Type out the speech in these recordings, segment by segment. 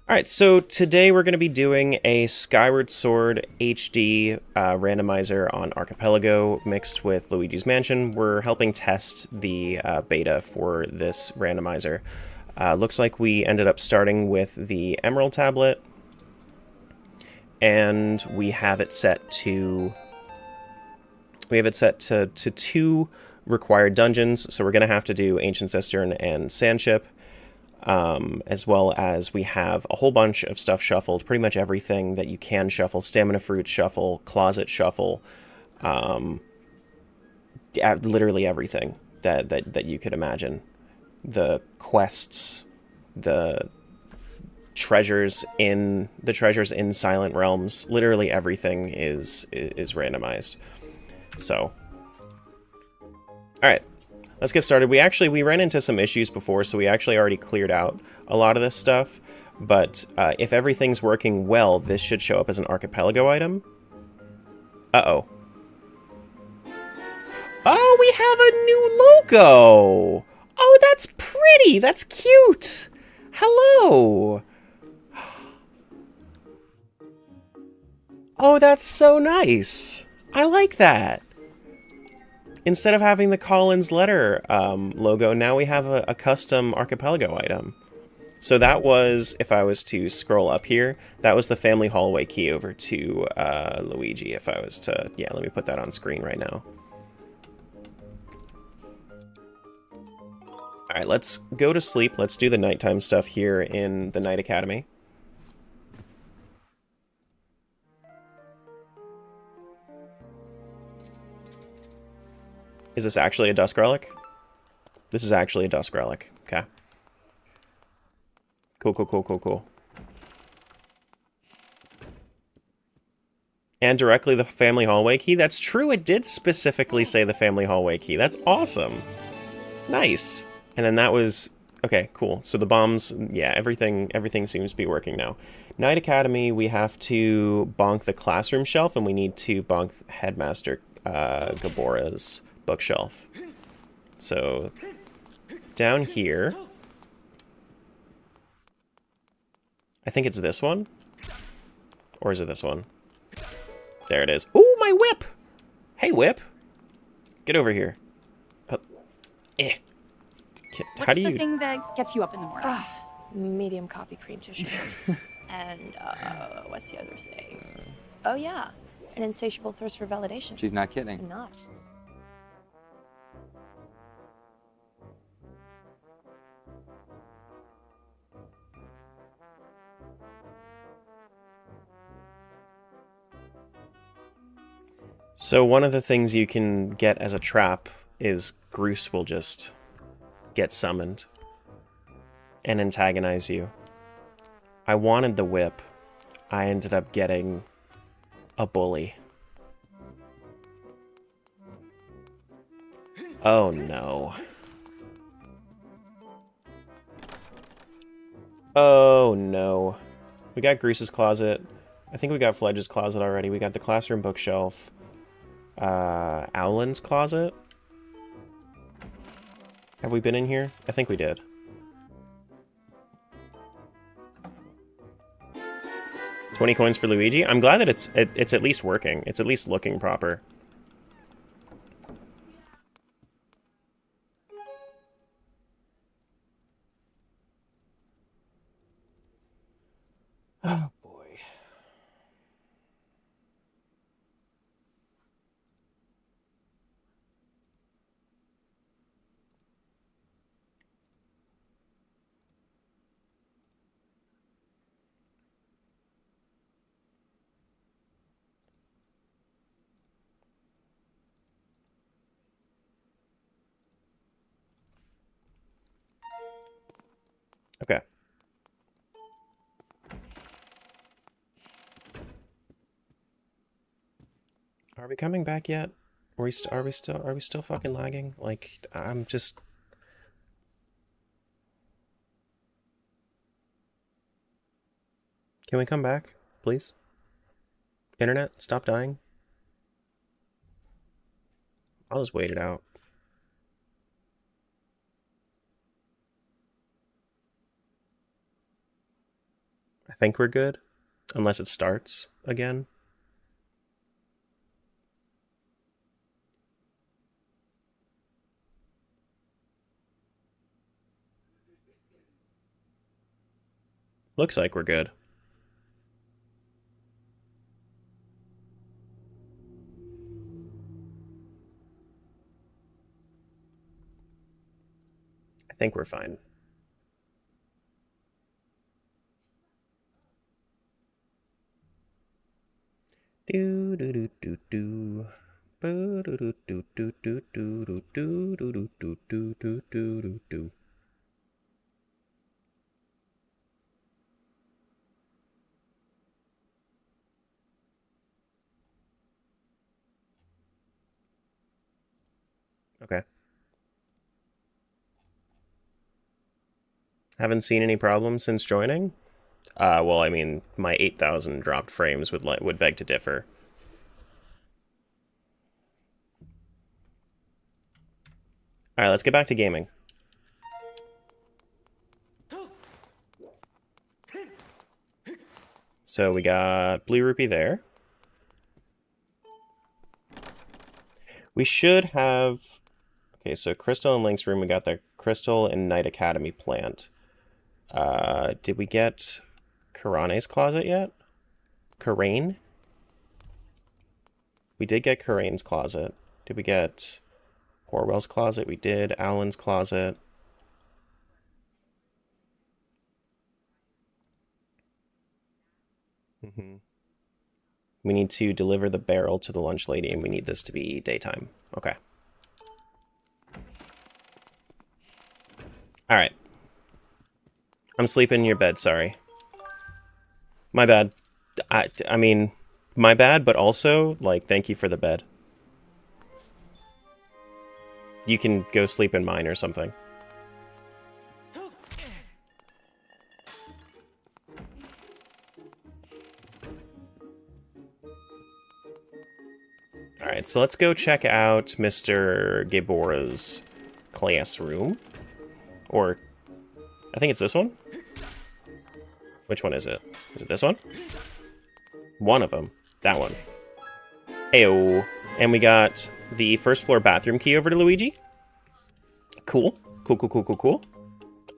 Alright, so today we're going to be doing a Skyward Sword HD randomizer on Archipelago mixed with Luigi's Mansion. We're helping test the beta for this randomizer. Looks like we ended up starting with the Emerald tablet, and we have it set to two required dungeons, so we're going to have to do Ancient Cistern and Sandship. As well as we have a whole bunch of stuff shuffled, pretty much everything that you can shuffle, stamina fruit shuffle, closet shuffle, literally everything that you could imagine. The quests, the treasures in Silent Realms, literally everything is randomized. So, all right. Let's get started. We ran into some issues before, so we actually already cleared out a lot of this stuff. But if everything's working well, this should show up as an Archipelago item. Uh-oh. Oh, we have a new logo! Oh, that's pretty! That's cute! Hello! Oh, that's so nice! I like that! Instead of having the Collins letter logo, now we have a custom Archipelago item. So that was, if I was to scroll up here, that was the family hallway key over to Luigi. If I was to, yeah, let me put that on screen right now. All right, let's go to sleep. Let's do the nighttime stuff here in the Night Academy. Is this actually a Dusk Relic? This is actually a Dusk Relic. Okay. Cool, cool, cool, cool, cool. And directly the family hallway key? That's true, it did specifically say the family hallway key. That's awesome. Nice. And then that was... Okay, cool. So the bombs, yeah, everything seems to be working now. Night Academy, we have to bonk the classroom shelf, and we need to bonk Headmaster Gabora's bookshelf. So, down here... I think it's this one? Or is it this one? There it is. Ooh, my whip! Hey, whip! Get over here. Eh. How What's do you... the thing that gets you up in the morning? Medium coffee cream to shakes. And, what's the other thing? Oh, yeah. An insatiable thirst for validation. She's not kidding. I'm not. So one of the things you can get as a trap is Groose will just get summoned and antagonize you. I wanted the whip. I ended up getting a bully. Oh no. Oh no. We got Groose's closet. I think we got Fledge's closet already. We got the classroom bookshelf. Owlin's closet? Have we been in here? I think we did. $20 coins for Luigi? I'm glad that it's at least working. It's at least looking proper. Oh boy. Okay. Are we coming back yet? Are we still fucking lagging? Like, I'm just... Can we come back, please? Internet, stop dying. I'll just wait it out. I think we're good. Unless it starts again. Looks like we're good. I think we're fine. Do do do do do. Do do do do do do do do do do do do do do. Okay. Haven't seen any problems since joining. Well, I mean, my 8,000 dropped frames would beg to differ. All right, let's get back to gaming. So we got Blue Rupee there. We should have... Okay, so Crystal and Link's room, we got the Crystal and Knight Academy plant. Did we get Karane's closet yet? Karane? We did get Karane's closet. Did we get Orwell's closet? We did. Alan's closet. We need to deliver the barrel to the lunch lady, and we need this to be daytime. Okay. Alright. I'm sleeping in your bed, sorry. My bad. I mean, my bad, but also, like, thank you for the bed. You can go sleep in mine or something. Alright, so let's go check out Mr. Gabora's classroom. Or, I think it's this one? Which one is it? Is it this one? One of them. That one. Ayo. And we got the first floor bathroom key over to Luigi. Cool. Cool, cool, cool, cool, cool.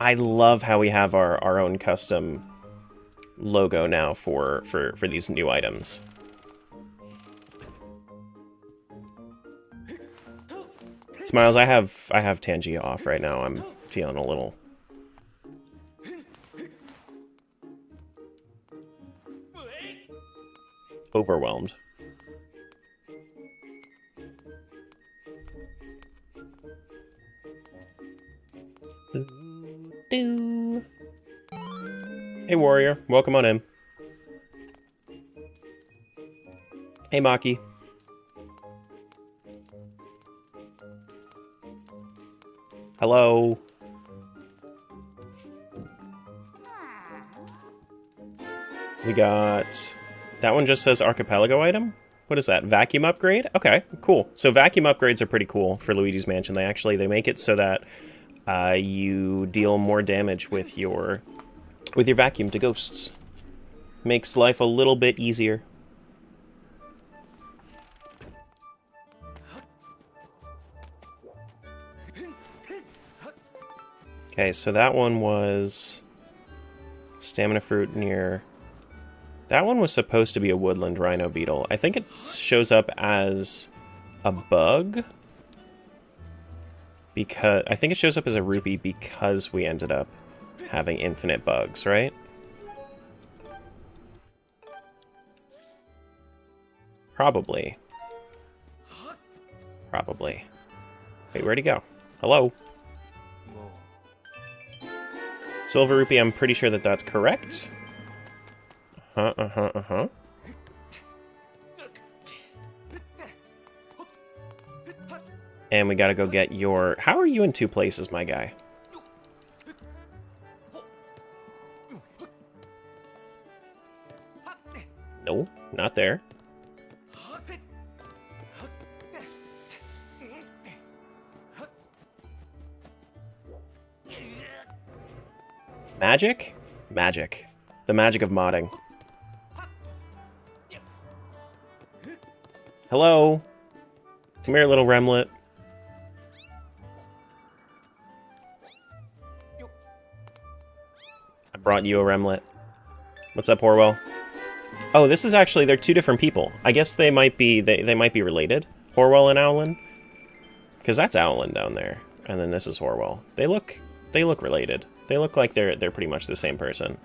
I love how we have our own custom logo now for these new items. Smiles, I have Tangia off right now. I'm feeling a little overwhelmed. Hey Warrior, welcome on in. Hey Maki. Hello. We got... That one just says Archipelago item? What is that? Vacuum upgrade? Okay, cool. So vacuum upgrades are pretty cool for Luigi's Mansion. They make it so that you deal more damage with your vacuum to ghosts. Makes life a little bit easier. Okay, so that one was stamina fruit near... That one was supposed to be a woodland rhino beetle. I think it shows up as a bug. Because I think it shows up as a rupee because we ended up having infinite bugs, right? Probably. Probably. Wait, where'd he go? Hello? Silver rupee, I'm pretty sure that that's correct. Uh-huh. And we gotta go get your... How are you in two places, my guy? No, not there. Magic? Magic. The magic of modding. Hello? Come here, little remlet. I brought you a remlet. What's up, Horwell? Oh, this is actually, they're two different people. I guess they might be, they might be related. Horwell and Owlin. Because that's Owlin down there. And then this is Horwell. They look related. They look like they're pretty much the same person.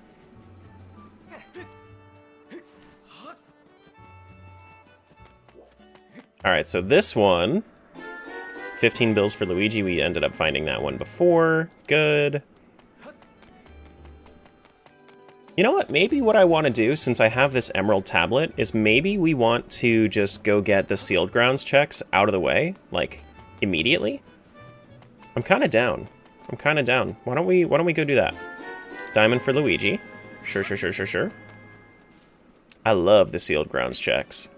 Alright, so this one, 15 bills for Luigi. We ended up finding that one before. Good. You know what? Maybe what I want to do, since I have this emerald tablet, is maybe we want to just go get the sealed grounds checks out of the way, like, immediately. I'm kind of down. I'm kind of down. Why don't we go do that? Diamond for Luigi. Sure, sure, sure, sure, sure. I love the sealed grounds checks.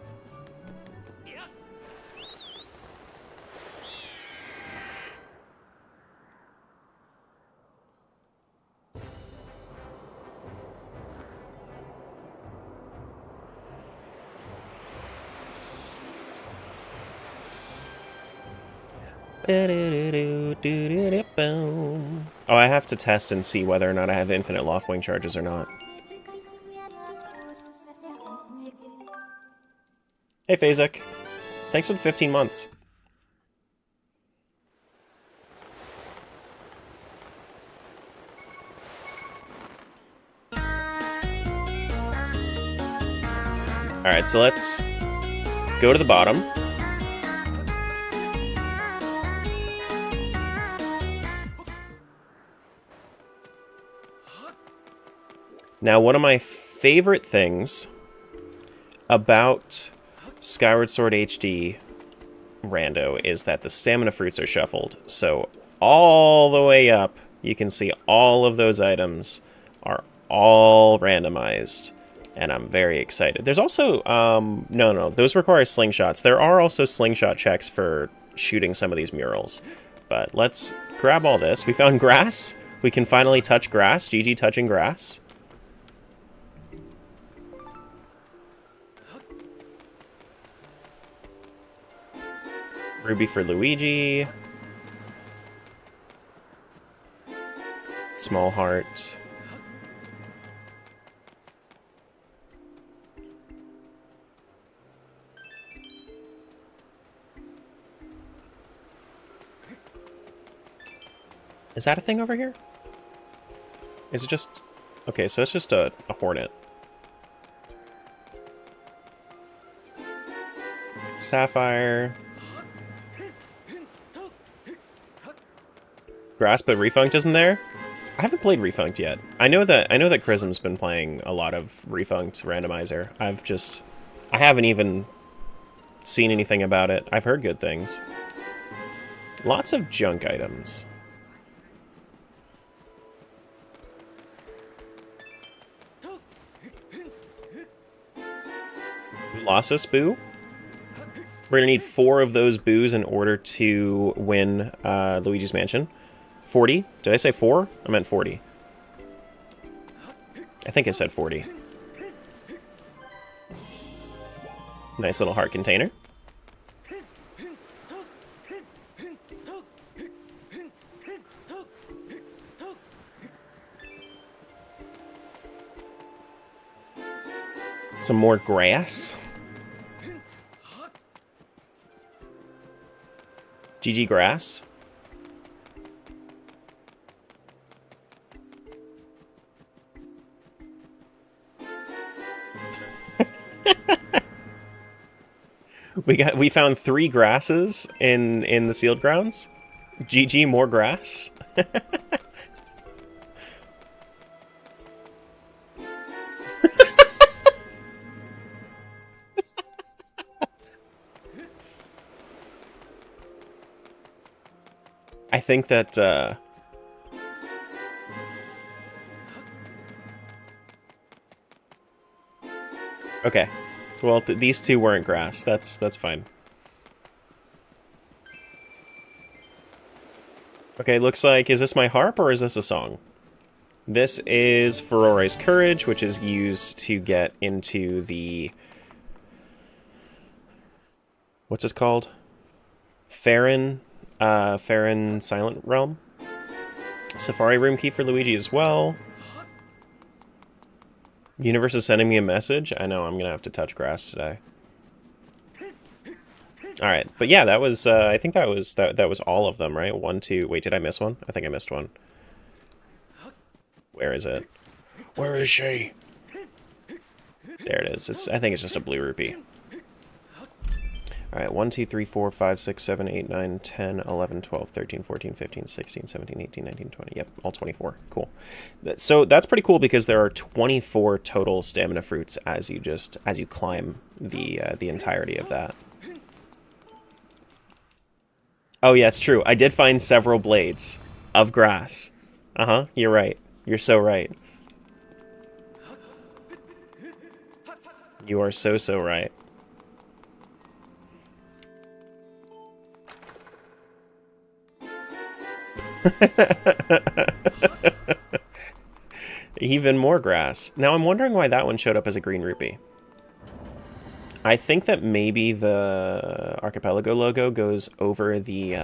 Oh, I have to test and see whether or not I have infinite Loftwing charges or not. Hey, Phasic. Thanks for the 15 months. Alright, so let's go to the bottom. Now, one of my favorite things about Skyward Sword HD Rando is that the stamina fruits are shuffled. So all the way up, you can see all of those items are all randomized. And I'm very excited. There's also, no, those require slingshots. There are also slingshot checks for shooting some of these murals. But let's grab all this. We found grass. We can finally touch grass. GG touching grass. Ruby for Luigi. Small heart. Is that a thing over here? Is it just... Okay, so it's just a hornet. Sapphire. Grass, but Refunked isn't there? I haven't played Refunked yet. I know that Chrism's been playing a lot of Refunked randomizer. I haven't even seen anything about it. I've heard good things. Lots of junk items. Colossus Boo. We're gonna need 4 of those boos in order to win Luigi's Mansion. 40? Did I say 4? I meant 40. I think I said 40. Nice little heart container. Some more grass. GG grass. We found 3 grasses in the sealed grounds. GG more grass. I think that okay. Well, these 2 weren't grass. That's fine. Okay, looks like, is this my harp or is this a song? This is Ferore's Courage, which is used to get into the... What's this called? Farron Silent Realm. Safari room key for Luigi as well. Universe is sending me a message. I know, I'm gonna have to touch grass today. Alright, but yeah, that was, I think that was all of them, right? 1, 2, wait, did I miss one? I think I missed one. Where is it? Where is she? There it is. I think it's just a blue rupee. Alright, 1, 2, 3, 4, 5, 6, 7, 8, 9, 10, 11, 12, 13, 14, 15, 16, 17, 18, 19, 20. Yep, all 24. Cool. So that's pretty cool because there are 24 total stamina fruits as you climb the entirety of that. Oh yeah, it's true. I did find several blades of grass. Uh-huh, you're right. You're so right. You are so right. Even more grass. Now I'm wondering why that one showed up as a green rupee. I think that maybe the Archipelago logo goes over the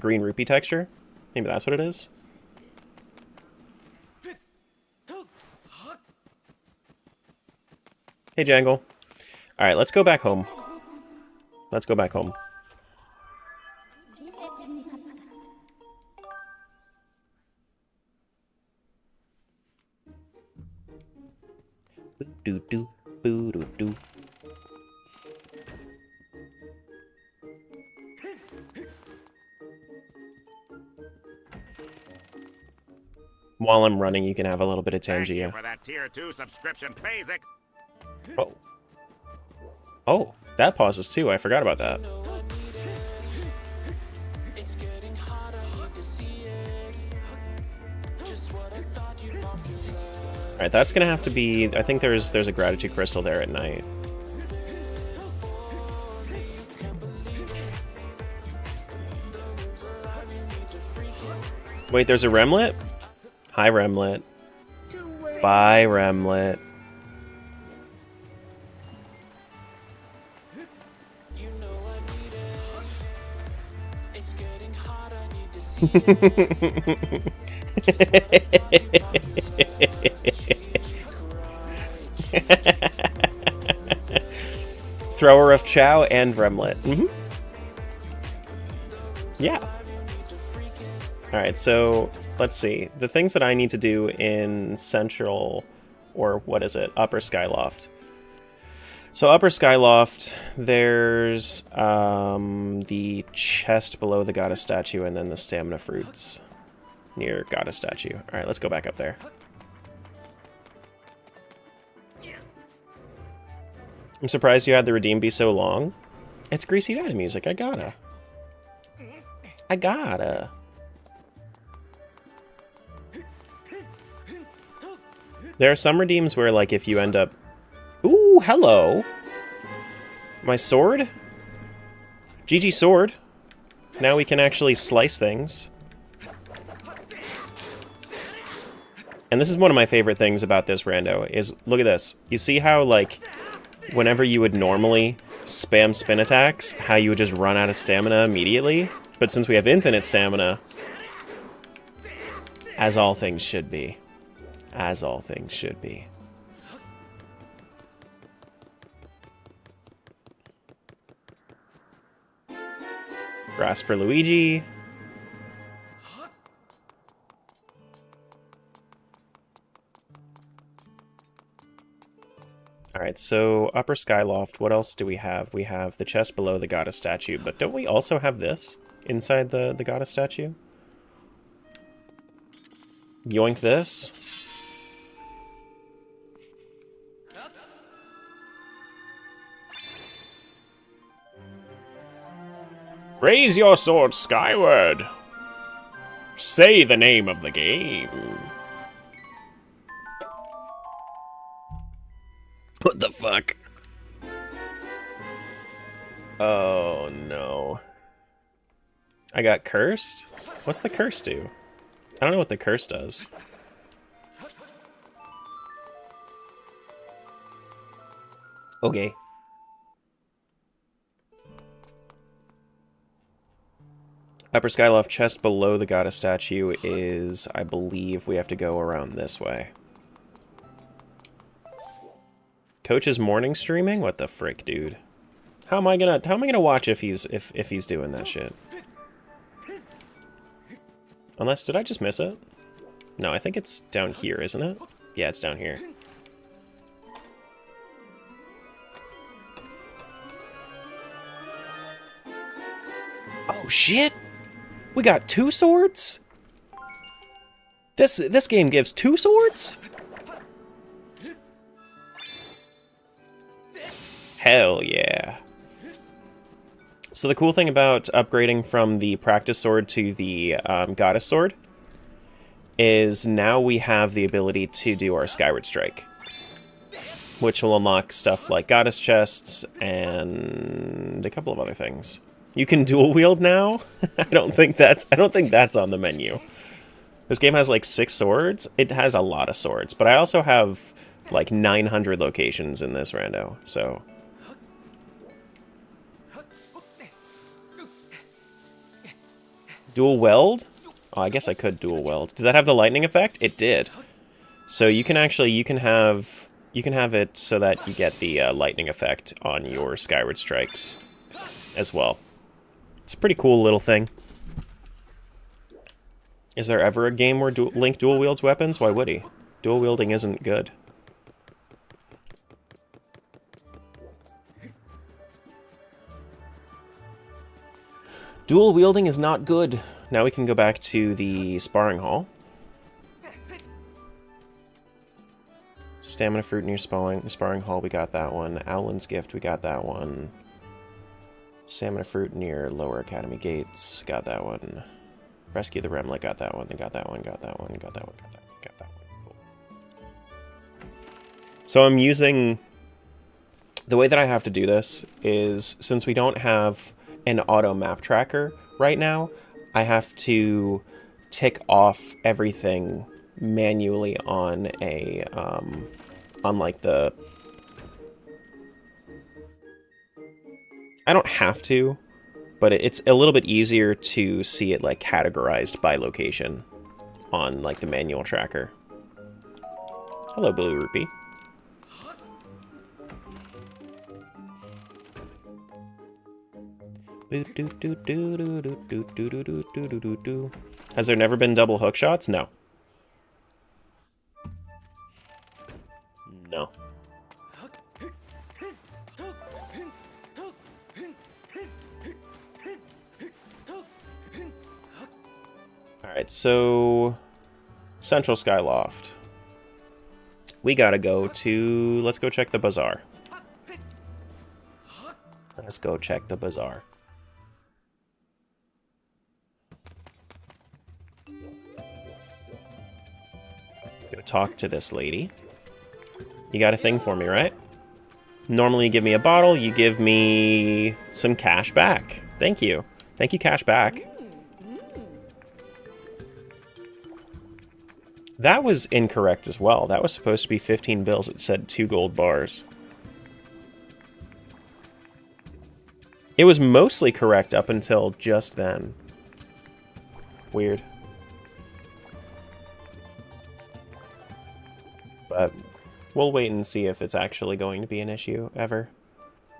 green rupee texture. Maybe that's what it is. Hey, Jangle. All right, let's go back home. Let's go back home. Boo doo boo doo doo. While I'm running, you can have a little bit of Tangia. For that tier 2 subscription, basic. Oh. Oh, that pauses too. I forgot about that. Alright, that's gonna have to be... I think there's a gratitude crystal there at night. Wait, there's a Remlet? Hi, Remlet. Bye, Remlet. Thrower of Chow and Remlet. Mm-hmm. Yeah. Alright, so let's see. The things that I need to do in Central, or what is it? Upper Skyloft. So Upper Skyloft, there's the chest below the goddess statue and then the stamina fruits near goddess statue. Alright, let's go back up there. I'm surprised you had the redeem be so long. It's Greasy Daddy music, I gotta. There are some redeems where, like, if you end up... Ooh, hello! My sword? GG sword. Now we can actually slice things. And this is one of my favorite things about this rando, is, look at this. You see how, like, whenever you would normally spam spin attacks, how you would just run out of stamina immediately? But since we have infinite stamina, as all things should be. As all things should be. Grass for Luigi. Alright, so Upper Skyloft, what else do we have? We have the chest below the goddess statue, but don't we also have this inside the goddess statue? Yoink this. Raise your sword skyward. Say the name of the game. What the fuck? Oh no. I got cursed? What's the curse do? I don't know what the curse does. Okay. Upper Skyloft chest below the goddess statue is, I believe, we have to go around this way. Coach is morning streaming? What the frick, dude? How am I gonna watch if he's doing that shit? Unless, did I just miss it? No, I think it's down here, isn't it? Yeah, it's down here. Oh shit! We got 2 swords? This game gives 2 swords? Hell yeah. So the cool thing about upgrading from the practice sword to the goddess sword is now we have the ability to do our Skyward Strike, which will unlock stuff like goddess chests and a couple of other things. You can dual wield now? I don't think that's on the menu. This game has like 6 swords. It has a lot of swords, but I also have like 900 locations in this rando, so dual weld? Oh, I guess I could dual weld. Did that have the lightning effect? It did. So you can have it so that you get the lightning effect on your Skyward Strikes as well. It's a pretty cool little thing. Is there ever a game where Link dual wields weapons? Why would he? Dual wielding isn't good. Dual wielding is not good. Now we can go back to the sparring hall. Stamina fruit near sparring hall, we got that one. Owlin's gift, we got that one. Stamina fruit near lower academy gates, got that one. Rescue the Remlet, got that one. Got that one, got that one, got that one, got that one. Cool. So I'm using... The way that I have to do this is, since we don't have an auto map tracker right now, I have to tick off everything manually on a on like the... I don't have to, but it's a little bit easier to see it like categorized by location on like the manual tracker. Hello, Blue Rupee. Has there never been double hook shots? No. No. Alright, so... Central Skyloft. We gotta go to... Let's go check the bazaar. Let's go check the bazaar. Go talk to this lady. You got a thing for me, right? Normally you give me a bottle, you give me some cash back. Thank you. Thank you, cash back. That was incorrect as well. That was supposed to be 15 bills. It said 2 gold bars. It was mostly correct up until just then. Weird. But we'll wait and see if it's actually going to be an issue ever.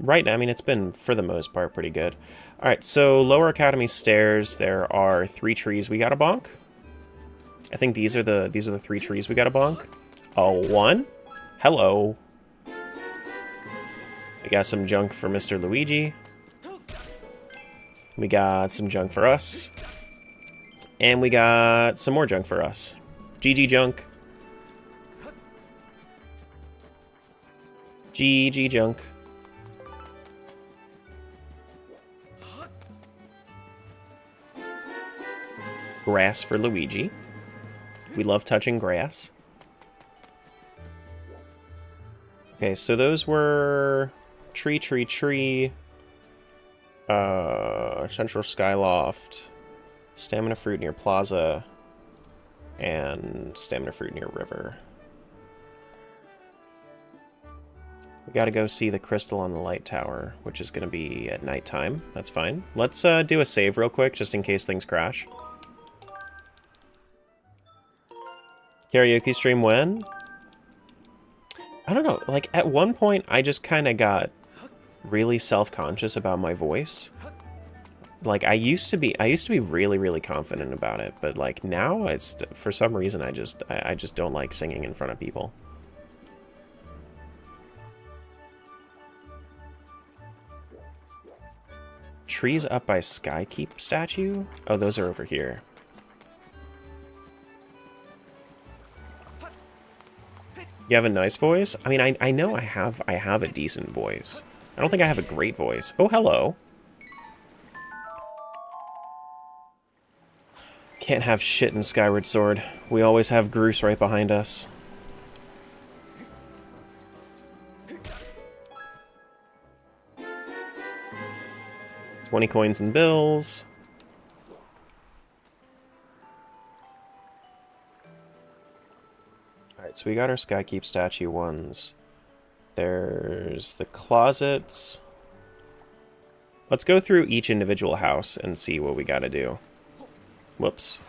Right now, I mean, it's been, for the most part, pretty good. Alright, so Lower Academy stairs, there are 3 trees we gotta bonk. I think these are the 3 trees we gotta bonk. Oh, 1? Hello. We got some junk for Mr. Luigi. We got some junk for us. And we got some more junk for us. GG junk. GG junk. Grass for Luigi. We love touching grass. Okay, so those were tree. Central Skyloft. Stamina fruit near Plaza. and stamina fruit near river. We gotta go see the crystal on the light tower, which is gonna be at nighttime. That's fine. Let's do a save real quick, just in case things crash. Karaoke stream when? I don't know, like, at one point, I just kind of got really self-conscious about my voice. Like, I used to be really, really confident about it, but, like, now, it's, for some reason, I just don't like singing in front of people. Trees up by Skykeep statue? Oh, those are over here. You have a nice voice? I mean, I know I have a decent voice. I don't think I have a great voice. Oh, hello. Can't have shit in Skyward Sword. We always have Groose right behind us. $20 coins and bills. Alright, so we got our Skykeep statue ones. There's the closets. Let's go through each individual house and see what we gotta do. Whoops.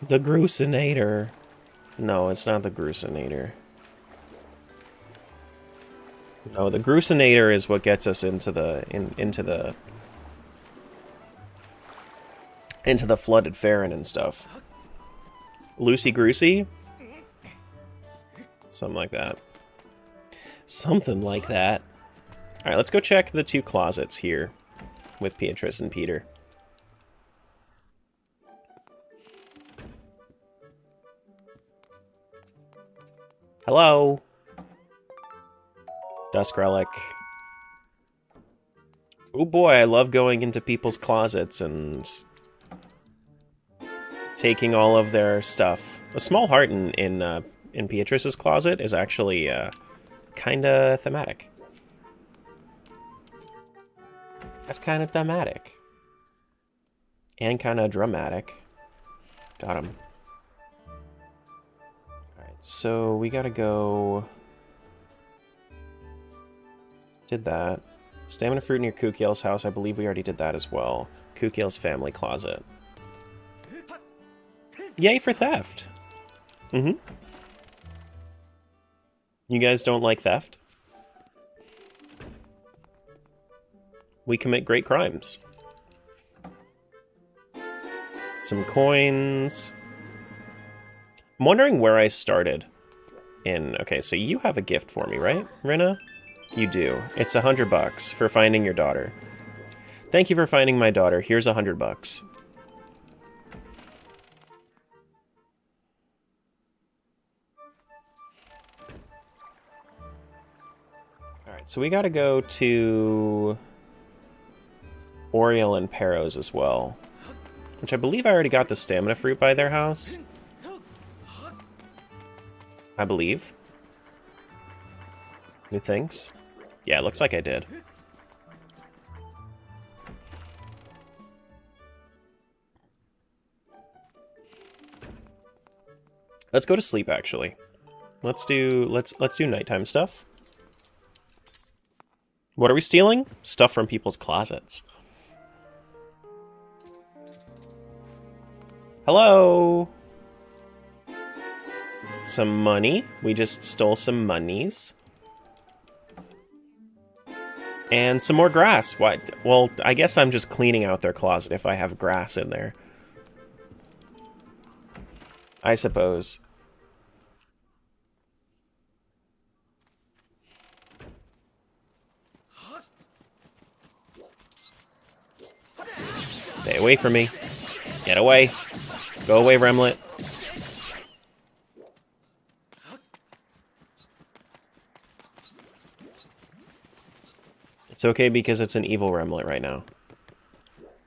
The Gruesinator. No, it's not the Gruesinator. No, the Gruesinator is what gets us into the flooded Farron and stuff. Lucy Groosey? Something like that. Something like that. Alright, let's go check the two closets here with Beatrice and Peter. Hello? Dusk Relic. Oh boy, I love going into people's closets and taking all of their stuff. A small heart in Beatrice's closet is actually kinda thematic. That's kinda thematic. And kinda dramatic. Got him. Alright, so we gotta go... Did that. Stamina fruit near Kukiel's house. I believe we already did that as well. Kukiel's family closet. Yay for theft! Mm-hmm. You guys don't like theft? We commit great crimes. Some coins. I'm wondering where I started in... Okay, so you have a gift for me, right, Rinna? You do. It's $100 for finding your daughter. Thank you for finding my daughter. Here's $100. Alright, so we gotta go to Oriel and Pero's as well. Which I believe I already got the stamina fruit by their house. I believe. Who thinks? Yeah, it looks like I did. Let's go to sleep, actually. Let's do nighttime stuff. What are we stealing? Stuff from people's closets. Hello! Some money. We just stole some monies. And some more grass. What? Well, I guess I'm just cleaning out their closet if I have grass in there. I suppose. Stay away from me. Get away. Go away, Remlet. It's okay because it's an evil Remlet right now.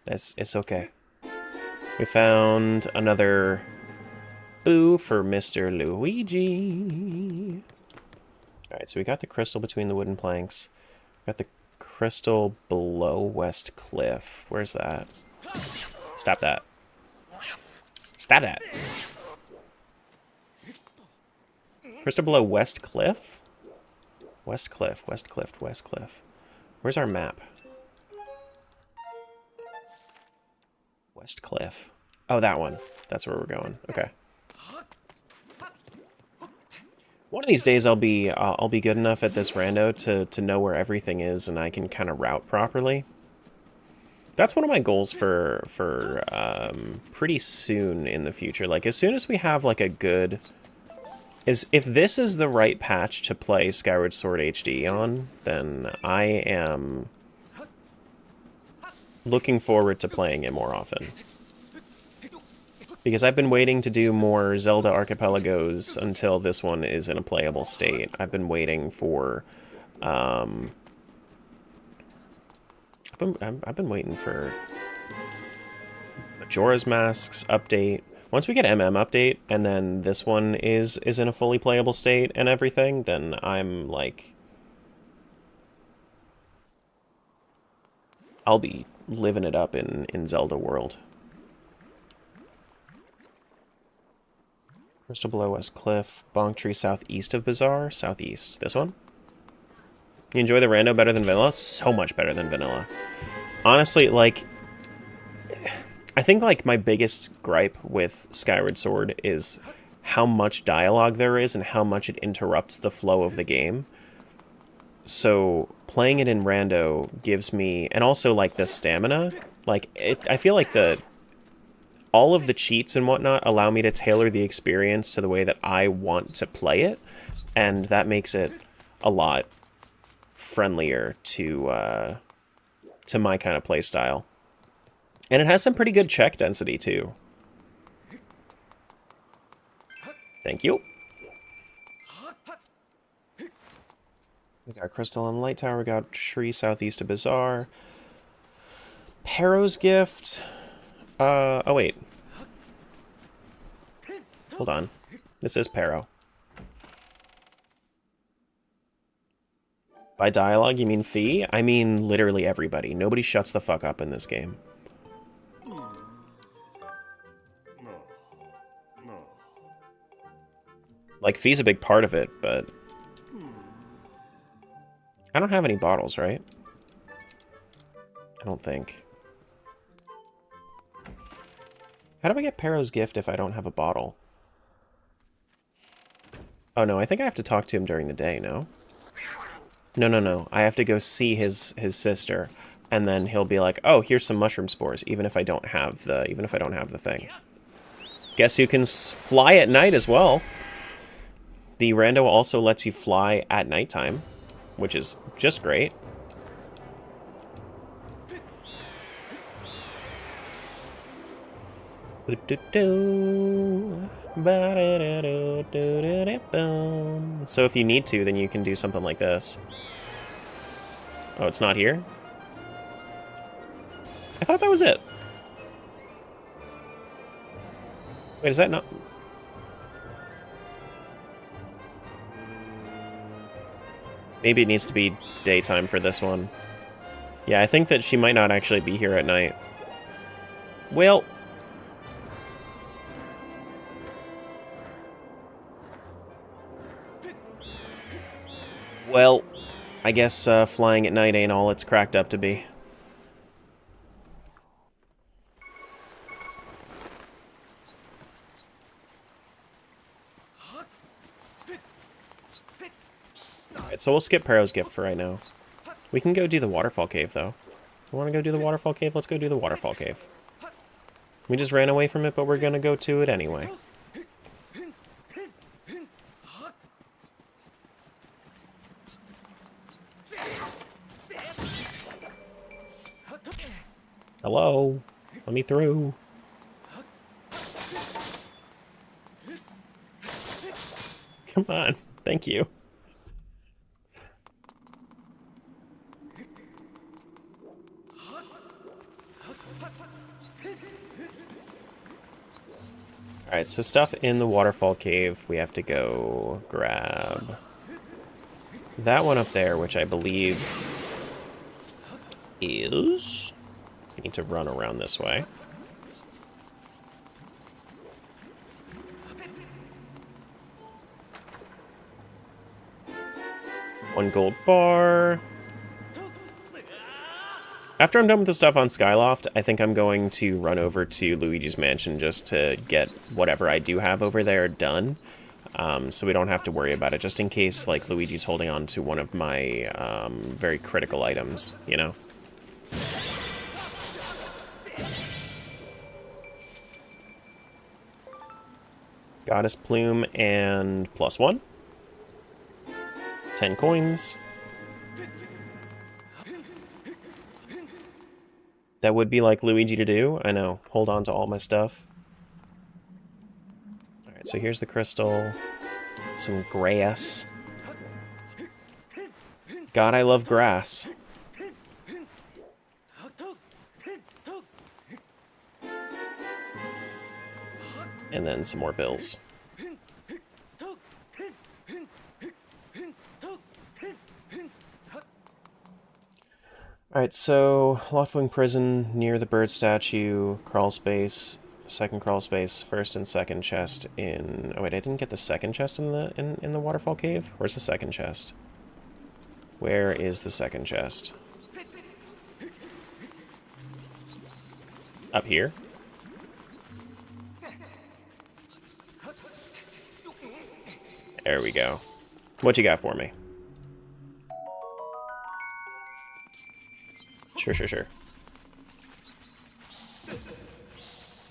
It's okay. We found another boo for Mr. Luigi. Alright, so we got the crystal between the wooden planks. We got the crystal below West Cliff. Where's that? Stop that. Stat at. Crystal below West Cliff? West Cliff, West Cliff, West Cliff. Where's our map? West Cliff. Oh, that one. That's where we're going. Okay. One of these days I'll be good enough at this rando to know where everything is and I can kind of route properly. That's one of my goals for pretty soon in the future. Like, as soon as we have, like, a good... If this is the right patch to play Skyward Sword HD on, then I am looking forward to playing it more often. Because I've been waiting to do more Zelda Archipelagos until this one is in a playable state. I've been waiting for... I've been waiting for Majora's Mask's update. Once we get MM update, and then this one is in a fully playable state and everything, then I'm like... I'll be living it up in Zelda world. Crystal below West Cliff, Bonk Tree southeast of Bazaar, southeast. This one? You enjoy the rando better than vanilla? So much better than vanilla. Honestly, like... I think, like, my biggest gripe with Skyward Sword is how much dialogue there is and how much it interrupts the flow of the game. So, playing it in rando gives me... And also, like, the stamina. Like, I feel like all of the cheats and whatnot allow me to tailor the experience to the way that I want to play it. And that makes it a lot friendlier to my kind of play style. And it has some pretty good check density, too. Thank you. We got Crystal on Light Tower, we got Tree southeast of Bazaar. Paro's Gift. Oh, wait. Hold on. This is Paro. By dialogue, you mean fee? I mean literally everybody. Nobody shuts the fuck up in this game. Like, fee's a big part of it, but... I don't have any bottles, right? I don't think. How do I get Paro's Gift if I don't have a bottle? Oh, no, I think I have to talk to him during the day, no? No. I have to go see his sister, and then he'll be like, "Oh, here's some mushroom spores," even if I don't have the thing. Guess you can fly at night as well. The rando also lets you fly at nighttime, which is just great. So if you need to, then you can do something like this. Oh, it's not here? I thought that was it. Wait, is that not... Maybe it needs to be daytime for this one. Yeah, I think that she might not actually be here at night. Well... Well, I guess flying at night ain't all it's cracked up to be. Alright, so we'll skip Paro's Gift for right now. We can go do the Waterfall Cave, though. You want to go do the Waterfall Cave? Let's go do the Waterfall Cave. We just ran away from it, but we're gonna go to it anyway. Hello? Let me through. Come on. Thank you. Alright, so stuff in the Waterfall Cave we have to go grab. That one up there, which I believe is... I need to run around this way. 1 gold bar. After I'm done with the stuff on Skyloft, I think I'm going to run over to Luigi's Mansion just to get whatever I do have over there done. So we don't have to worry about it, just in case, like, Luigi's holding on to one of my very critical items, you know? Goddess Plume and +1. 10 coins. That would be like Luigi to do. I know. Hold on to all my stuff. Alright, so here's the crystal. Some grass. God, I love grass. And then some more bills. Alright, so Loftwing Prison, near the bird statue, crawl space, second crawl space, first and second chest in... Oh wait, I didn't get the second chest in the waterfall cave? Where's the second chest? Where is the second chest? Up here? There we go. What you got for me? Sure.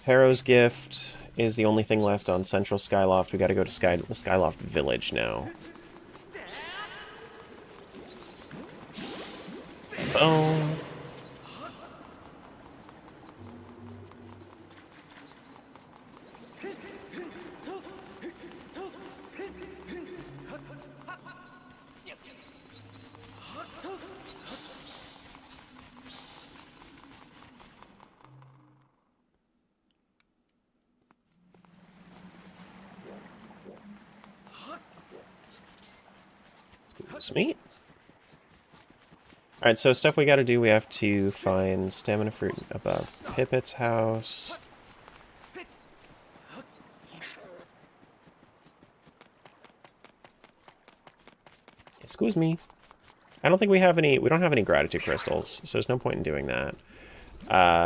Harrow's Gift is the only thing left on Central Skyloft. We gotta go to Skyloft Village now. Boom. Sweet. Alright, so stuff we gotta do, we have to find stamina fruit above Pippet's house. Excuse me. I don't think we have any, we don't have any gratitude crystals, so there's no point in doing that.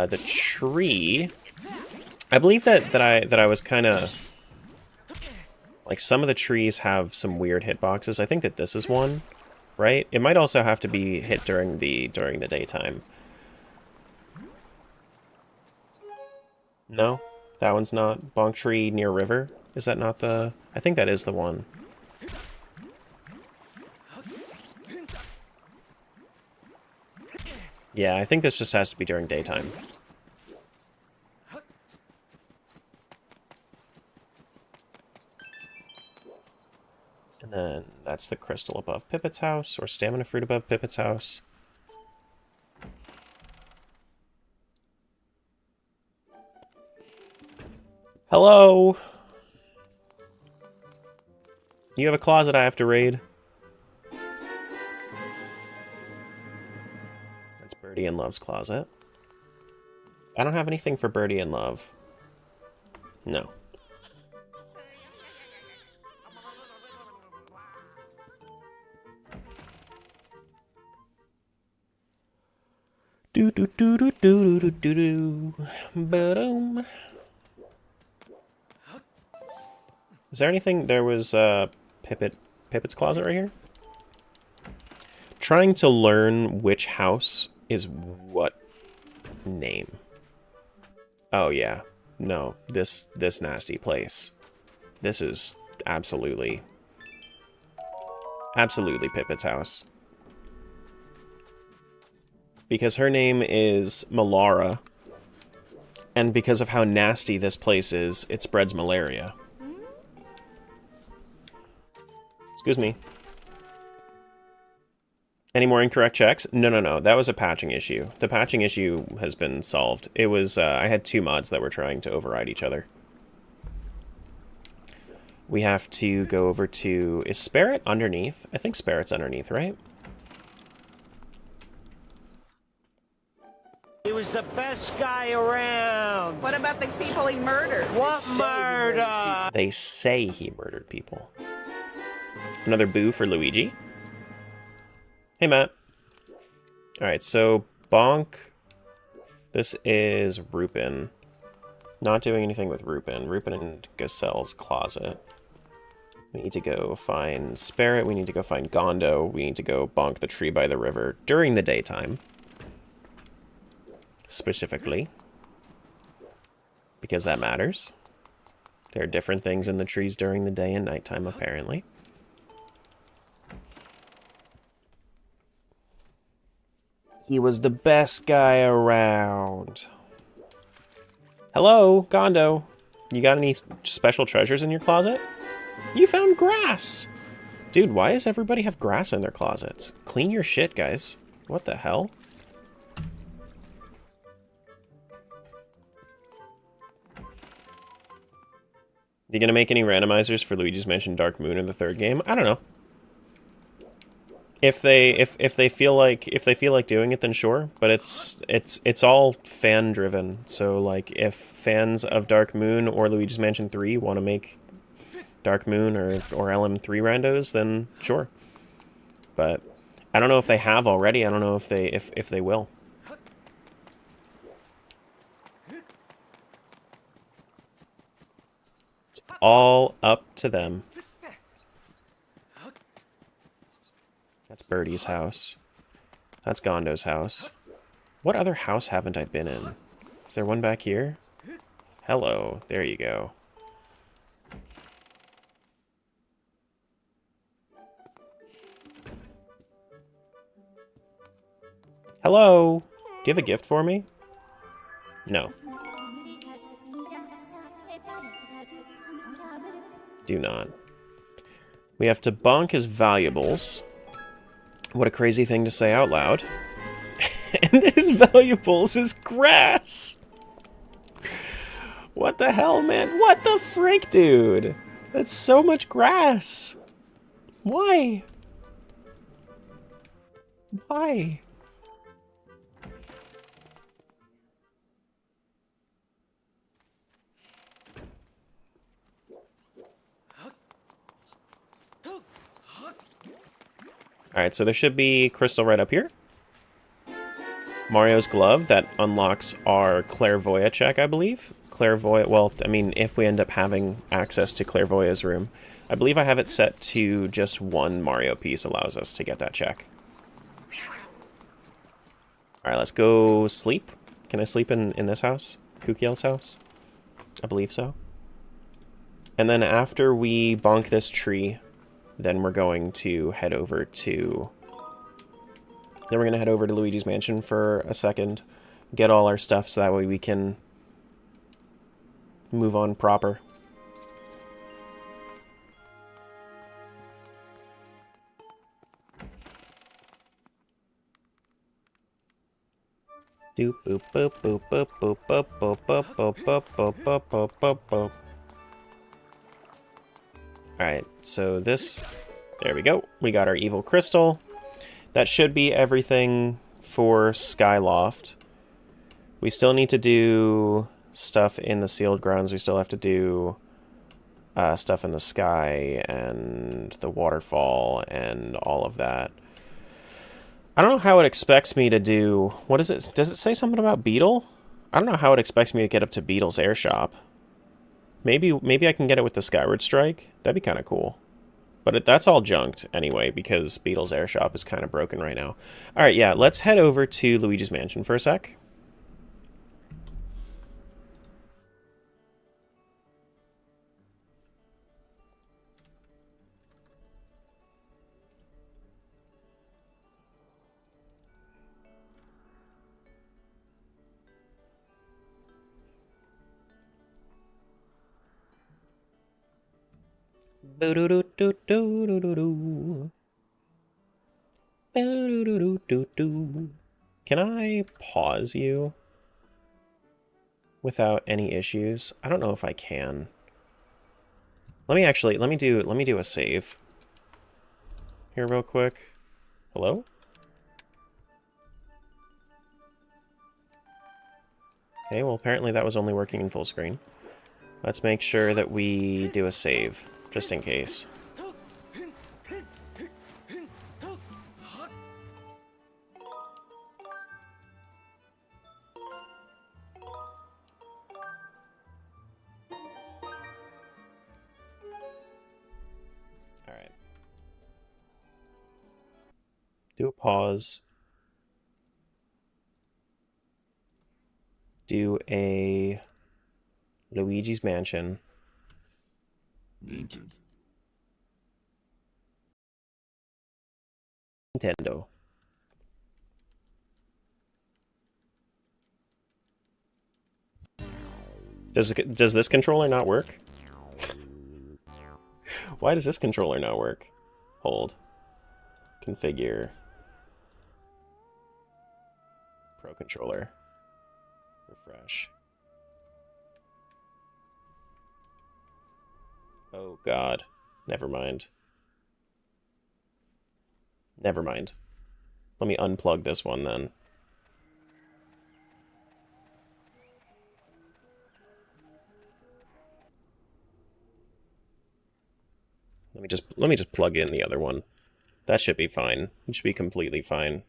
The tree, I believe that I was kind of, like, some of the trees have some weird hitboxes. I think that this is one, right? It might also have to be hit during the daytime. No, that one's not. Bonk tree near river. Is that not the... I think that is the one. Yeah, I think this just has to be during daytime. And then that's the crystal above Pippet's house, or stamina fruit above Pippet's house. Hello! You have a closet I have to raid. That's Birdie in Love's closet. I don't have anything for Birdie in Love. No. Ba-dum. Is there anything? There was Pippet's closet right here. Trying to learn which house is what name. Oh yeah, no, this nasty place. This is absolutely Pippet's house. Because her name is Malara, and because of how nasty this place is, it spreads malaria. Excuse me. Any more incorrect checks? No. That was a patching issue. The patching issue has been solved. It was, I had two mods that were trying to override each other. We have to go over to... Is Sparrett underneath? I think Sparrett's underneath, right? He was the best guy around. What about the people he murdered? What murder? They say he murdered people. Another boo for Luigi. Hey, Matt. Alright, so Bonk. This is Rupin. Not doing anything with Rupin. Rupin in Gazelle's closet. We need to go find Sparrowt. We need to go find Gondo. We need to go bonk the tree by the river during the daytime. Specifically. Because that matters. There are different things in the trees during the day and nighttime, apparently. He was the best guy around. Hello, Gondo. You got any special treasures in your closet? You found grass! Dude, why does everybody have grass in their closets? Clean your shit, guys. What the hell? You gonna make any randomizers for Luigi's Mansion Dark Moon in the third game? I don't know. If they feel like doing it, then sure. But it's all fan driven. So like, if fans of Dark Moon or Luigi's Mansion 3 want to make Dark Moon or LM3 randos, then sure. But I don't know if they have already. I don't know if they will. It's all up to them. That's Birdie's house. That's Gondo's house. What other house haven't I been in? Is there one back here? Hello. There you go. Hello. Do you have a gift for me? No. Do not. We have to bonk his valuables. What a crazy thing to say out loud. And his valuables is grass! What the hell, man? What the frick, dude? That's so much grass! Why? Why? Alright, so there should be crystal right up here. Mario's glove, that unlocks our clairvoyant check, I believe. Clairvoyant, well, I mean, if we end up having access to Clairvoyant's room. I believe I have it set to just one Mario piece allows us to get that check. Alright, let's go sleep. Can I sleep in this house? Kukiel's house? I believe so. And then after we bonk this tree, then we're going to head over to... Then we're going to head over to Luigi's Mansion for a second. Get all our stuff so that way we can move on proper. Doop boop boop boop boop boop boop boop boop boop boop boop boop boop boop boop. Alright, so this... There we go. We got our evil crystal. That should be everything for Skyloft. We still need to do stuff in the sealed grounds. We still have to do stuff in the sky and the waterfall and all of that. I don't know how it expects me to do... What is it? Does it say something about Beetle? I don't know how it expects me to get up to Beetle's airshop. Maybe I can get it with the Skyward Strike. That'd be kind of cool. But that's all junked anyway, because Beetle's airshop is kind of broken right now. Alright, yeah, let's head over to Luigi's Mansion for a sec. Can I pause you without any issues? I don't know if I can. Let me do a save here real quick. Hello? Okay, well apparently that was only working in full screen. Let's make sure that we do a save, just in case. Do a pause. Do a Luigi's Mansion. Nintendo. Does this controller not work? Why does this controller not work? Hold. Configure. Pro controller. Refresh. Oh god. Never mind. Never mind. Let me unplug this one then. Let me just plug in the other one. That should be fine. It should be completely fine.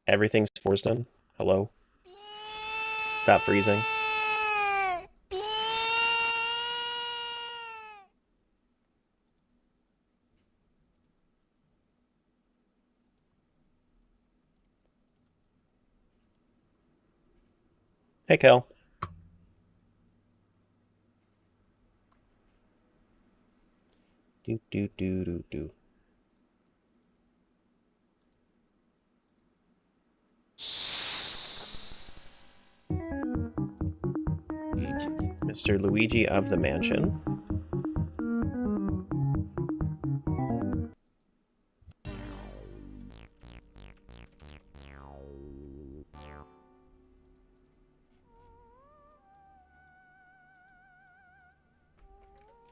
Everything's force done. Hello? Stop freezing. Hey, Kel. Do do do do do. Mr. Luigi of the Mansion.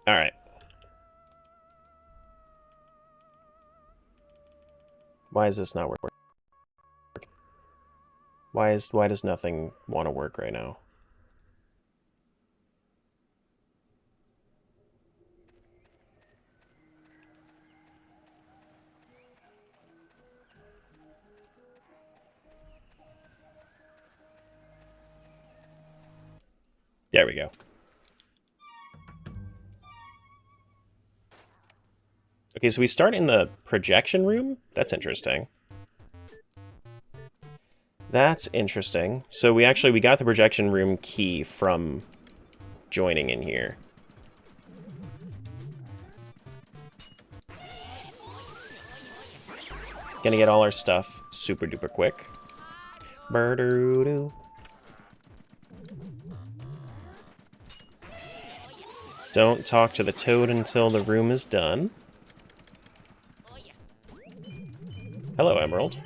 All right. Why is this not working? Why does nothing want to work right now? There we go. Okay, so we start in the projection room? That's interesting. That's interesting. So we got the projection room key from joining in here. Gonna get all our stuff super duper quick. Bird-a-doo-doo. Don't talk to the toad until the room is done. Hello, Emerald.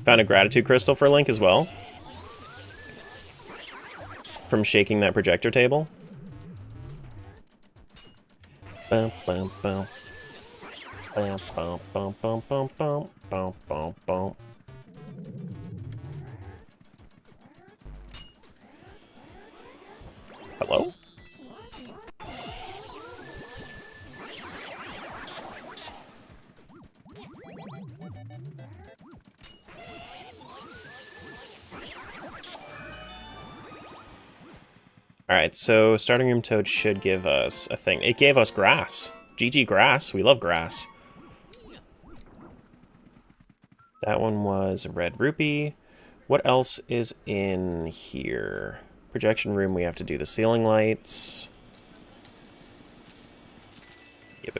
Found a gratitude crystal for Link as well. From shaking that projector table. Bum, bum, bum. Bum, bum, bum, bum, bum, bum, bum, bum, bum. Hello? Alright, so starting room toad should give us a thing. It gave us grass. GG grass. We love grass. That one was a red rupee. What else is in here? Projection room, we have to do the ceiling lights.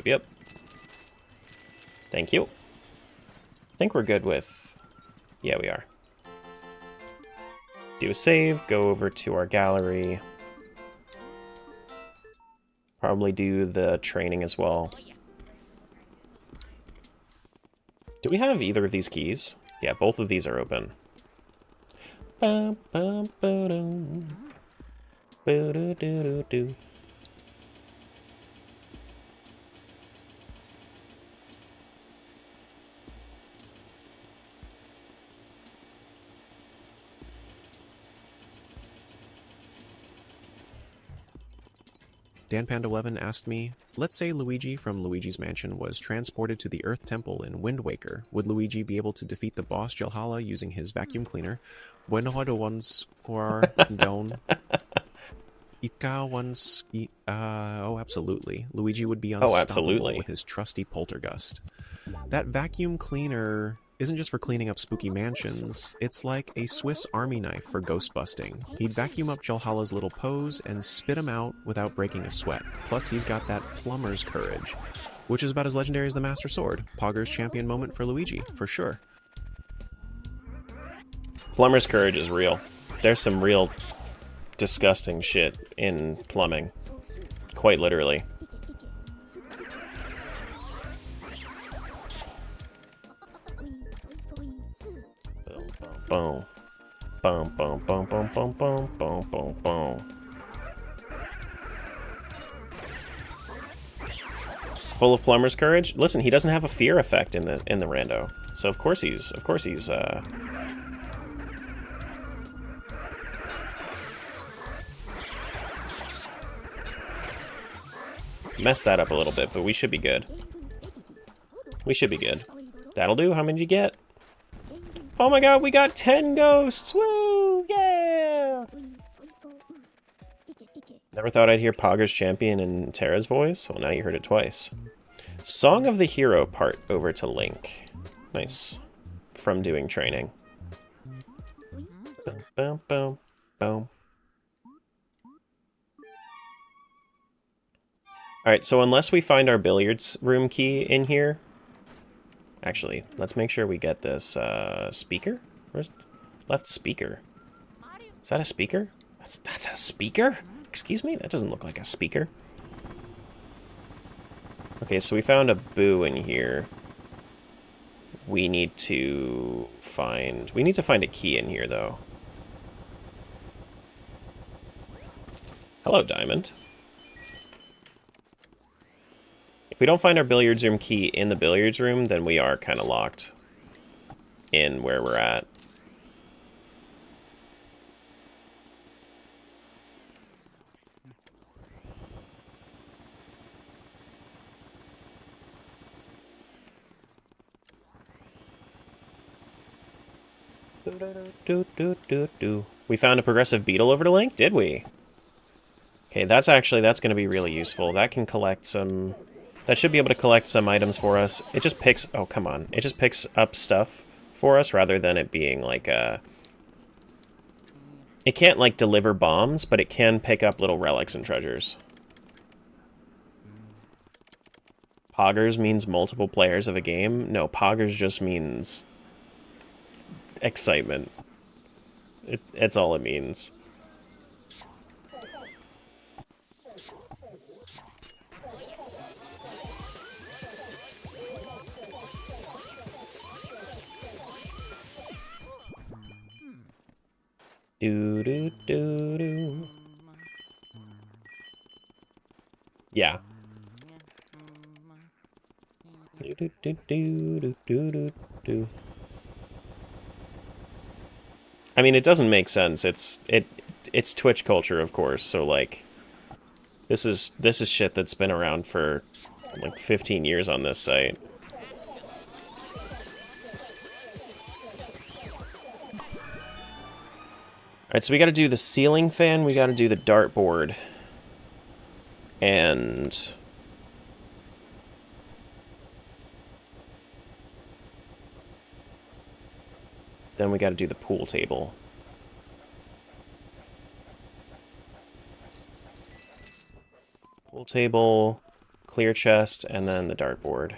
Yep. Thank you. I think we're good with... Yeah, we are. Do a save, go over to our gallery. Probably do the training as well. Do we have either of these keys? Yeah, both of these are open. Bum, bum, ba-dum. Ba-do-do-do-do. Dan Panda 11 asked me, let's say Luigi from Luigi's Mansion was transported to the Earth Temple in Wind Waker. Would Luigi be able to defeat the boss Jelhala using his vacuum cleaner? Bueno ones or don. Oh, absolutely. Luigi would be unstoppable with his trusty poltergust. That vacuum cleaner isn't just for cleaning up spooky mansions, it's like a Swiss army knife for ghost busting. He'd vacuum up Jelhala's little pose and spit him out without breaking a sweat. Plus, he's got that plumber's courage, which is about as legendary as the Master Sword. Pogger's champion moment for Luigi, for sure. Plumber's courage is real. There's some real disgusting shit in plumbing. Quite literally. Boom. Boom, boom, boom, boom, boom, boom, boom, boom, boom. Full of plumber's courage? Listen, he doesn't have a fear effect in the rando. So of course he's messed that up a little bit, but we should be good. We should be good. That'll do. How many did you get? Oh my god, we got 10 ghosts! Woo! Yeah! Never thought I'd hear Pogger's champion in Terra's voice? Well, now you heard it twice. Song of the Hero part over to Link. Nice. From doing training. Boom, boom, boom, boom. Alright, so unless we find our billiards room key in here... Actually, let's make sure we get this, speaker? Where's left speaker? Is that a speaker? That's a speaker? Excuse me? That doesn't look like a speaker. Okay, so we found a boo in here. We need to find a key in here, though. Hello, Diamond. If we don't find our billiards room key in the billiards room, then we are kind of locked in where we're at. We found a progressive beetle over to Link, did we? Okay, that's going to be really useful. That can collect some... That should be able to collect some items for us. It just picks... Oh, come on. It just picks up stuff for us rather than it being like a... It can't, like, deliver bombs, but it can pick up little relics and treasures. Poggers means multiple players of a game? No, Poggers just means... excitement. It's all it means. Do do do do. Yeah. Do do do do do do do. I mean, it doesn't make sense. It's Twitch culture, of course. So like, this is shit that's been around for like 15 years on this site. Alright, so we gotta do the ceiling fan, we gotta do the dartboard. And... then we gotta do the pool table. Pool table, clear chest, and then the dartboard.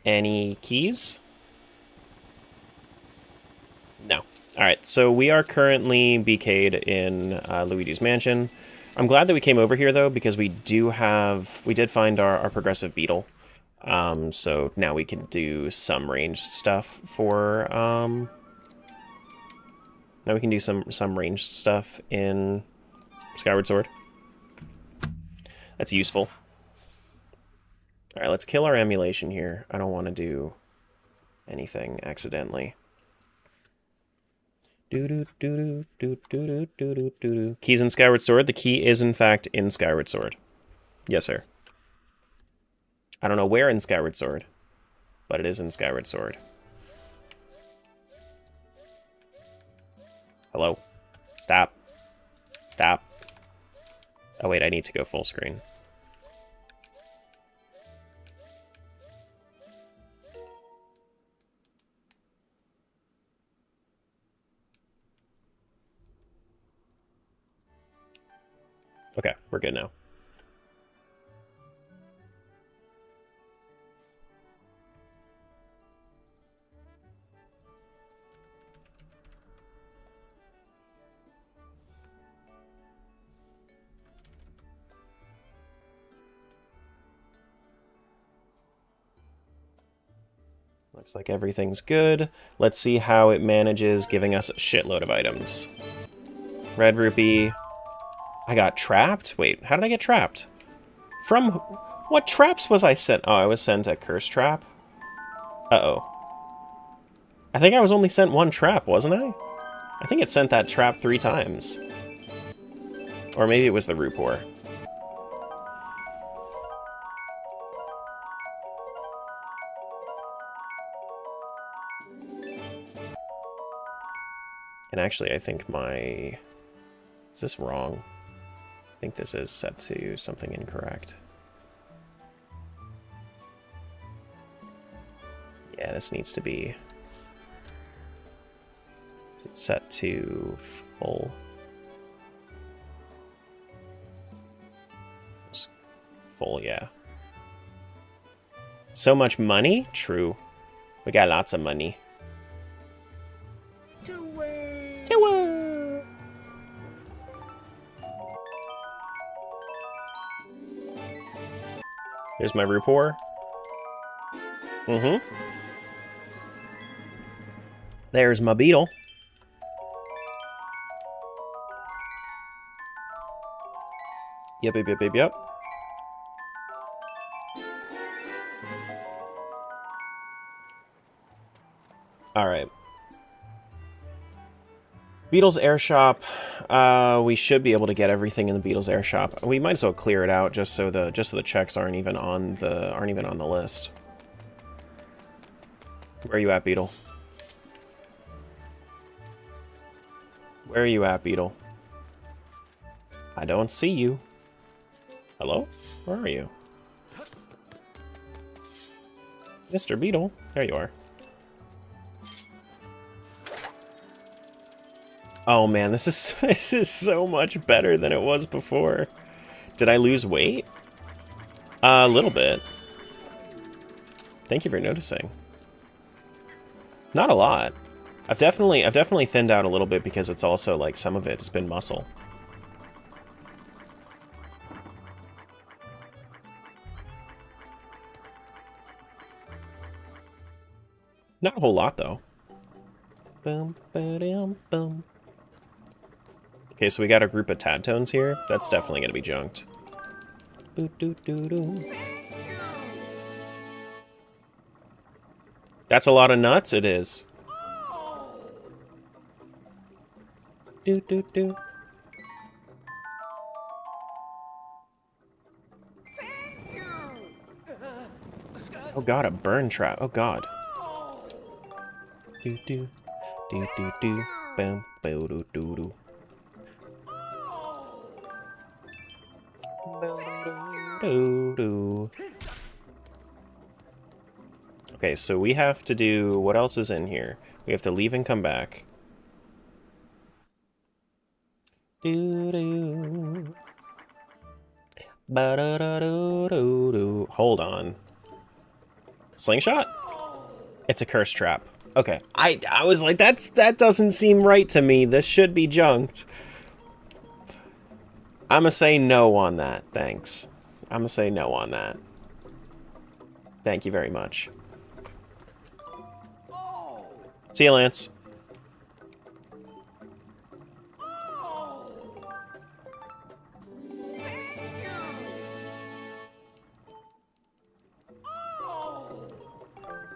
Any keys? No. Alright, so we are currently BK'd in Luigi's Mansion. I'm glad that we came over here, though, because we did find our progressive beetle. So now we can do some ranged stuff for, now we can do some ranged stuff in Skyward Sword. That's useful. Alright, let's kill our emulation here. I don't want to do anything accidentally. Keys in Skyward Sword. The key is, in fact, in Skyward Sword. Yes, sir. I don't know where in Skyward Sword, but it is in Skyward Sword. Hello? Stop. Stop. Oh wait, I need to go full screen. Okay, we're good now. Looks like everything's good. Let's see how it manages giving us a shitload of items. Red rupee. I got trapped? Wait, how did I get trapped? From... What traps was I sent? Oh, I was sent a curse trap? Uh-oh. I think I was only sent one trap, wasn't I? I think it sent that trap 3 times. Or maybe it was the Rupor. And actually, I think my... Is this wrong? I think this is set to something incorrect. Yeah, this needs to be... Is it set to full? It's full, yeah. So much money? True. We got lots of money. Here's my Rupor. Mm-hmm. There's my beetle. Yep. Alright. Beetle's Air Shop. We should be able to get everything in the Beetle's Air Shop. We might as well clear it out just so the checks aren't even on the list. Where are you at, Beetle? Where are you at, Beetle? I don't see you. Hello? Where are you? Mr. Beetle? There you are. Oh man, this is so much better than it was before. Did I lose weight? A little bit. Thank you for noticing. Not a lot. I've definitely thinned out a little bit because it's also like some of it has been muscle. Not a whole lot though. Boom, ba-dum, boom. Okay, so we got a group of tad tones here. That's definitely gonna be junked. That's a lot of nuts. It is. Oh god, a burn trap. Oh god. Bam, bo do do do. Okay, so we have to do... What else is in here? We have to leave and come back. Hold on. Slingshot? It's a curse trap. Okay. I was like, that doesn't seem right to me. This should be junked. I'ma say no on that, thanks. I'ma say no on that. Thank you very much. See you, Lance.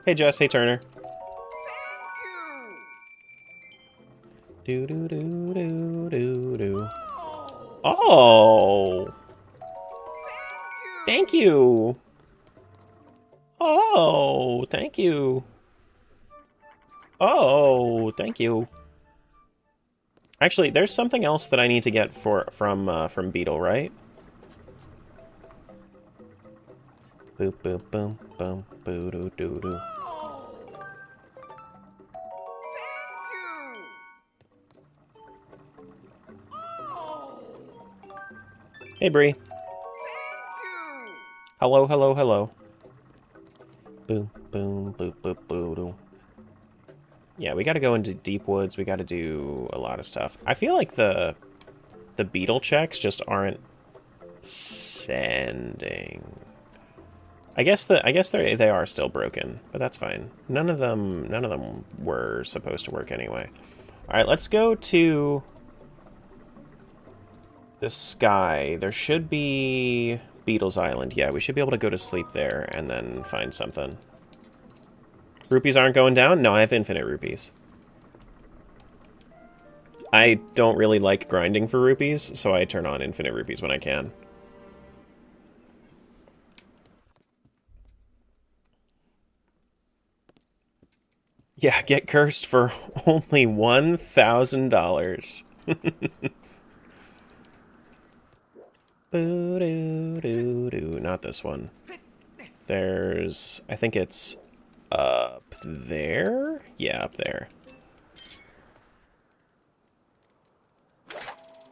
Hey, Jess. Hey, Turner. Do do do do do do. Oh! Thank you. Oh, thank you. Oh, thank you. Actually, there's something else that I need to get from Beetle, right? Boop boop boom boom boo doo doo doo. Hey, Bree. Hello, hello, hello. Boom, boom, boop, boop, boo, doo. Yeah, we gotta go into deep woods. We gotta do a lot of stuff. I feel like the beetle checks just aren't sending. I guess they are still broken, but that's fine. None of them were supposed to work anyway. All right, let's go to the sky. There should be Beetle's Island. Yeah, we should be able to go to sleep there and then find something. Rupees aren't going down? No, I have infinite rupees. I don't really like grinding for rupees, so I turn on infinite rupees when I can. Yeah, get cursed for only $1,000. Boo-doo-doo-doo. Not this one. There's... I think it's up there? Yeah, up there.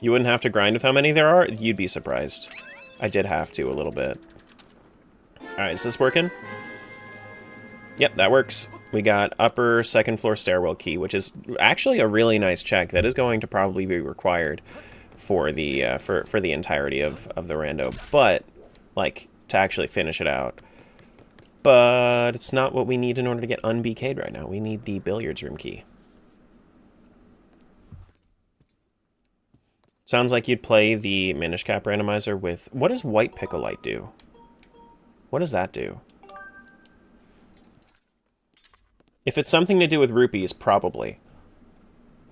You wouldn't have to grind with how many there are? You'd be surprised. I did have to a little bit. Alright, is this working? Yep, that works. We got upper second floor stairwell key, which is actually a really nice check. That is going to probably be required for the for the entirety of the rando, but like to actually finish it out. But it's not what we need in order to get un-BK'd right now. We need the billiards room key. Sounds like you'd play the Minish Cap randomizer with... What does White Picolite do? What does that do? If it's something to do with rupees, probably.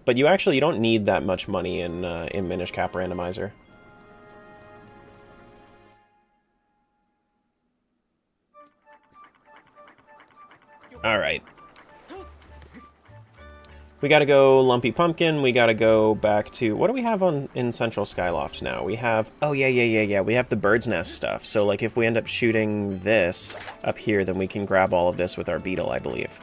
But you don't need that much money in Minish Cap randomizer. All right. We gotta go Lumpy Pumpkin. We gotta go back to... What do we have in Central Skyloft now? We have... Oh, yeah. We have the Bird's Nest stuff. So, like, if we end up shooting this up here, then we can grab all of this with our beetle, I believe.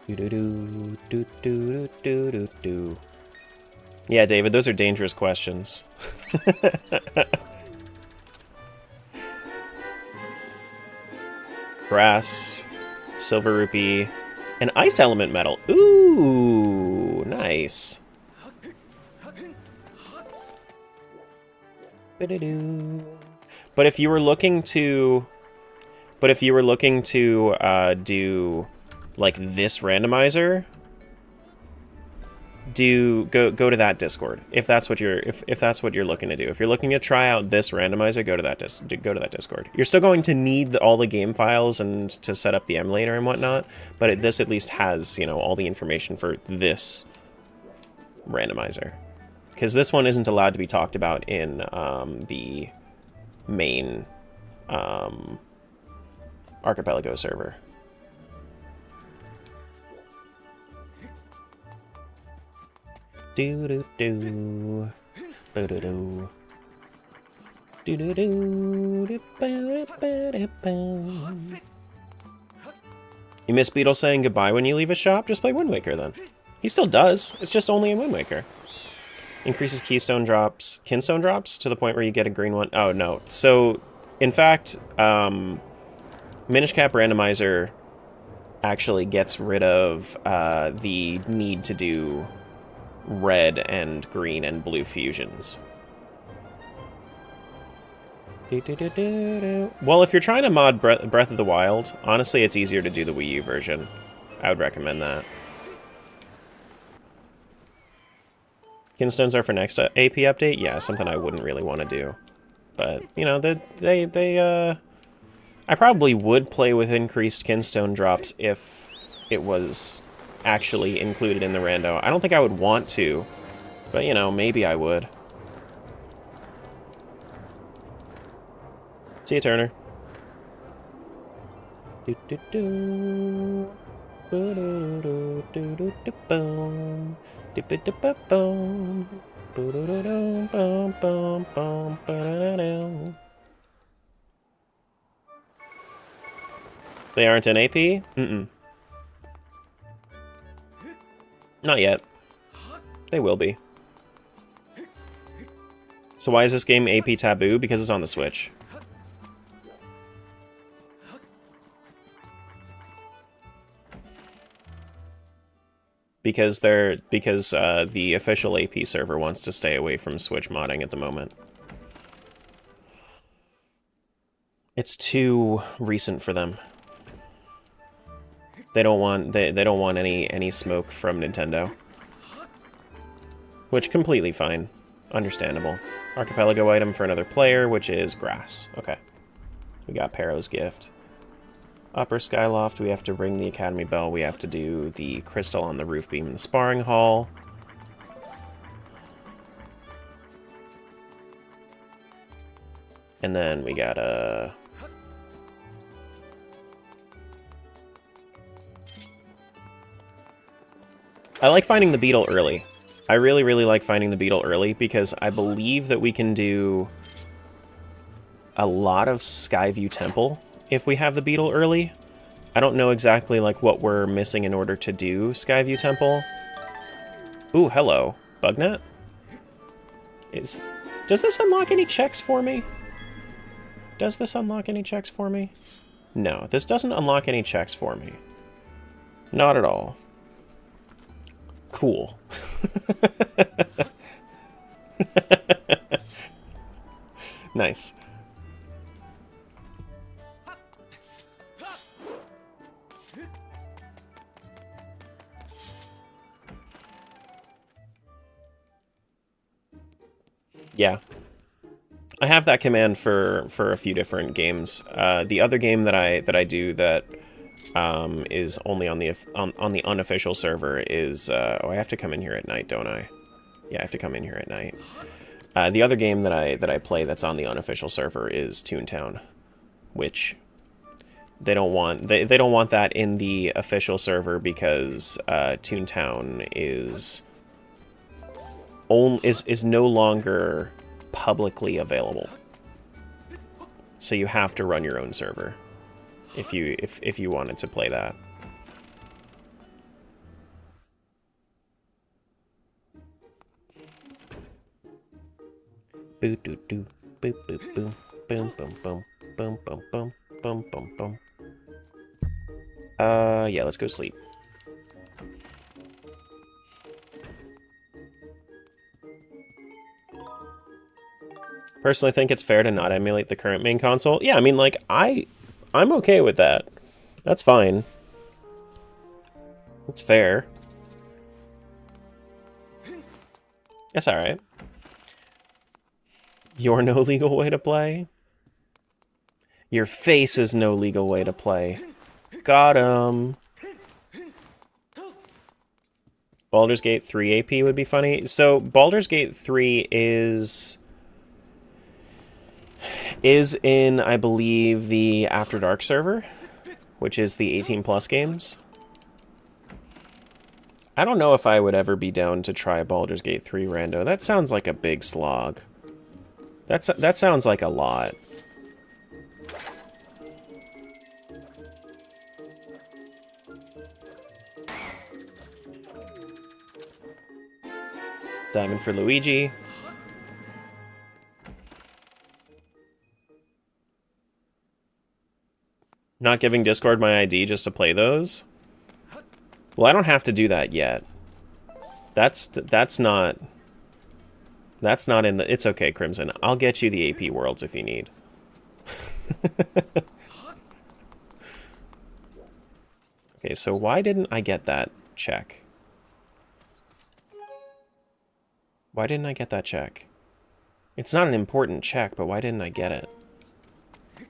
Do-do-do-do-do-do-do-do. Yeah, David, those are dangerous questions. Grass, silver rupee, and ice element metal. Ooh, nice. But if you were looking to, do like this randomizer, go to that Discord if that's what you're looking to do. If you're looking to try out this randomizer, go to that Discord. You're still going to need all the game files and to set up the emulator and whatnot, but this at least has, you know, all the information for this randomizer, because this one isn't allowed to be talked about in the main Archipelago server. Do do do, do do do, do do do, do. You miss Beetle saying goodbye when you leave a shop? Just play Wind Waker then. He still does. It's just only in Wind Waker. Increases kinstone drops to the point where you get a green one. Oh no. So, in fact, Minish Cap randomizer actually gets rid of the need to do red and green and blue fusions. Well, if you're trying to mod Breath of the Wild, honestly, it's easier to do the Wii U version. I would recommend that. Kinstones are for next AP update? Yeah, something I wouldn't really want to do. But, you know, I probably would play with increased kinstone drops if it was actually included in the rando. I don't think I would want to, but you know, maybe I would. See you, Turner. Do do do. Boom. They aren't in AP? Mm-mm. Not yet. They will be. So why is this game AP taboo? Because it's on the Switch. Because the official AP server wants to stay away from Switch modding at the moment. It's too recent for them. They don't want any smoke from Nintendo. Which completely fine. Understandable. Archipelago item for another player, which is grass. Okay. We got Pero's gift. Upper Skyloft, we have to ring the Academy Bell. We have to do the crystal on the roof beam in the sparring hall. And then we gotta... I like finding the beetle early. I really, really like finding the beetle early because I believe that we can do a lot of Skyview Temple if we have the beetle early. I don't know exactly like what we're missing in order to do Skyview Temple. Ooh, hello. Bugnet? Does this unlock any checks for me? Does this unlock any checks for me? No, this doesn't unlock any checks for me. Not at all. Cool. Nice. Yeah. I have that command for a few different games. The other game that I do that is only on the unofficial server is oh, I have to come in here at night, don't I? Yeah, I have to come in here at night. The other game that I play that's on the unofficial server is Toontown, which they don't want they don't want that in the official server because Toontown is no longer publicly available. So you have to run your own server if you wanted to play that. Boo doo doo boo boo boo boom boom boom boom boom boom boom boom boom. Yeah, let's go sleep. Personally think it's fair to not emulate the current main console. Yeah, I mean, like, I'm okay with that. That's fine. It's fair. That's alright. You're no legal way to play? Your face is no legal way to play. Got him. Baldur's Gate 3 AP would be funny. So, Baldur's Gate 3 is in, I believe, the After Dark server, which is the 18+ games. I don't know if I would ever be down to try Baldur's Gate 3 rando. That sounds like a big slog. That sounds like a lot. Diamond for Luigi. Not giving Discord my ID just to play those? Well, I don't have to do that yet. That's not in the... It's okay, Crimson. I'll get you the AP Worlds if you need. Okay, so why didn't I get that check? Why didn't I get that check? It's not an important check, but why didn't I get it?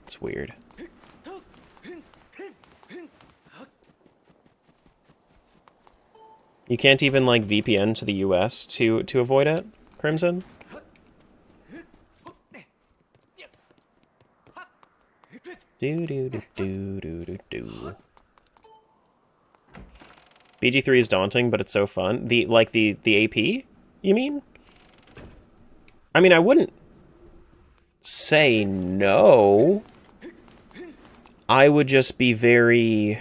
It's weird. You can't even, like, VPN to the US to avoid it, Crimson? Do do do do do do do. BG3 is daunting, but it's so fun. The AP, you mean? I mean, I wouldn't say no. I would just be very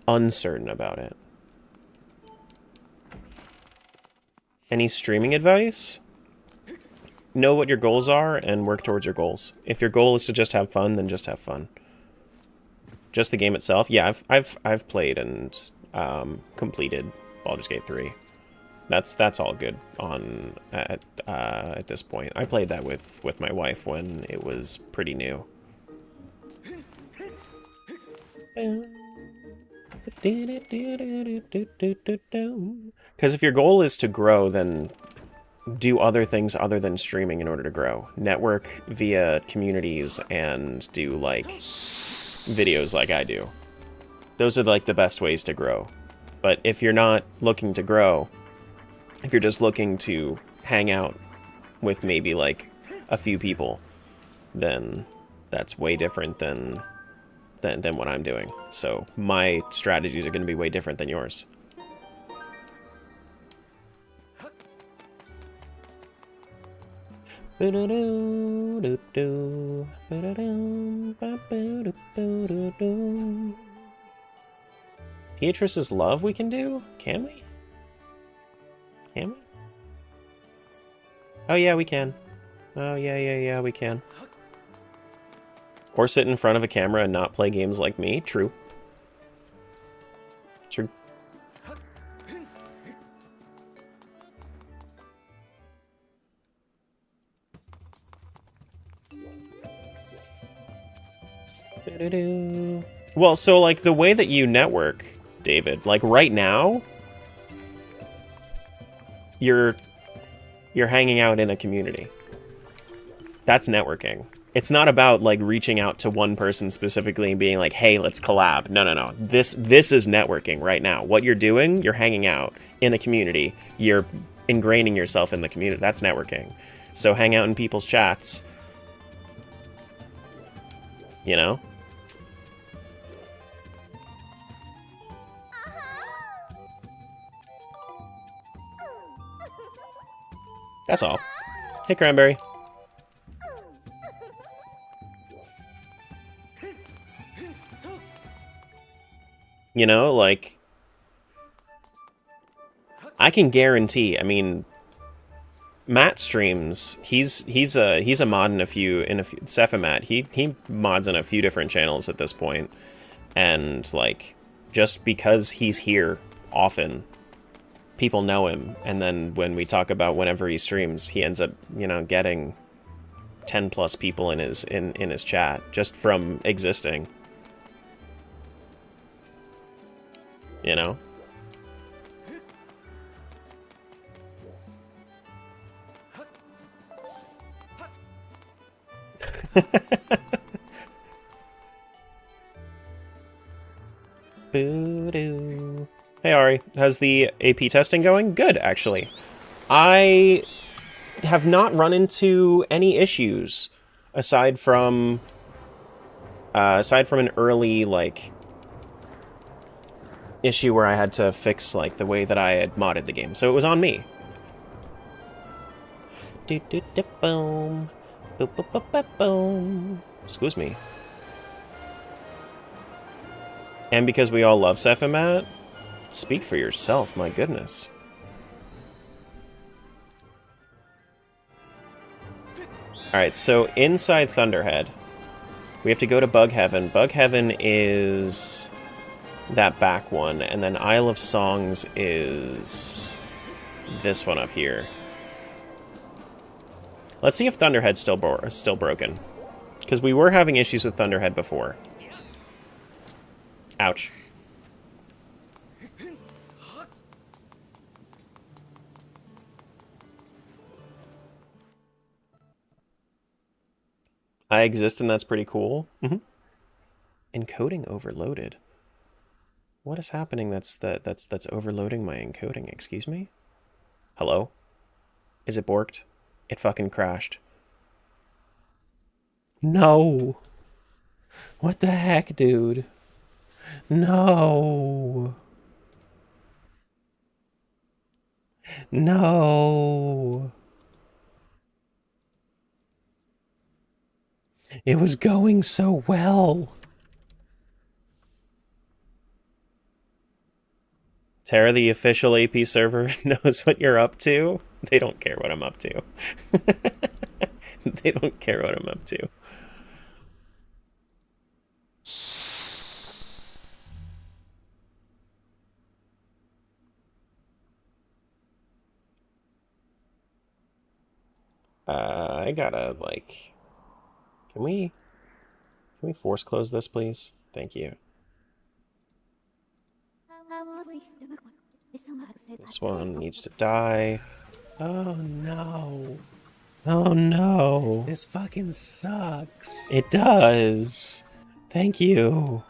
uncertain about it. Any streaming advice? Know what your goals are and work towards your goals. If your goal is to just have fun, then just have fun. Just the game itself, yeah, I've played and completed Baldur's Gate 3. That's all good on at this point. I played that with my wife when it was pretty new. Because if your goal is to grow, then do other things other than streaming in order to grow. Network via communities and do, like, videos like I do. Those are, like, the best ways to grow. But if you're not looking to grow, if you're just looking to hang out with maybe, like, a few people, then that's way different than what I'm doing. So my strategies are going to be way different than yours. Beatrice's Love we can do? Can we? Can we? Oh yeah, we can. Oh yeah, we can. Or sit in front of a camera and not play games like me. True. True. Well, so, like, the way that you network, David, like, right now, you're hanging out in a community. That's networking. It's not about, like, reaching out to one person specifically and being like, hey, let's collab. No. This is networking right now. What you're doing, you're hanging out in a community. You're ingraining yourself in the community. That's networking. So hang out in people's chats. You know? That's all. Hey, Cranberry. You know, like, I can guarantee, I mean, Matt streams, he's a mod in a few Sephimat, he mods in a few different channels at this point, and, like, just because he's here often, people know him, and then when we talk about whenever he streams, he ends up, you know, getting 10 plus people in his chat just from existing. You know? Boo-doo. Hey Ari, how's the AP testing going? Good, actually. I have not run into any issues aside from an early, like, issue where I had to fix, like, the way that I had modded the game. So it was on me. Boom. Boom. Excuse me. And because we all love Sephimat, speak for yourself, my goodness. Alright, so inside Thunderhead, we have to go to Bug Heaven. Bug Heaven is that back one, and then Isle of Songs is this one up here. Let's see if Thunderhead's still broken, because we were having issues with Thunderhead before. Ouch. I exist, and that's pretty cool. Encoding overloaded. What is happening that's overloading my encoding? Excuse me? Hello? Is it borked? It fucking crashed. No! What the heck, dude? No! No! It was going so well! Terra, the official AP server, knows what you're up to. They don't care what I'm up to. They don't care what I'm up to. I gotta, like... Can we force close this, please? Thank you. This one needs to die. Oh no. Oh no. This fucking sucks. It does. Thank you.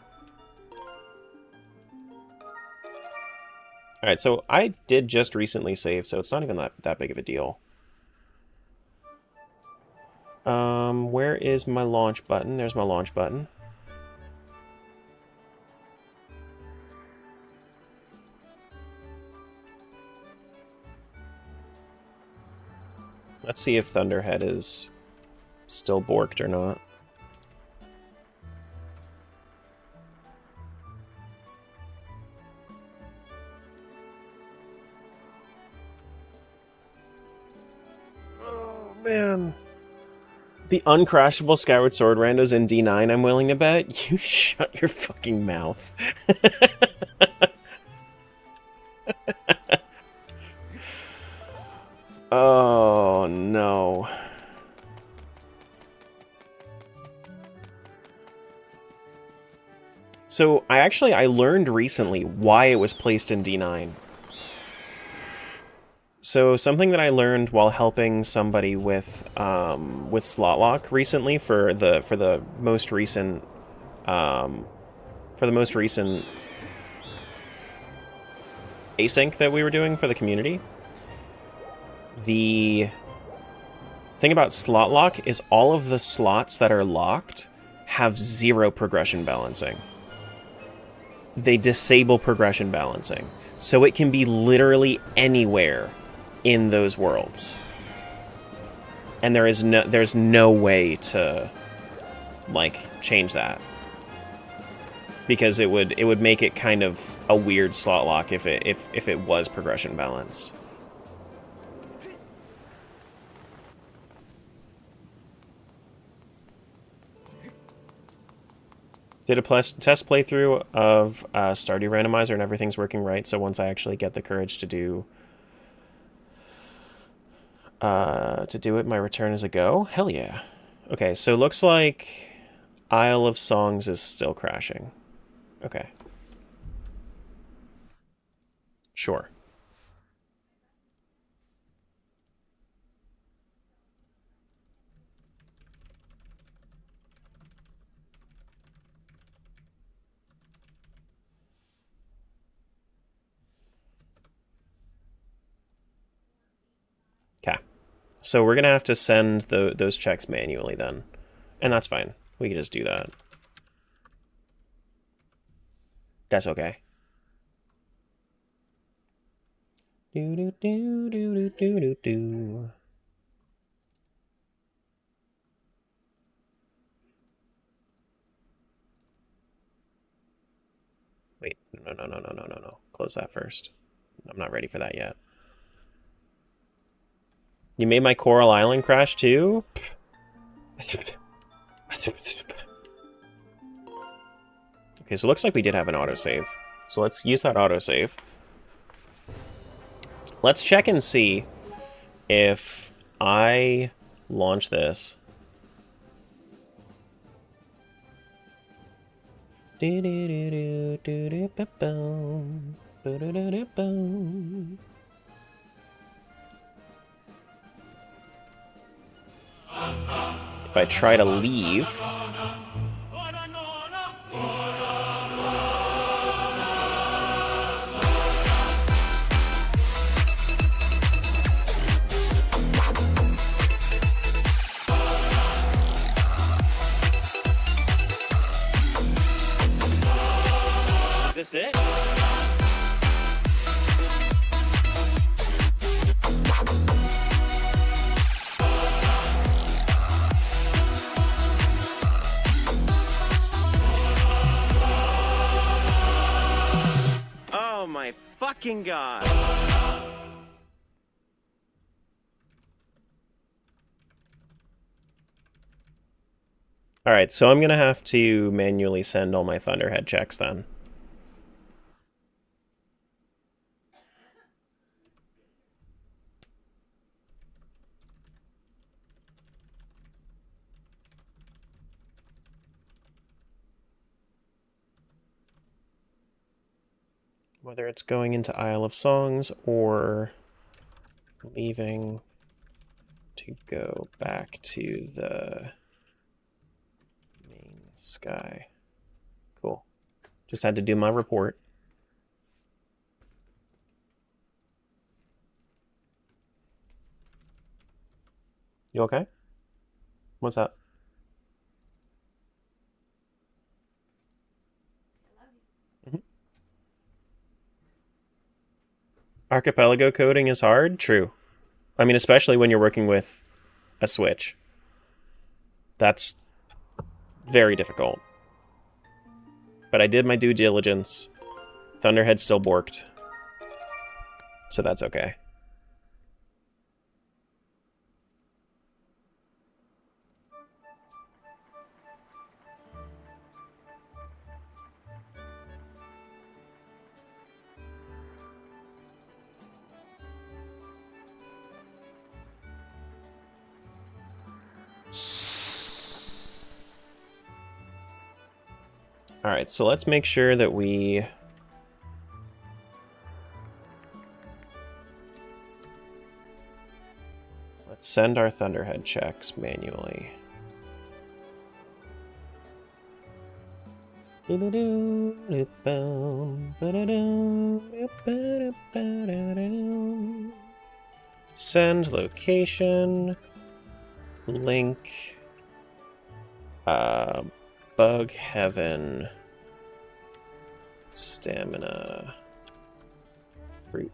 Alright, so I did just recently save, so it's not even that big of a deal. Where is my launch button? There's my launch button. Let's see if Thunderhead is still borked or not. Oh, man. The uncrashable Skyward Sword randos in D9, I'm willing to bet. You shut your fucking mouth. Oh, no. So, I learned recently why it was placed in D9. So, something that I learned while helping somebody with slot lock recently for the most recent async that we were doing for the community. The thing about slot lock is all of the slots that are locked have 0 progression balancing. They disable progression balancing. So it can be literally anywhere in those worlds. And there's no way to, like, change that. Because it would make it kind of a weird slot lock if it was progression balanced. Did a test playthrough of Stardew Randomizer and everything's working right, so once I actually get the courage to do it, my return is a go? Hell yeah. Okay, so looks like Isle of Songs is still crashing. Okay. Sure. Okay. So we're going to have to send those checks manually then. And that's fine. We can just do that. That's okay. Do do do do do do do do. Wait, no. Close that first. I'm not ready for that yet. You made my Coral Island crash too? Okay, so it looks like we did have an autosave. So let's use that autosave. Let's check and see if I launch this. If I try to leave... fucking god. Alright, so I'm gonna have to manually send all my Thunderhead checks then. Whether it's going into Isle of Songs or leaving to go back to the main sky. Cool. Just had to do my report. You okay? What's up? Archipelago coding is hard? True. I mean, especially when you're working with a Switch. That's very difficult. But I did my due diligence. Thunderhead still borked. So that's okay. Alright, so let's make sure that we... Let's send our Thunderhead checks manually. Send location, link, Bug Heaven, stamina, fruit,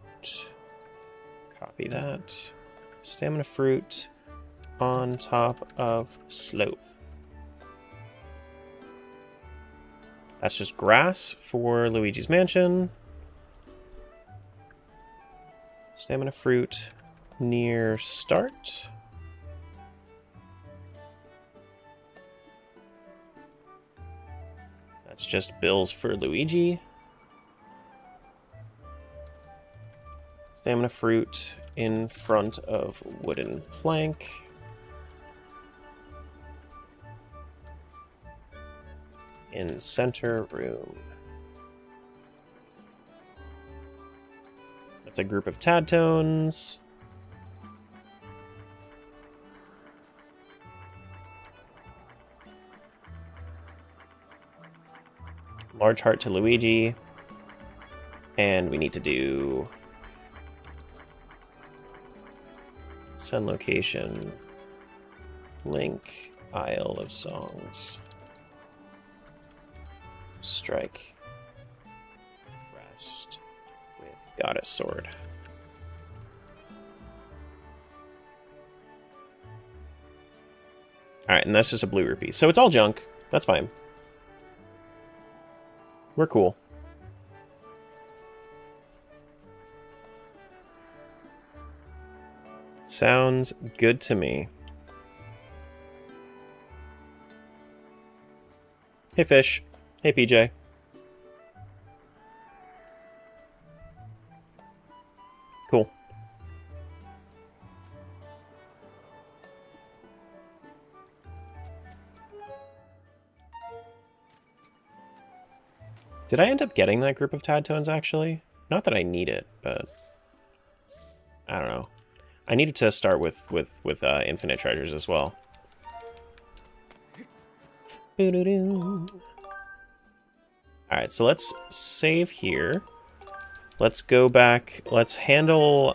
copy that, stamina fruit on top of slope. That's just grass for Luigi's Mansion. Stamina fruit near start. That's just bills for Luigi. Stamina fruit in front of wooden plank. In center room. That's a group of Tadtones. Large heart to Luigi. And we need to do send location, link, Isle of Songs. Strike. Rest with Goddess Sword. Alright, and that's just a blue rupee. So it's all junk. That's fine. We're cool. Sounds good to me. Hey, Fish. Hey, PJ. Cool. Did I end up getting that group of Tadtones, actually? Not that I need it, but... I don't know. I needed to start with infinite treasures as well. Alright, so let's save here. Let's go back. Let's handle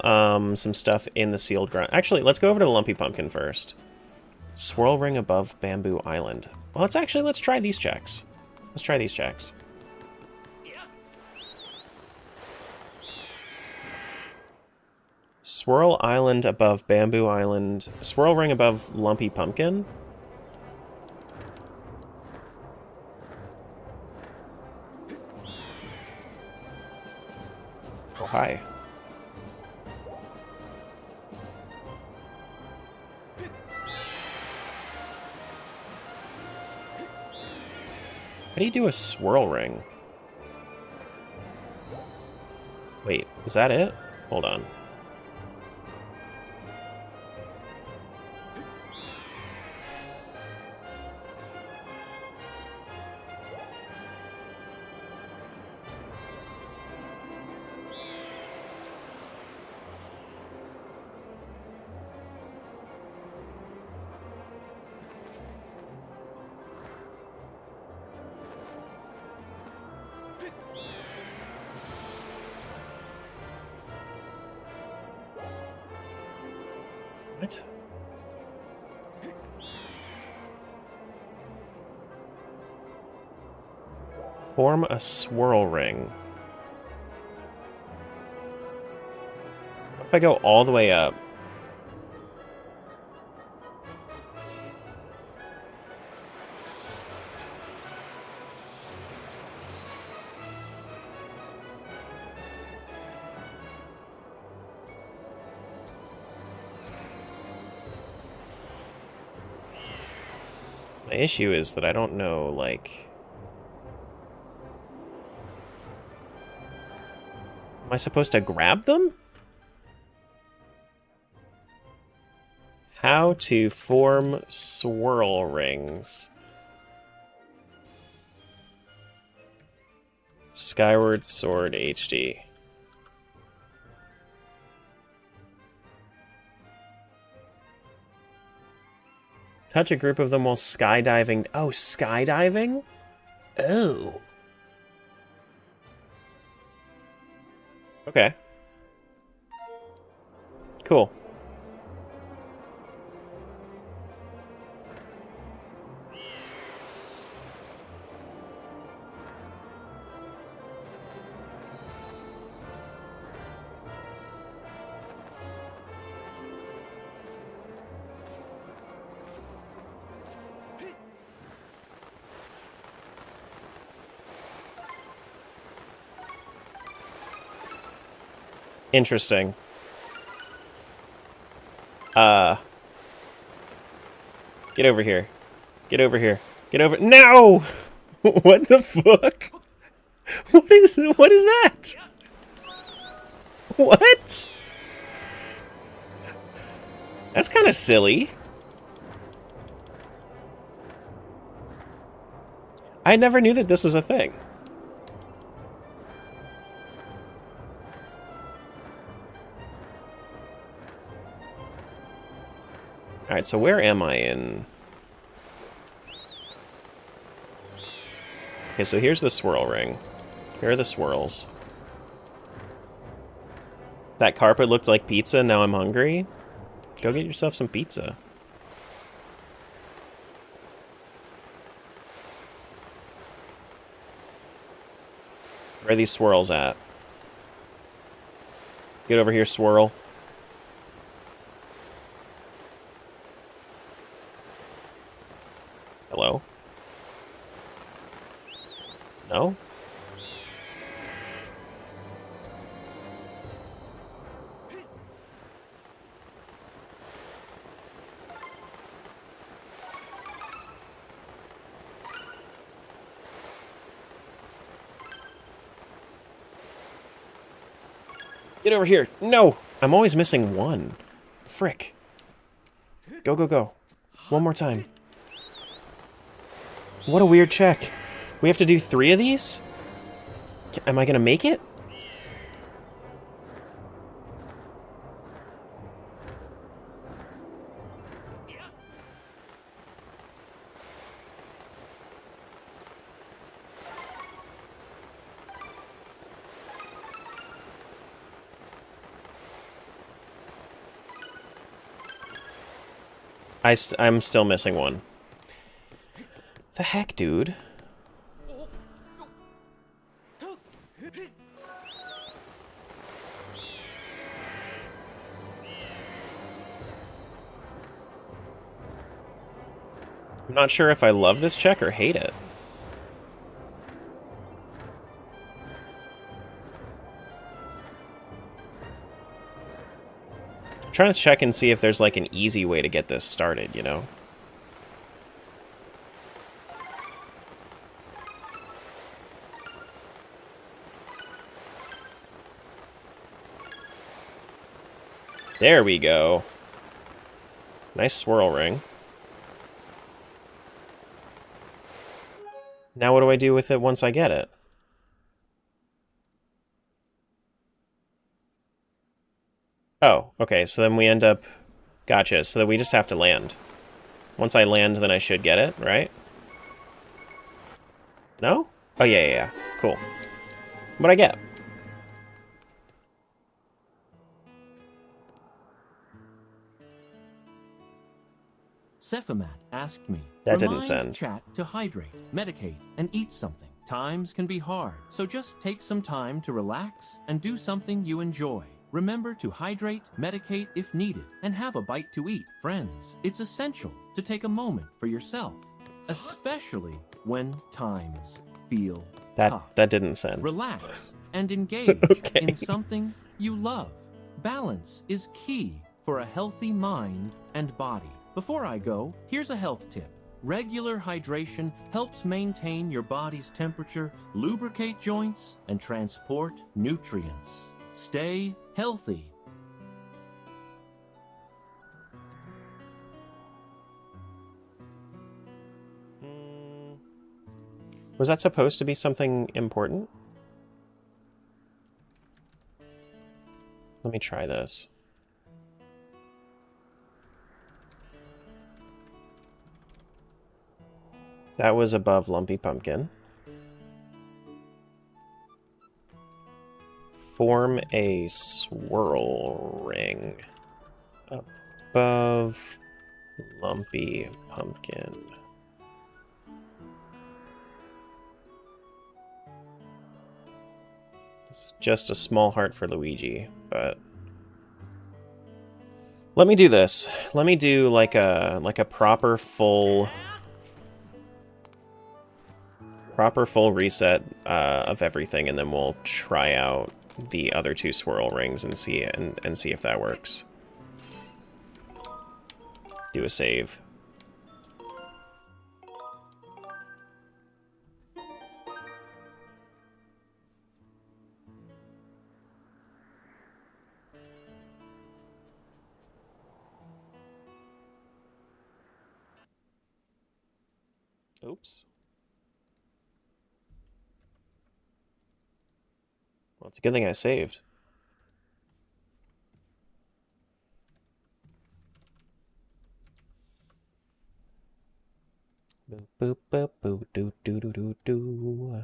some stuff in the sealed ground. Actually, let's go over to the Lumpy Pumpkin first. Swirl ring above Bamboo Island. Well, let's try these checks. Let's try these checks. Swirl Island above Bamboo Island. Swirl ring above Lumpy Pumpkin. hi. How do you do a swirl ring? Wait, is that it? Hold on. What? Form a swirl ring. What if I go all the way up? My issue is that I don't know, like... Am I supposed to grab them? How to form swirl rings. Skyward Sword HD. Touch a group of them while skydiving. Oh, skydiving? Oh. Okay. Cool. Interesting. Get over here. Get over here. Get over— No! What the fuck? What is that? What? That's kind of silly. I never knew that this was a thing. Alright, so where am I in? Okay, so here's the swirl ring. Here are the swirls. That carpet looked like pizza, now I'm hungry. Go get yourself some pizza. Where are these swirls at? Get over here, swirl. Hello? No? Get over here. No! I'm always missing one. Frick. Go, go, go. One more time. What a weird check. We have to do 3 of these? Am I gonna make it? I'm still missing one. The heck, dude? I'm not sure if I love this check or hate it. trying to check and see if there's like an easy way to get this started, you know? There we go. Nice swirl ring. Now what do I do with it once I get it? Oh, okay, so then we end up... Gotcha, so then we just have to land. Once I land, then I should get it, right? No? Oh, yeah. Cool. What'd I get? Sephimat asked me, That didn't remind send. chat to hydrate, medicate, and eat something. Times can be hard, so just take some time to relax and do something you enjoy. Remember to hydrate, medicate if needed, and have a bite to eat. Friends, it's essential to take a moment for yourself, especially when times feel tough. That didn't send. Relax and engage Okay. in something you love. Balance is key for a healthy mind and body. Before I go, here's a health tip. Regular hydration helps maintain your body's temperature, lubricate joints, and transport nutrients. Stay healthy. Was that supposed to be something important? Let me try this. That was above Lumpy Pumpkin. Form a swirl ring above Lumpy Pumpkin. It's just a small heart for Luigi, but let me do this. Let me do like a proper full reset of everything, and then we'll try out the other two swirl rings and see if that works. Do a save. Oops. Well, it's a good thing I saved. Boop boop boop boop doo doo doo doo doo.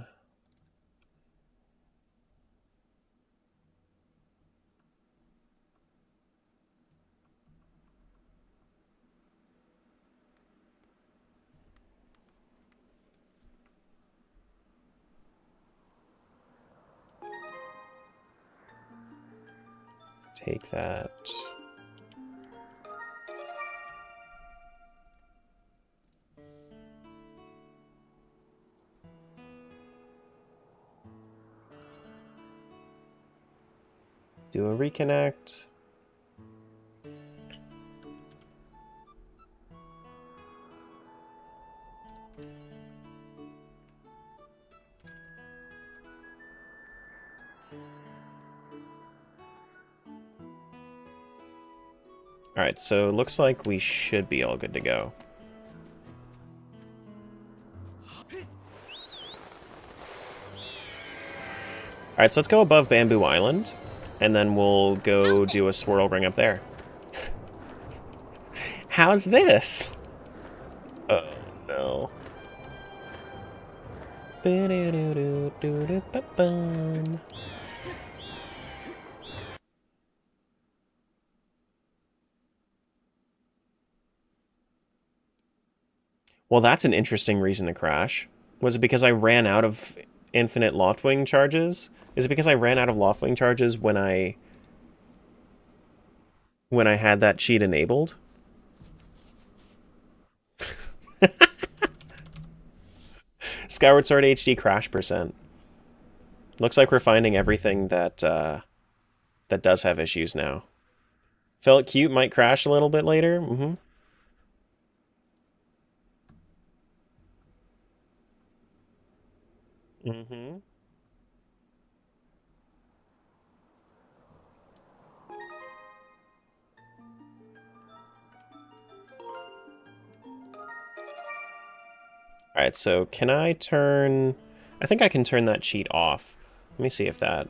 Take that. Do a reconnect. Alright, so looks like we should be all good to go. Alright, so let's go above Bamboo Island, and then we'll go do a swirl ring up there. How's this? Oh, no. Well, that's an interesting reason to crash. Was it because I ran out of infinite Loftwing charges? Is it because I ran out of Loftwing charges when I had that cheat enabled? Skyward Sword HD crash percent. Looks like we're finding everything that that does have issues now. Felt cute, might crash a little bit later. Mm-hmm. Mm-hmm. Alright, so can I turn... I think I can turn that cheat off. Let me see if that...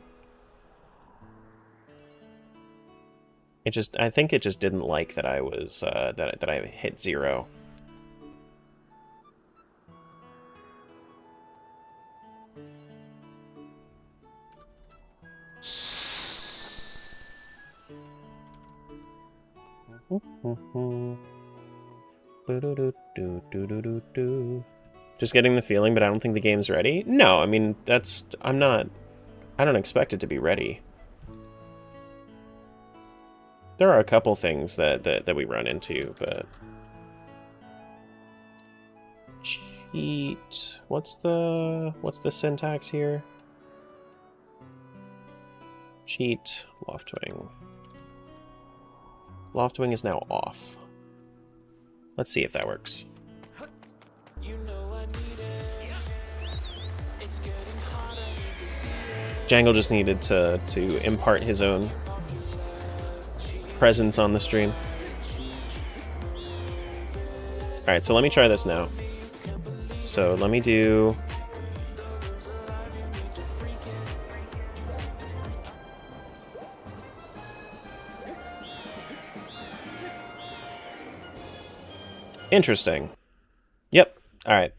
I think it just didn't like that I was, that I hit 0. Just getting the feeling, but I don't think the game's ready. No, I mean, I don't expect it to be ready. There are a couple things that we run into, but... Cheat... What's the syntax here? Cheat, Loftwing. Loftwing is now off. Let's see if that works. Jangle just needed to impart his own presence on the stream. Alright, so let me try this now. So let me do... Interesting. Yep, alright.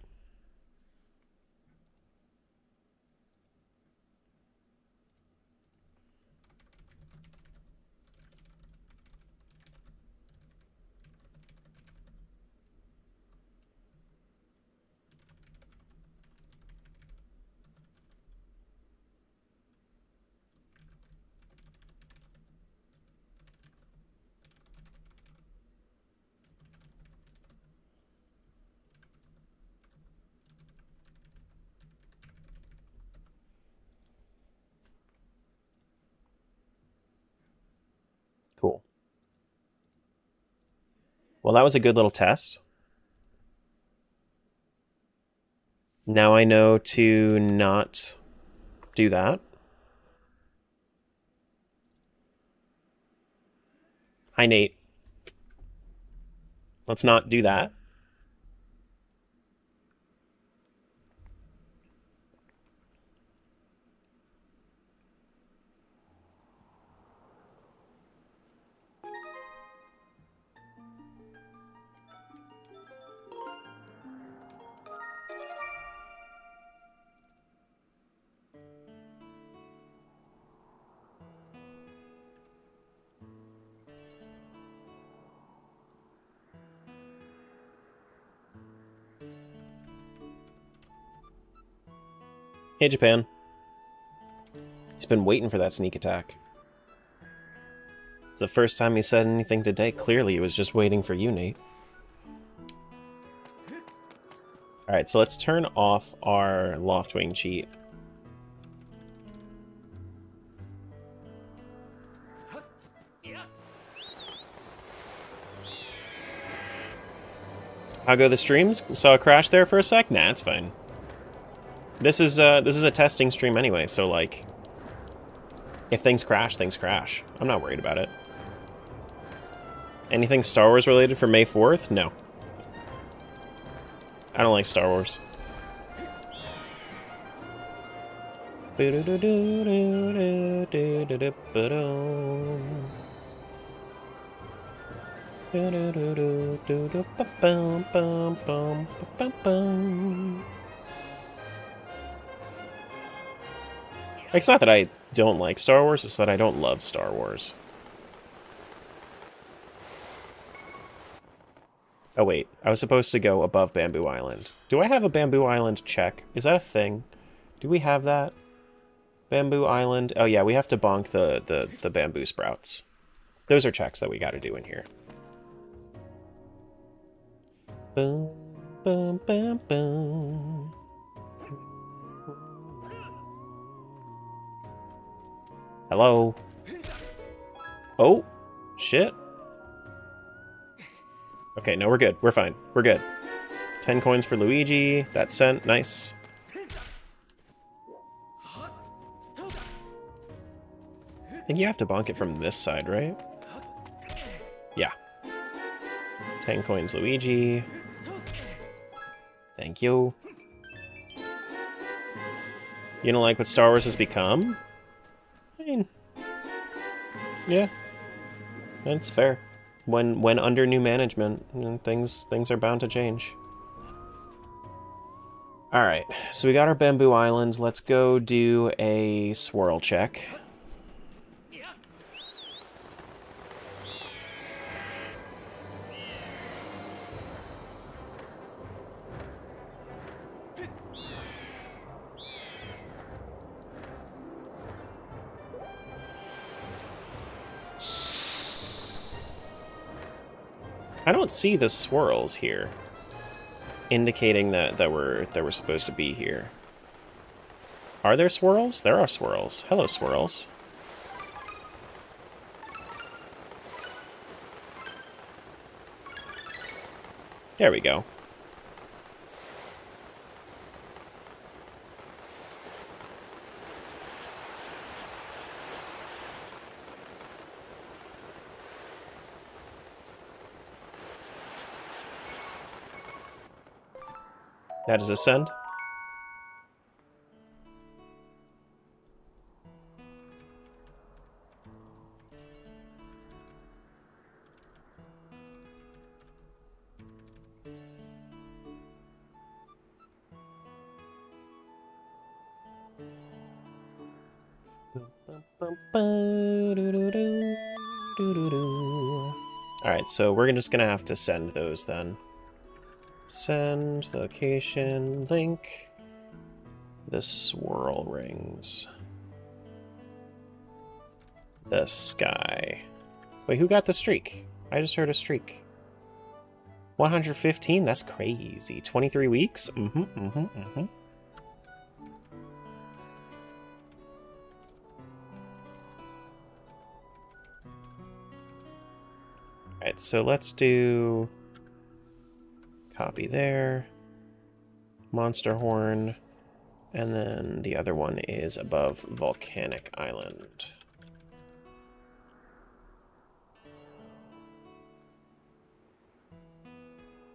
Cool. Well, that was a good little test. Now I know to not do that. Hi, Nate. Let's not do that. Hey, Japan. He's been waiting for that sneak attack. It's the first time he said anything today. Clearly, he was just waiting for you, Nate. Alright, so let's turn off our Loftwing cheat. How go the streams? Saw a crash there for a sec? Nah, it's fine. This is a testing stream anyway, so like, if things crash, things crash. I'm not worried about it. Anything Star Wars related for May 4th? No. I don't like Star Wars. It's not that I don't like Star Wars, it's that I don't love Star Wars. Oh wait, I was supposed to go above Bamboo Island. Do I have a Bamboo Island check? Is that a thing? Do we have that? Bamboo Island? Oh yeah, we have to bonk the bamboo sprouts. Those are checks that we gotta do in here. Boom, boom, boom, boom. Hello? Oh, Shit. Okay, no, we're good. We're fine. We're good. 10 coins for Luigi. That's sent. Nice. I think you have to bonk it from this side, right? Yeah. 10 coins Luigi. Thank you. You don't like what Star Wars has become? I mean... yeah. That's fair. When under new management, things are bound to change. Alright, so we got our Bamboo Islands. Let's go do a swirl check. I don't see the swirls here, indicating that we're supposed to be here. Are there swirls? There are swirls. Hello, swirls. There we go. That is ascend. Alright, so we're just gonna have to send those then. Send, location, link, the swirl rings. The sky. Wait, who got the streak? I just heard a streak. 115? That's crazy. 23 weeks? Alright, so let's do... copy there. Monster Horn. And then the other one is above Volcanic Island.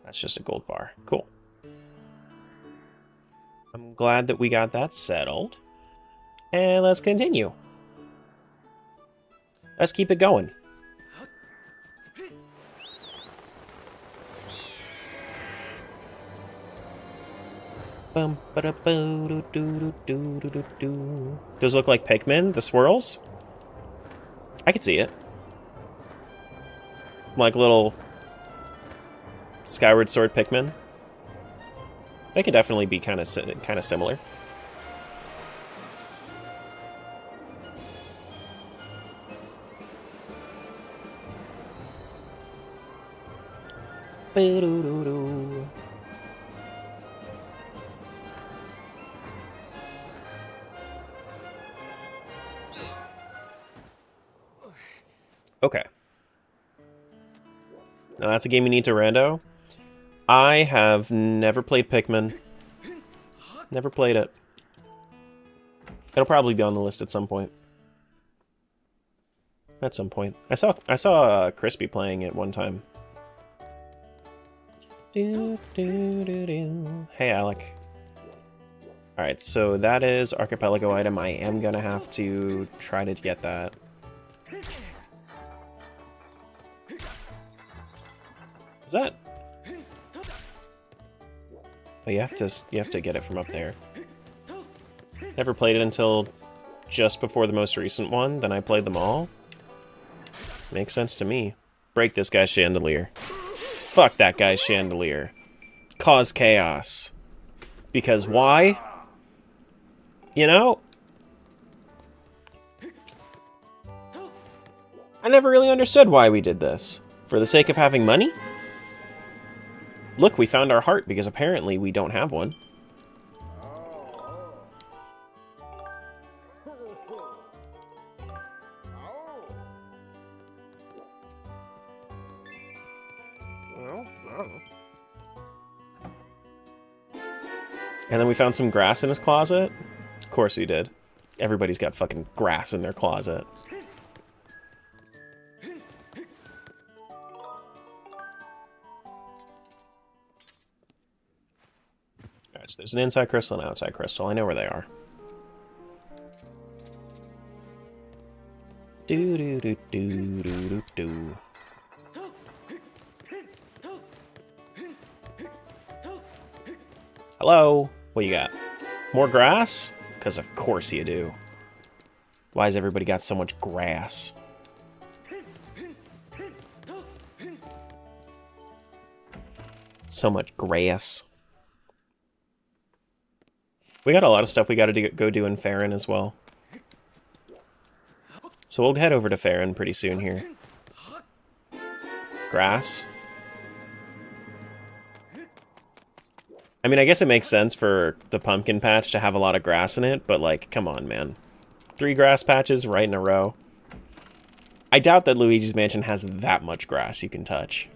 That's just a gold bar. Cool. I'm glad that we got that settled. And let's continue. Let's keep it going. Those look like Pikmin, the swirls? I could see it. Like little Skyward Sword Pikmin. They could definitely be kind of similar. Okay. Now that's a game you need to rando. I have never played Pikmin. Never played it. It'll probably be on the list at some point. At some point. I saw Crispy playing it one time. Hey, Alec. Alright, so that is Archipelago item. I am gonna have to try to get that. Is that... oh, you have to get it from up there. Never played it until just before the most recent one, then I played them all. Makes sense to me. Break this guy's chandelier. Fuck that guy's chandelier. Cause chaos. Because why? You know? I never really understood why we did this. For the sake of having money? Look, we found our heart because apparently we don't have one. And then we found some grass in his closet. Of course he did. Everybody's got fucking grass in their closet. Alright, so there's an inside crystal and an outside crystal. I know where they are. Do do do do do do do. Hello? What you got? More grass? Because of course you do. Why has everybody got so much grass? So much grass. We got a lot of stuff we got to go do in Farron as well. So we'll head over to Farron pretty soon here. Grass. I mean, I guess it makes sense for the pumpkin patch to have a lot of grass in it, but like, come on, man. 3 grass patches right in a row. I doubt that Luigi's Mansion has that much grass you can touch.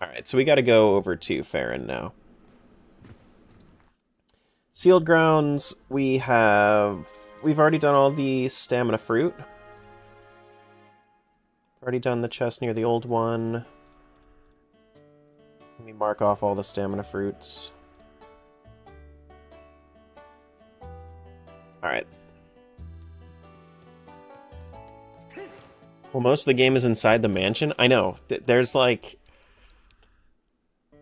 Alright, so we gotta go over to Farron now. Sealed grounds, we've already done all the stamina fruit. Already done the chest near the old one. Let me mark off all the stamina fruits. Alright. Well, most of the game is inside the mansion. I know. There's like...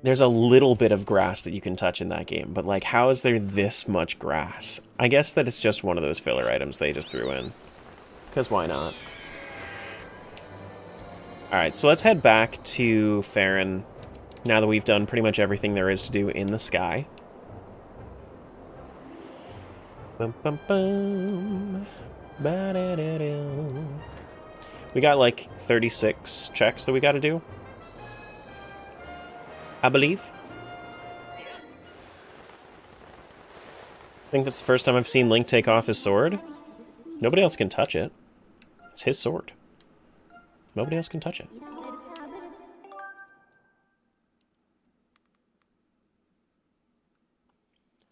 There's a little bit of grass that you can touch in that game, but like, how is there this much grass? I guess that it's just one of those filler items they just threw in. Because why not? Alright, so let's head back to Farron now that we've done pretty much everything there is to do in the sky. Bum, bum, bum. Ba-da-da-da. We got like 36 checks that we got to do, I believe. I think that's the first time I've seen Link take off his sword. Nobody else can touch it. It's his sword. Nobody else can touch it.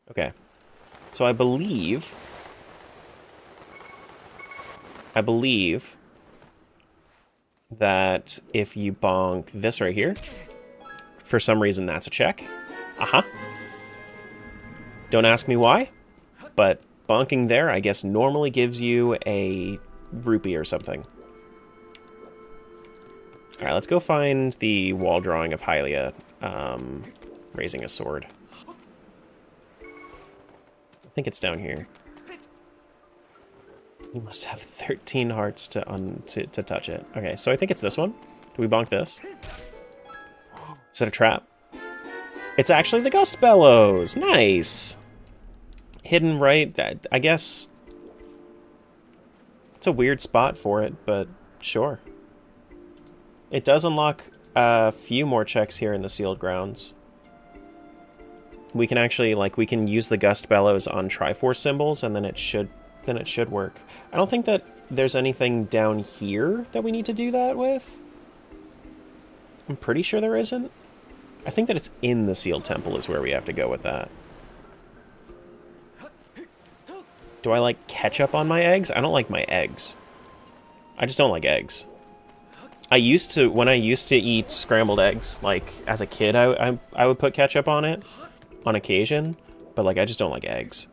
Okay. So I believe that if you bonk this right here, for some reason that's a check. Uh-huh. Don't ask me why, but bonking there, I guess, normally gives you a rupee or something. Alright, let's go find the wall drawing of Hylia raising a sword. I think it's down here. You must have 13 hearts to touch it. Okay, so I think it's this one. Do we bonk this? Is it a trap? It's actually the Gust Bellows! Nice! Hidden right, I guess... It's a weird spot for it, but sure. It does unlock a few more checks here in the sealed grounds. We can actually, like, we can use the Gust Bellows on Triforce symbols, and then it should work. I don't think that there's anything down here that we need to do that with. I'm pretty sure there isn't. I think that it's in the sealed temple is where we have to go with that. Do I like ketchup on my eggs? I don't like my eggs. I just don't like eggs. When I used to eat scrambled eggs, like, as a kid, I would put ketchup on it on occasion, but, like, I just don't like eggs.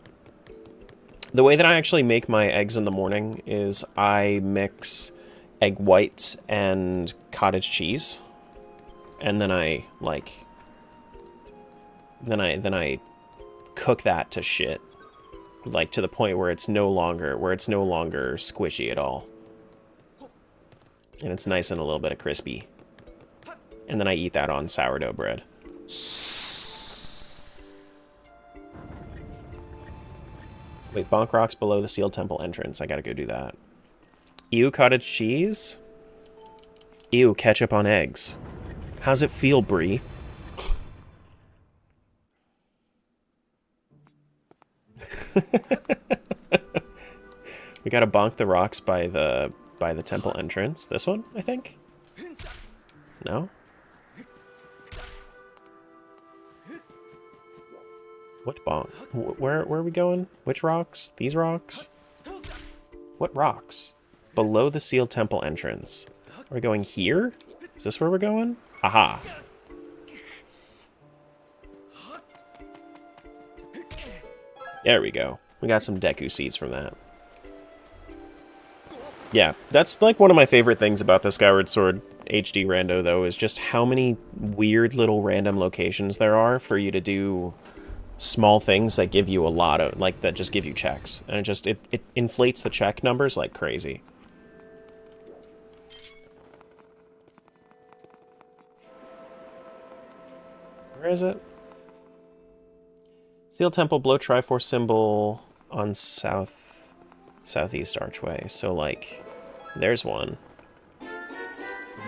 The way that I actually make my eggs in the morning is I mix egg whites and cottage cheese, and then I, like, then I cook that to shit, like, to the point where it's no longer squishy at all. And it's nice and a little bit of crispy. And then I eat that on sourdough bread. Wait, bonk rocks below the sealed temple entrance. I gotta go do that. Ew, cottage cheese? Ew, ketchup on eggs. How's it feel, Brie? We gotta bonk the rocks by the by the temple entrance. This one, I think? No? What bonk? Where are we going? Which rocks? These rocks? What rocks? Below the sealed temple entrance. Are we going here? Is this where we're going? Aha! There we go. We got some Deku seeds from that. Yeah, that's like one of my favorite things about the Skyward Sword HD rando, though, is just how many weird little random locations there are for you to do small things that give you a lot of, like, that just give you checks. And it inflates the check numbers like crazy. Where is it? Steel Temple, blow Triforce symbol on southeast archway. So, like, there's one.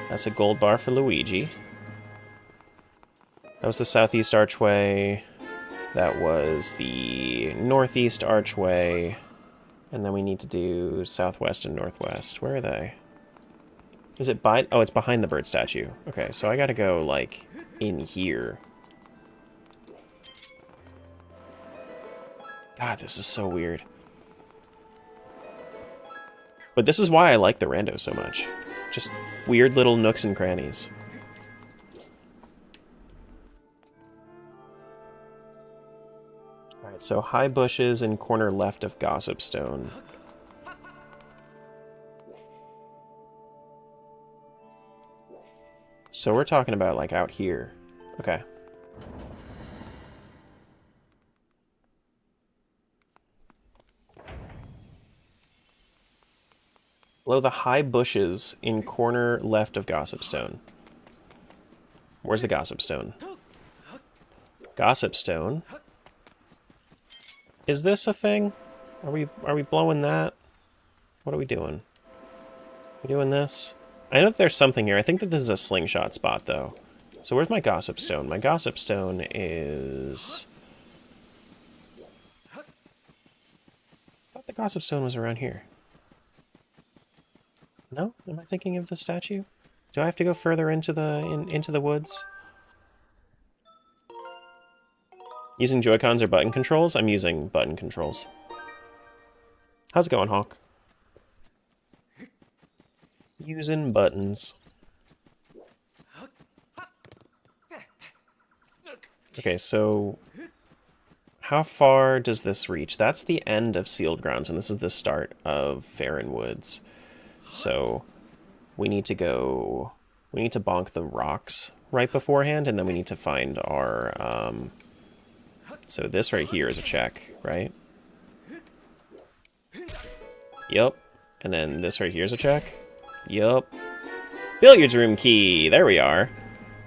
That's a gold bar for Luigi. That was the southeast archway. That was the northeast archway. And then we need to do southwest and northwest. Where are they? Is it by... Oh, it's behind the bird statue. Okay, so I gotta go, like, in here. God, this is so weird. But this is why I like the rando so much. Just weird little nooks and crannies. Alright, so high bushes in corner left of Gossip Stone. So we're talking about, like, out here. Okay. Below the high bushes in corner left of Gossip Stone. Where's the Gossip Stone? Gossip Stone. Is this a thing? Are we blowing that? What are we doing? We doing this? I know that there's something here. I think that this is a slingshot spot, though. So where's my Gossip Stone? My Gossip Stone is... I thought the Gossip Stone was around here. No? Am I thinking of the statue? Do I have to go further into the woods? Using Joy-Cons or button controls? I'm using button controls. How's it going, Hawk? Using buttons. Okay, so... how far does this reach? That's the end of Sealed Grounds, and this is the start of Faron Woods. So we need to go, we need to bonk the rocks right beforehand, and then we need to find our, so this right here is a check, right? Yup. And then this right here is a check. Yup. Billiards room key! There we are.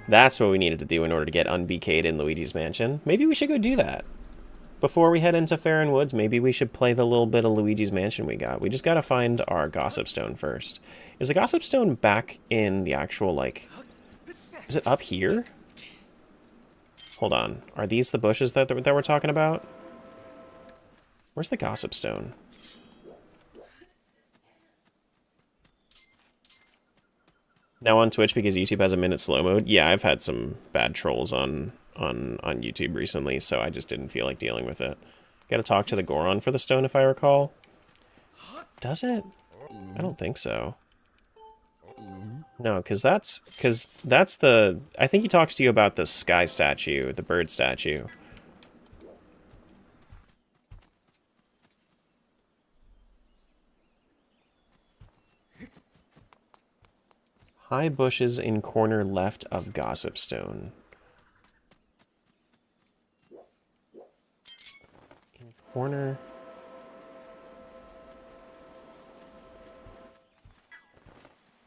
That's what we needed to do in order to get un-BK'd in Luigi's Mansion. Maybe we should go do that. Before we head into Faron Woods, maybe we should play the little bit of Luigi's Mansion we got. We just gotta find our Gossip Stone first. Is the Gossip Stone back in the actual, like... is it up here? Hold on. Are these the bushes that we're talking about? Where's the Gossip Stone? Now on Twitch because YouTube has a minute slow mode? Yeah, I've had some bad trolls on YouTube recently, so I just didn't feel like dealing with it. Gotta talk to the Goron for the stone, if I recall. Does it? I don't think so. No, because that's the... I think he talks to you about the sky statue, the bird statue. High bushes in corner left of Gossip Stone. Corner.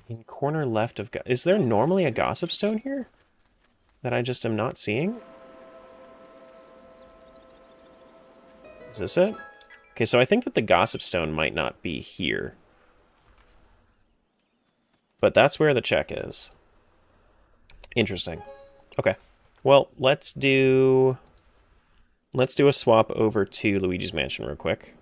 In corner left of... Is there normally a Gossip Stone here? That I just am not seeing? Is this it? Okay, so I think that the Gossip Stone might not be here. But that's where the check is. Interesting. Okay. Well, let's do a swap over to Luigi's Mansion real quick.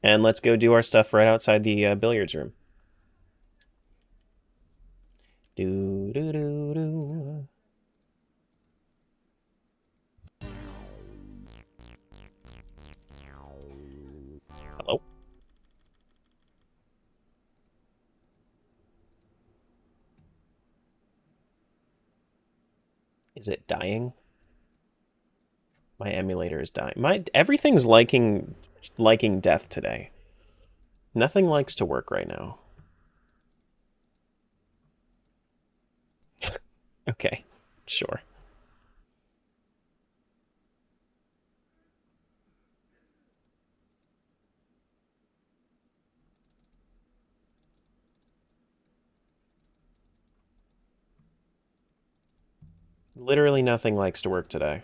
And let's go do our stuff right outside the billiards room. Do do do do. Hello? Is it dying? My emulator is dying. Everything's liking death today. Nothing likes to work right now. Okay, sure. Literally nothing likes to work today.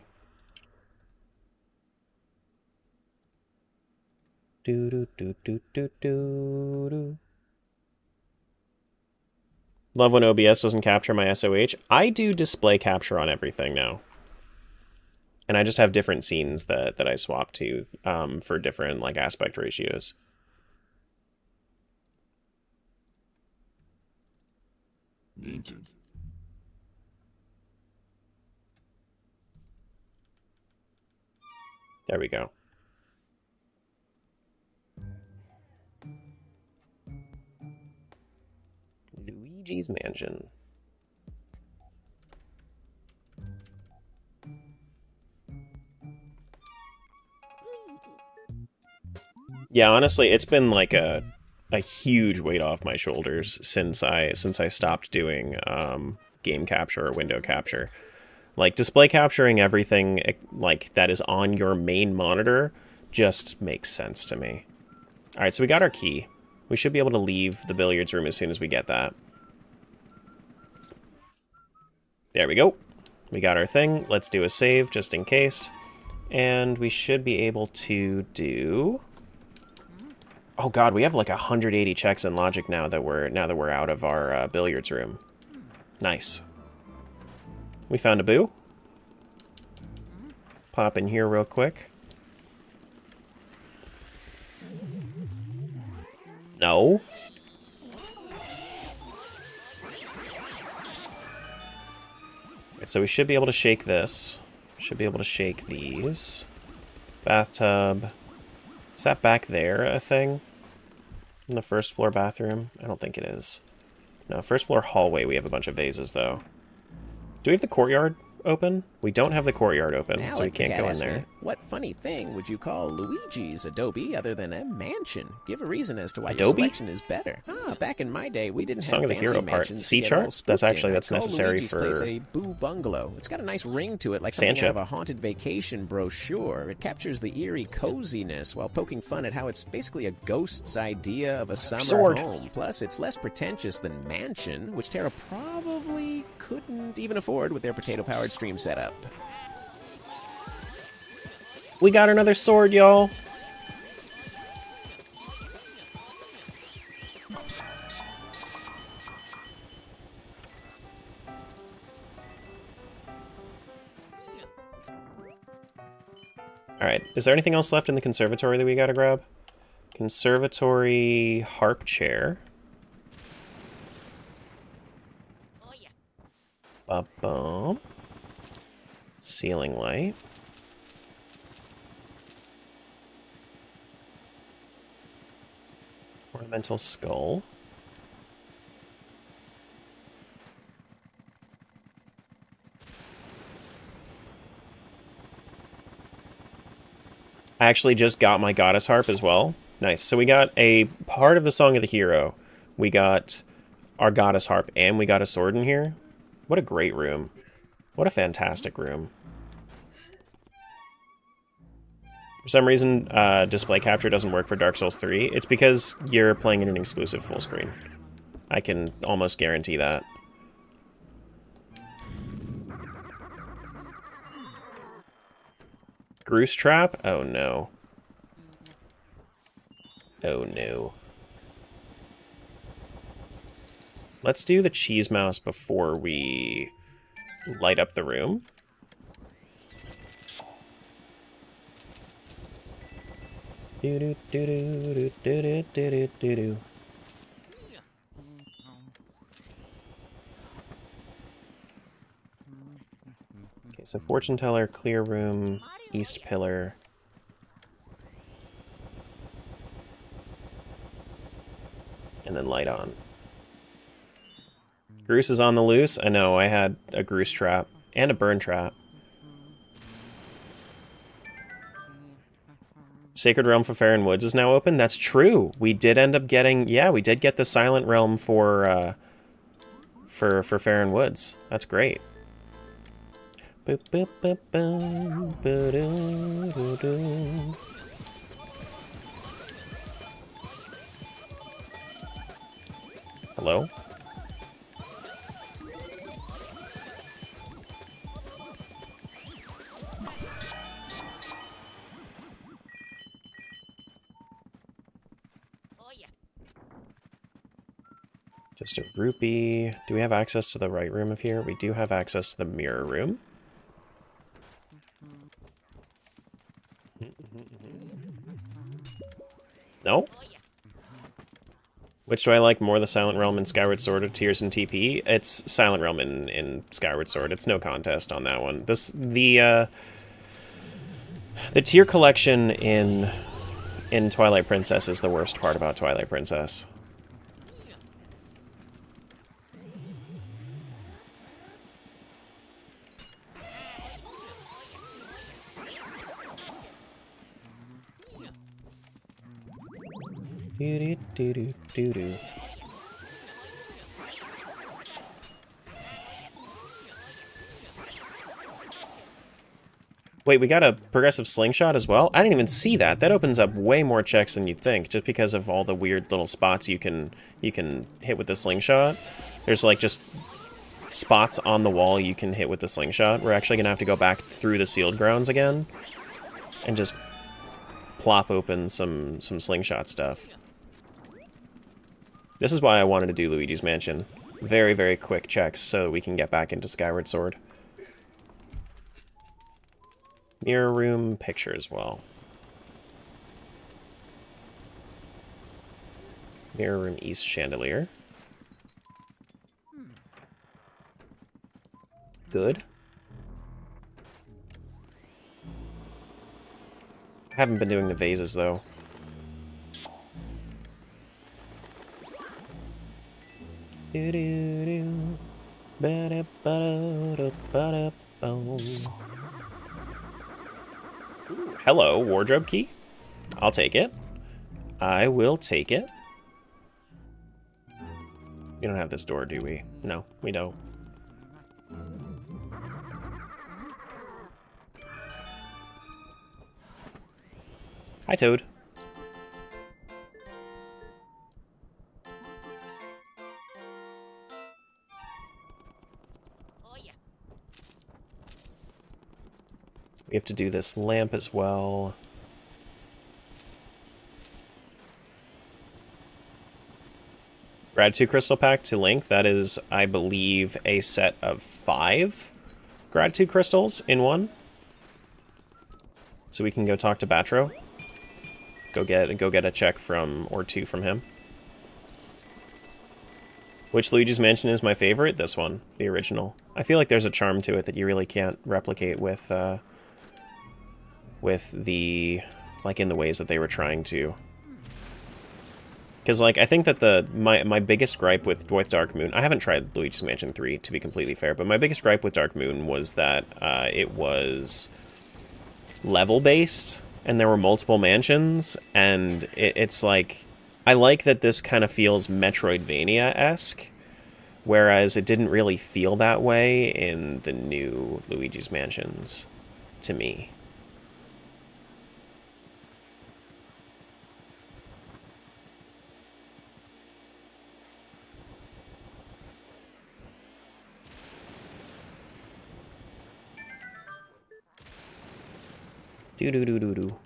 Do do do do do do do. Love when OBS doesn't capture my SOH. I do display capture on everything now. And I just have different scenes that I swap to for different like aspect ratios. Needed. There we go. Luigi's Mansion. Yeah, honestly, it's been like a huge weight off my shoulders since I stopped doing game capture or window capture. Like, display capturing everything like that is on your main monitor just makes sense to me. Alright, so we got our key. We should be able to leave the billiards room as soon as we get that. There we go. We got our thing. Let's do a save just in case. And we should be able to do... Oh god, we have like 180 checks in logic now that we're out of our billiards room. Nice. We found a boo. Pop in here real quick. No. Right, so we should be able to shake this. Should be able to shake these. Bathtub. Is that back there a thing? In the first floor bathroom? I don't think it is. No, first floor hallway we have a bunch of vases though. Do we have the courtyard open? We don't have the courtyard open, so we can't go in there. What funny thing would you call Luigi's Adobe other than a mansion? Give a reason as to why Adobe? your selection is better. Back in my day, we didn't Song have of the fancy Hero part. mansions C to get all chart? spooked in. That's I call necessary Luigi's for place a boo bungalow. It's got a nice ring to it, like something Sancho. out of a haunted vacation brochure. It captures the eerie coziness while poking fun at how it's basically a ghost's idea of a summer Sword. home. Plus, it's less pretentious than mansion, which Terra probably couldn't even afford with their potato-powered stream setup. We got another sword, y'all. Alright, is there anything else left in the conservatory that we gotta grab? Conservatory harp chair. Ba-bum. Ceiling light. Ornamental skull. I actually just got my goddess harp as well. Nice. So we got a part of the Song of the Hero. We got our goddess harp, and we got a sword in here. What a great room. What a fantastic room. For some reason, display capture doesn't work for Dark Souls 3. It's because you're playing in an exclusive full screen. I can almost guarantee that. Goose trap? Oh no. Oh no. Let's do the cheese mouse before we light up the room. Do do do do do do do do do. Okay, so fortune teller, clear room, east pillar. And then light on. Groose is on the loose. I know, I had a Groose trap and a burn trap. Sacred Realm for Faron Woods is now open. That's true. We did end up getting, yeah, we did get the Silent Realm for Faron Woods. That's great. Boop, boop, boop, boop, ba-doo, doo-doo. Hello? Just a rupee. Do we have access to the right room of here? We do have access to the mirror room. No? Which do I like more, the Silent Realm in Skyward Sword or Tears and TP? It's Silent Realm in Skyward Sword. It's no contest on that one. The tier collection in Twilight Princess is the worst part about Twilight Princess. Do-do-do-do-do-do. Wait, we got a progressive slingshot as well? I didn't even see that. That opens up way more checks than you'd think, just because of all the weird little spots you can hit with the slingshot. There's like just spots on the wall you can hit with the slingshot. We're actually gonna have to go back through the sealed grounds again and just plop open some slingshot stuff. This is why I wanted to do Luigi's Mansion. Very, very quick checks so we can get back into Skyward Sword. Mirror room, picture as well. Mirror room, east chandelier. Good. I haven't been doing the vases though. Ooh, hello, wardrobe key. I'll take it. I will take it. We don't have this door, do we? No, we don't. Hi, Toad. We have to do this lamp as well. Gratitude Crystal Pack to Link. That is, I believe, a set of 5 Gratitude Crystals in one. So we can go talk to Batro. Go get a check from, or 2 from him. Which Luigi's Mansion is my favorite? This one, the original. I feel like there's a charm to it that you really can't replicate with the, like, in the ways that they were trying to. Because, like, I think that my biggest gripe with Dark Moon... I haven't tried Luigi's Mansion 3, to be completely fair, but my biggest gripe with Dark Moon was that it was level-based, and there were multiple mansions, and it's like... I like that this kind of feels Metroidvania-esque, whereas it didn't really feel that way in the new Luigi's Mansions, to me. Do-do-do-do-do.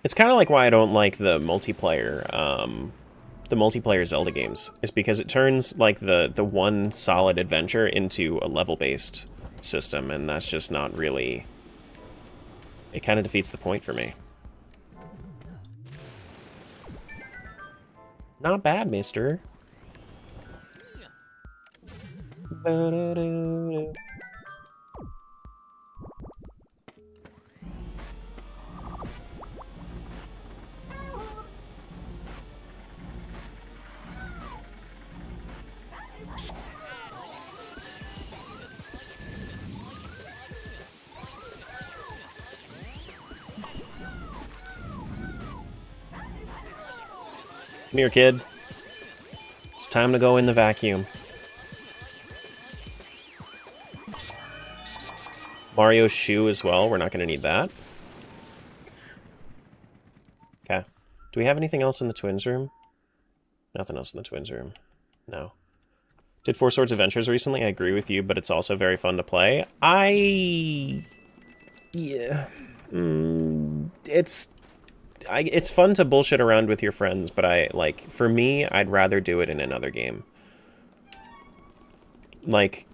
It's kind of like why I don't like the multiplayer the multiplayer Zelda games, is because it turns like the one solid adventure into a level-based system, and that's just not really... It kind of defeats the point for me. Not bad, mister. Come here, kid. It's time to go in the vacuum. Mario's shoe as well. We're not going to need that. Okay. Do we have anything else in the twins room? Nothing else in the twins room. No. Did Four Swords Adventures recently. I agree with you, but it's also very fun to play. Yeah. It's fun to bullshit around with your friends, but for me, I'd rather do it in another game. Like,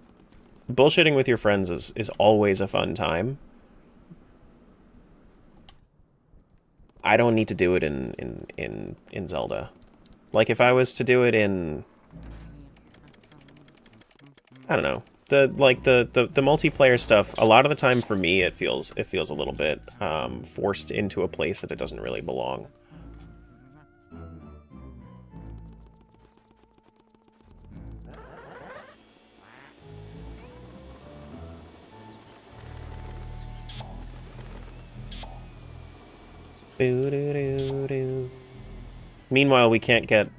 bullshitting with your friends is always a fun time. I don't need to do it in Zelda. Like, if I was to do it in... I don't know. The multiplayer stuff, a lot of the time for me, it feels a little bit forced into a place that it doesn't really belong. Meanwhile, we can't get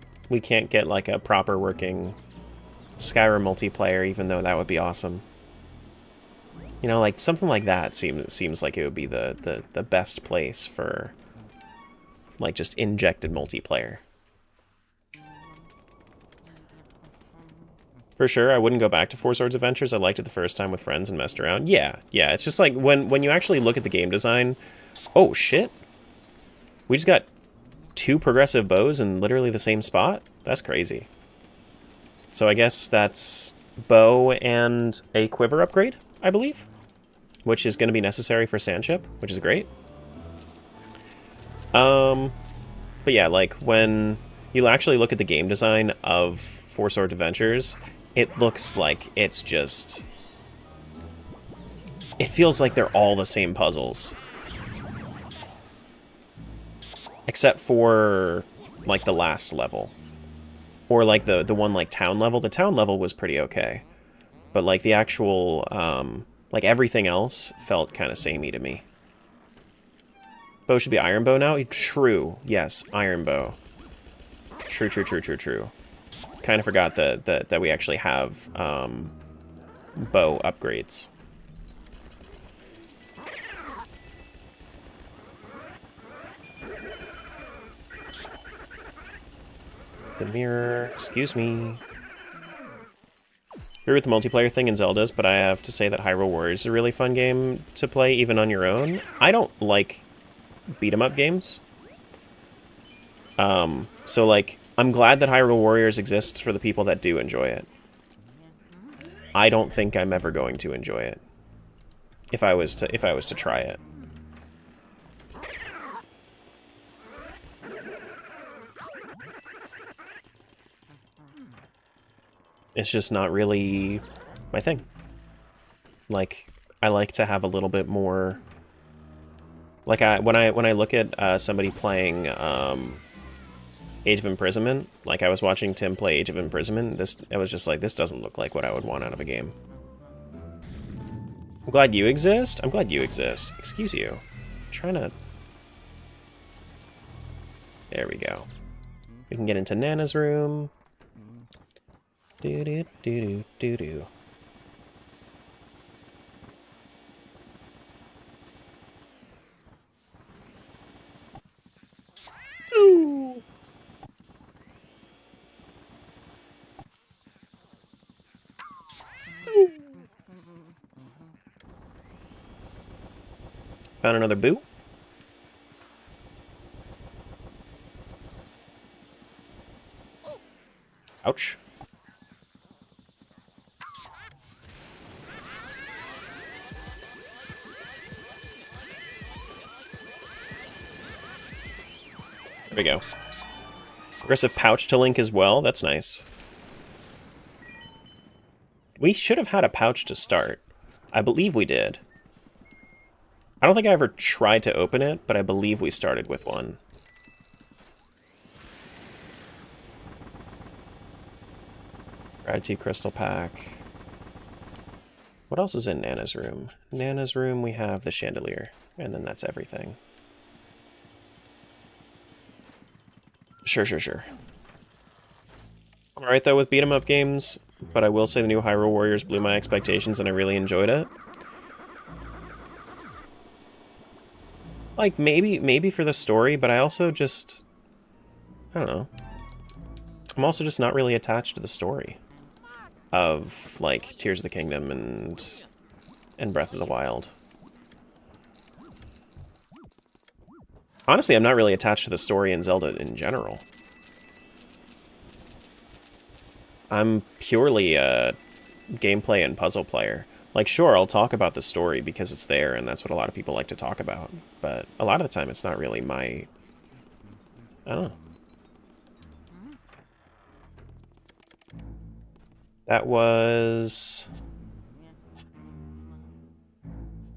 like a proper working Skyrim multiplayer, even though that would be awesome. You know, like something like that seems like it would be the best place for like just injected multiplayer. For sure, I wouldn't go back to Four Swords Adventures. I liked it the first time with friends and messed around. Yeah, it's just like when you actually look at the game design. Oh shit. We just got 2 progressive bows in literally the same spot? That's crazy. So I guess that's bow and a quiver upgrade, I believe, which is going to be necessary for Sandship, which is great. But yeah, like when you actually look at the game design of Four Sword Adventures, it looks like it's just... It feels like they're all the same puzzles. Except for, like, the last level. Or, like, the one, like, town level. The town level was pretty okay. But, like, the actual, like, everything else felt kind of samey to me. Bow should be iron bow now? True. Yes, iron bow. True. Kind of forgot that we actually have, bow upgrades. The mirror, excuse me. Agree with the multiplayer thing in Zelda's, but I have to say that Hyrule Warriors is a really fun game to play even on your own. I don't like beat-em-up games. So like, I'm glad that Hyrule Warriors exists for the people that do enjoy it. I don't think I'm ever going to enjoy it. If I was to try it. It's just not really my thing. Like, I like to have a little bit more... Like, when I look at somebody playing Age of Imprisonment, like I was watching Tim play Age of Imprisonment, I was just like, this doesn't look like what I would want out of a game. I'm glad you exist? I'm glad you exist. Excuse you. I'm trying to... There we go. We can get into Nana's room. Do-do-do-do-do-do. Ooh. Ooh. Found another boo. There we go. Aggressive pouch to Link as well. That's nice. We should have had a pouch to start. I believe we did. I don't think I ever tried to open it, but I believe we started with one. Gratitude Crystal Pack. What else is in Nana's room? Nana's room, we have the chandelier, and then that's everything. Sure. I'm alright though with beat 'em up games, but I will say the new Hyrule Warriors blew my expectations and I really enjoyed it. Like, maybe for the story, but I also just... I don't know. I'm also just not really attached to the story of, like, Tears of the Kingdom and Breath of the Wild. Honestly, I'm not really attached to the story in Zelda in general. I'm purely a gameplay and puzzle player. Like, sure, I'll talk about the story because it's there, and that's what a lot of people like to talk about. But a lot of the time, it's not really my... I don't know. That was...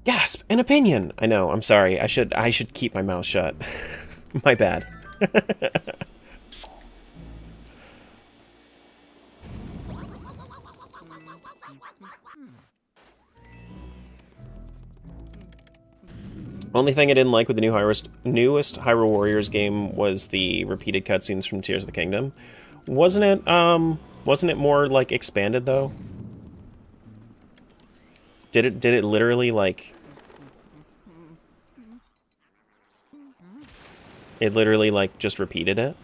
Gasp! An opinion! I know, I'm sorry. I should keep my mouth shut. My bad. Only thing I didn't like with the newest Hyrule Warriors game was the repeated cutscenes from Tears of the Kingdom. Wasn't it more like expanded though? Did it literally like... It literally like just repeated it?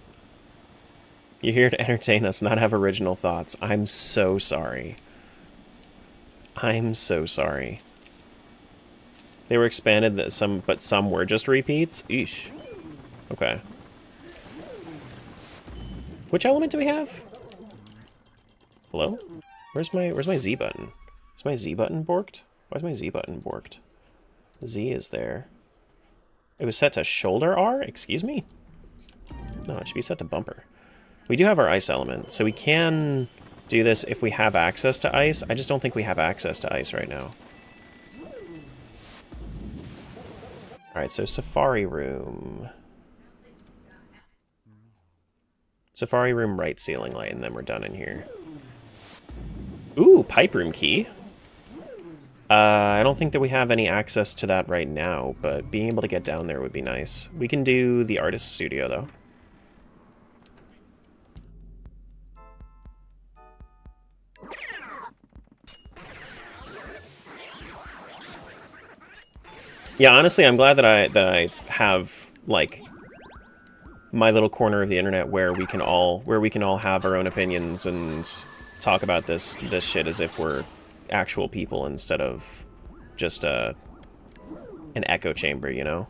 You're here to entertain us, not have original thoughts. I'm so sorry. I'm so sorry. They were expanded, but some were just repeats? Eesh. Okay. Which element do we have? Hello? Where's my Z button? Is my Z button borked? Why is my Z button borked? Z is there. It was set to shoulder R? Excuse me? No, it should be set to bumper. We do have our ice element, so we can do this if we have access to ice. I just don't think we have access to ice right now. Alright, so Safari Room. Safari Room, right ceiling light, and then we're done in here. Ooh, Pipe Room key. I don't think that we have any access to that right now, but being able to get down there would be nice. We can do the artist's studio, though. Yeah, honestly, I'm glad that I have like my little corner of the internet where we can all have our own opinions and talk about this shit as if we're actual people instead of just an echo chamber, you know?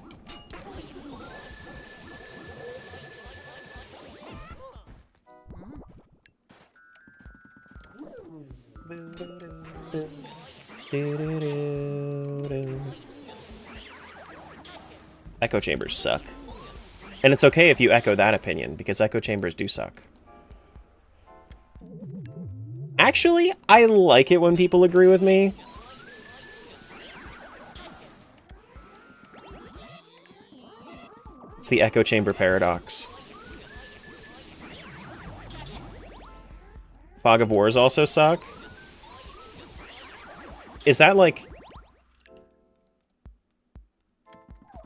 Echo chambers suck. And it's okay if you echo that opinion, because echo chambers do suck. Actually, I like it when people agree with me. It's the echo chamber paradox. Fog of Wars also suck. Is that like...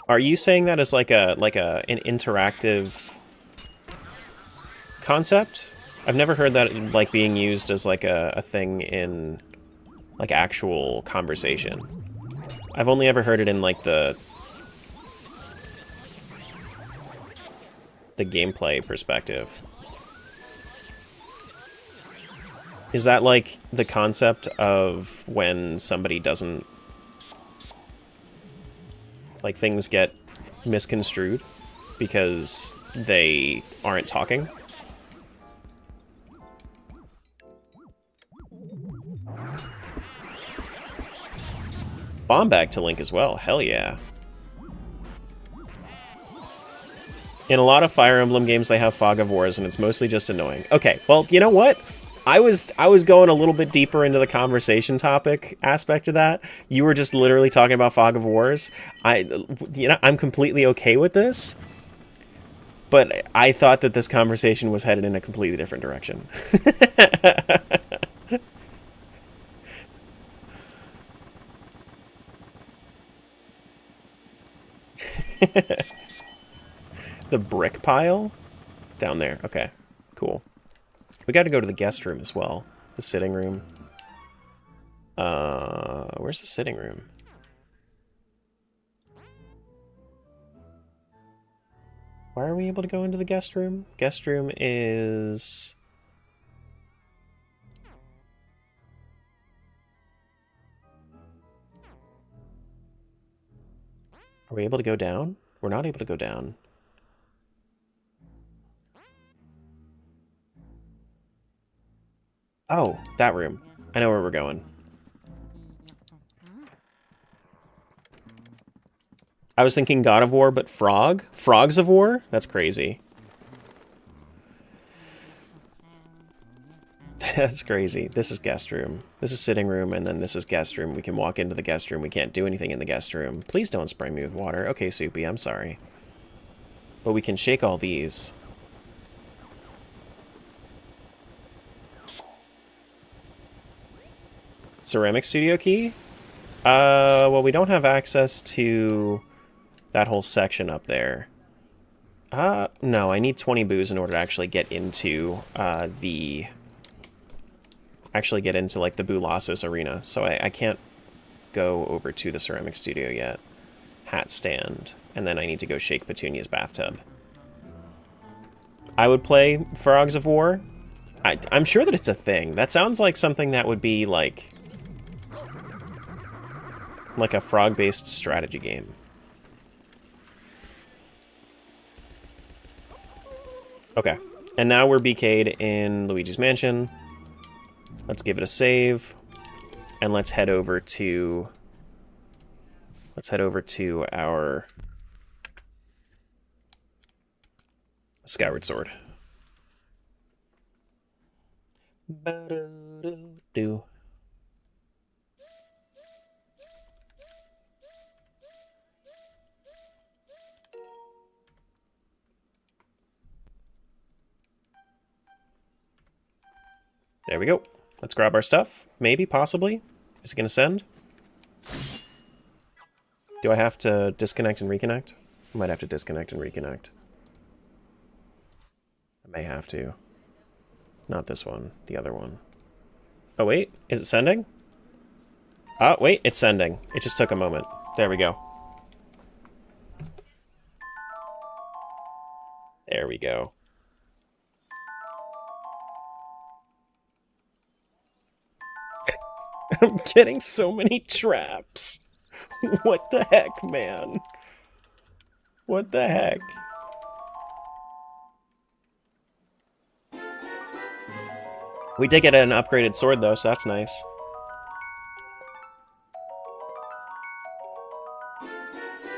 Are you saying that as like an interactive concept? I've never heard that like being used as like a thing in like actual conversation. I've only ever heard it in like the gameplay perspective. Is that like the concept of when somebody doesn't... Like, things get misconstrued because they aren't talking? Bomb bag to Link as well. Hell yeah. In a lot of Fire Emblem games, they have Fog of Wars, and it's mostly just annoying. Okay, well, you know what? I was going a little bit deeper into the conversation topic aspect of that. You were just literally talking about Fog of Wars. I'm completely okay with this, but I thought that this conversation was headed in a completely different direction. The brick pile? Down there. Okay, cool. We got to go to the guest room as well. The sitting room. Where's the sitting room? Why are we able to go into the guest room? Guest room is... Are we able to go down? We're not able to go down. Oh, that room. I know where we're going. I was thinking God of War, but Frog? Frogs of War? That's crazy. That's crazy. This is guest room. This is sitting room, and then this is guest room. We can walk into the guest room. We can't do anything in the guest room. Please don't spray me with water. Okay, Soupy, I'm sorry. But we can shake all these. Ceramic studio key? Well, we don't have access to that whole section up there. No, I need 20 boos in order to actually get into, like, the Boolossus arena. So I can't go over to the ceramic studio yet. Hat stand. And then I need to go shake Petunia's bathtub. I would play Frogs of War. I'm sure that it's a thing. That sounds like something that would be, like a frog-based strategy game. Okay, and now we're BK'd in Luigi's Mansion. Let's give it a save, and let's head over to our Skyward Sword. Ba-do-do-do. There we go. Let's grab our stuff. Maybe, possibly. Is it going to send? Do I have to disconnect and reconnect? I might have to disconnect and reconnect. I may have to. Not this one. The other one. Oh, wait. Is it sending? Oh, wait. It's sending. It just took a moment. There we go. There we go. I'm getting so many traps. What the heck, man? What the heck? We did get an upgraded sword, though, so that's nice.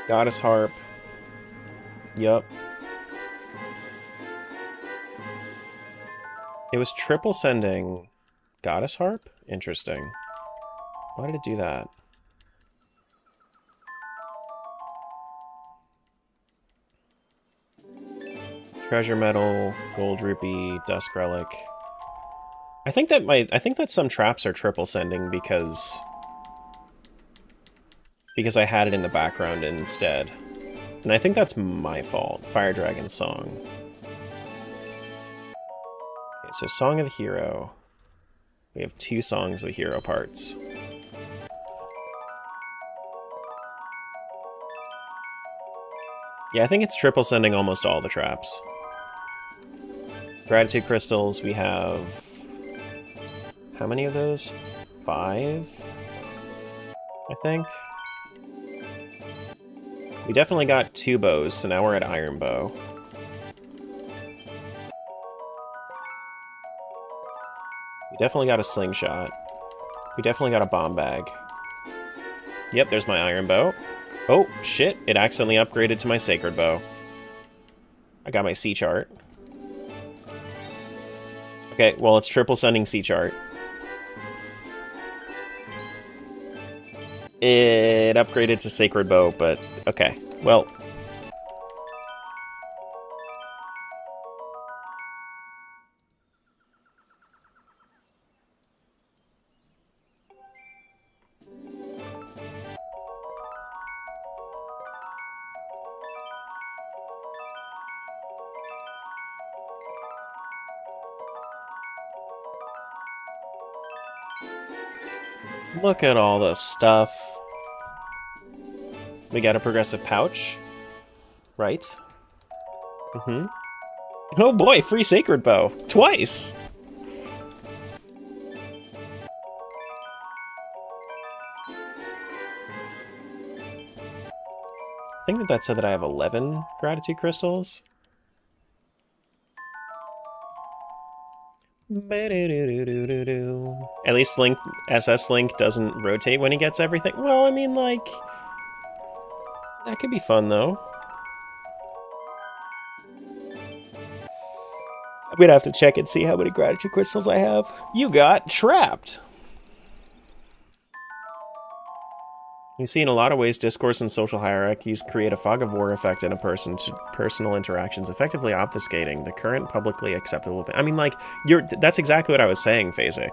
Goddess Harp. Yup. It was triple sending Goddess Harp? Interesting. Why did it do that? Treasure medal, gold rupee, dusk relic. I think that some traps are triple sending because I had it in the background instead. And I think that's my fault. Fire Dragon Song. Okay, so Song of the Hero. We have 2 Songs of the Hero parts. Yeah, I think it's triple sending almost all the traps. Gratitude crystals, we have... How many of those? 5? I think. We definitely got 2 bows, so now we're at Iron Bow. We definitely got a slingshot. We definitely got a bomb bag. Yep, there's my Iron Bow. Oh, shit, it accidentally upgraded to my Sacred Bow. I got my C chart. Okay, well, it's triple sending C chart. It upgraded to Sacred Bow, but okay. Well, look at all the stuff. We got a progressive pouch, right? Mm-hmm. Oh boy, free Sacred Bow. Twice! I think that said that I have 11 gratitude crystals. At least Link, SS Link doesn't rotate when he gets everything. Well, I mean, like... that could be fun, though. I'm gonna have to check and see how many gratitude crystals I have. You got trapped! You see, in a lot of ways, discourse and social hierarchies create a fog of war effect in a person's personal interactions, effectively obfuscating the current publicly acceptable... I mean, like, that's exactly what I was saying, Phasic.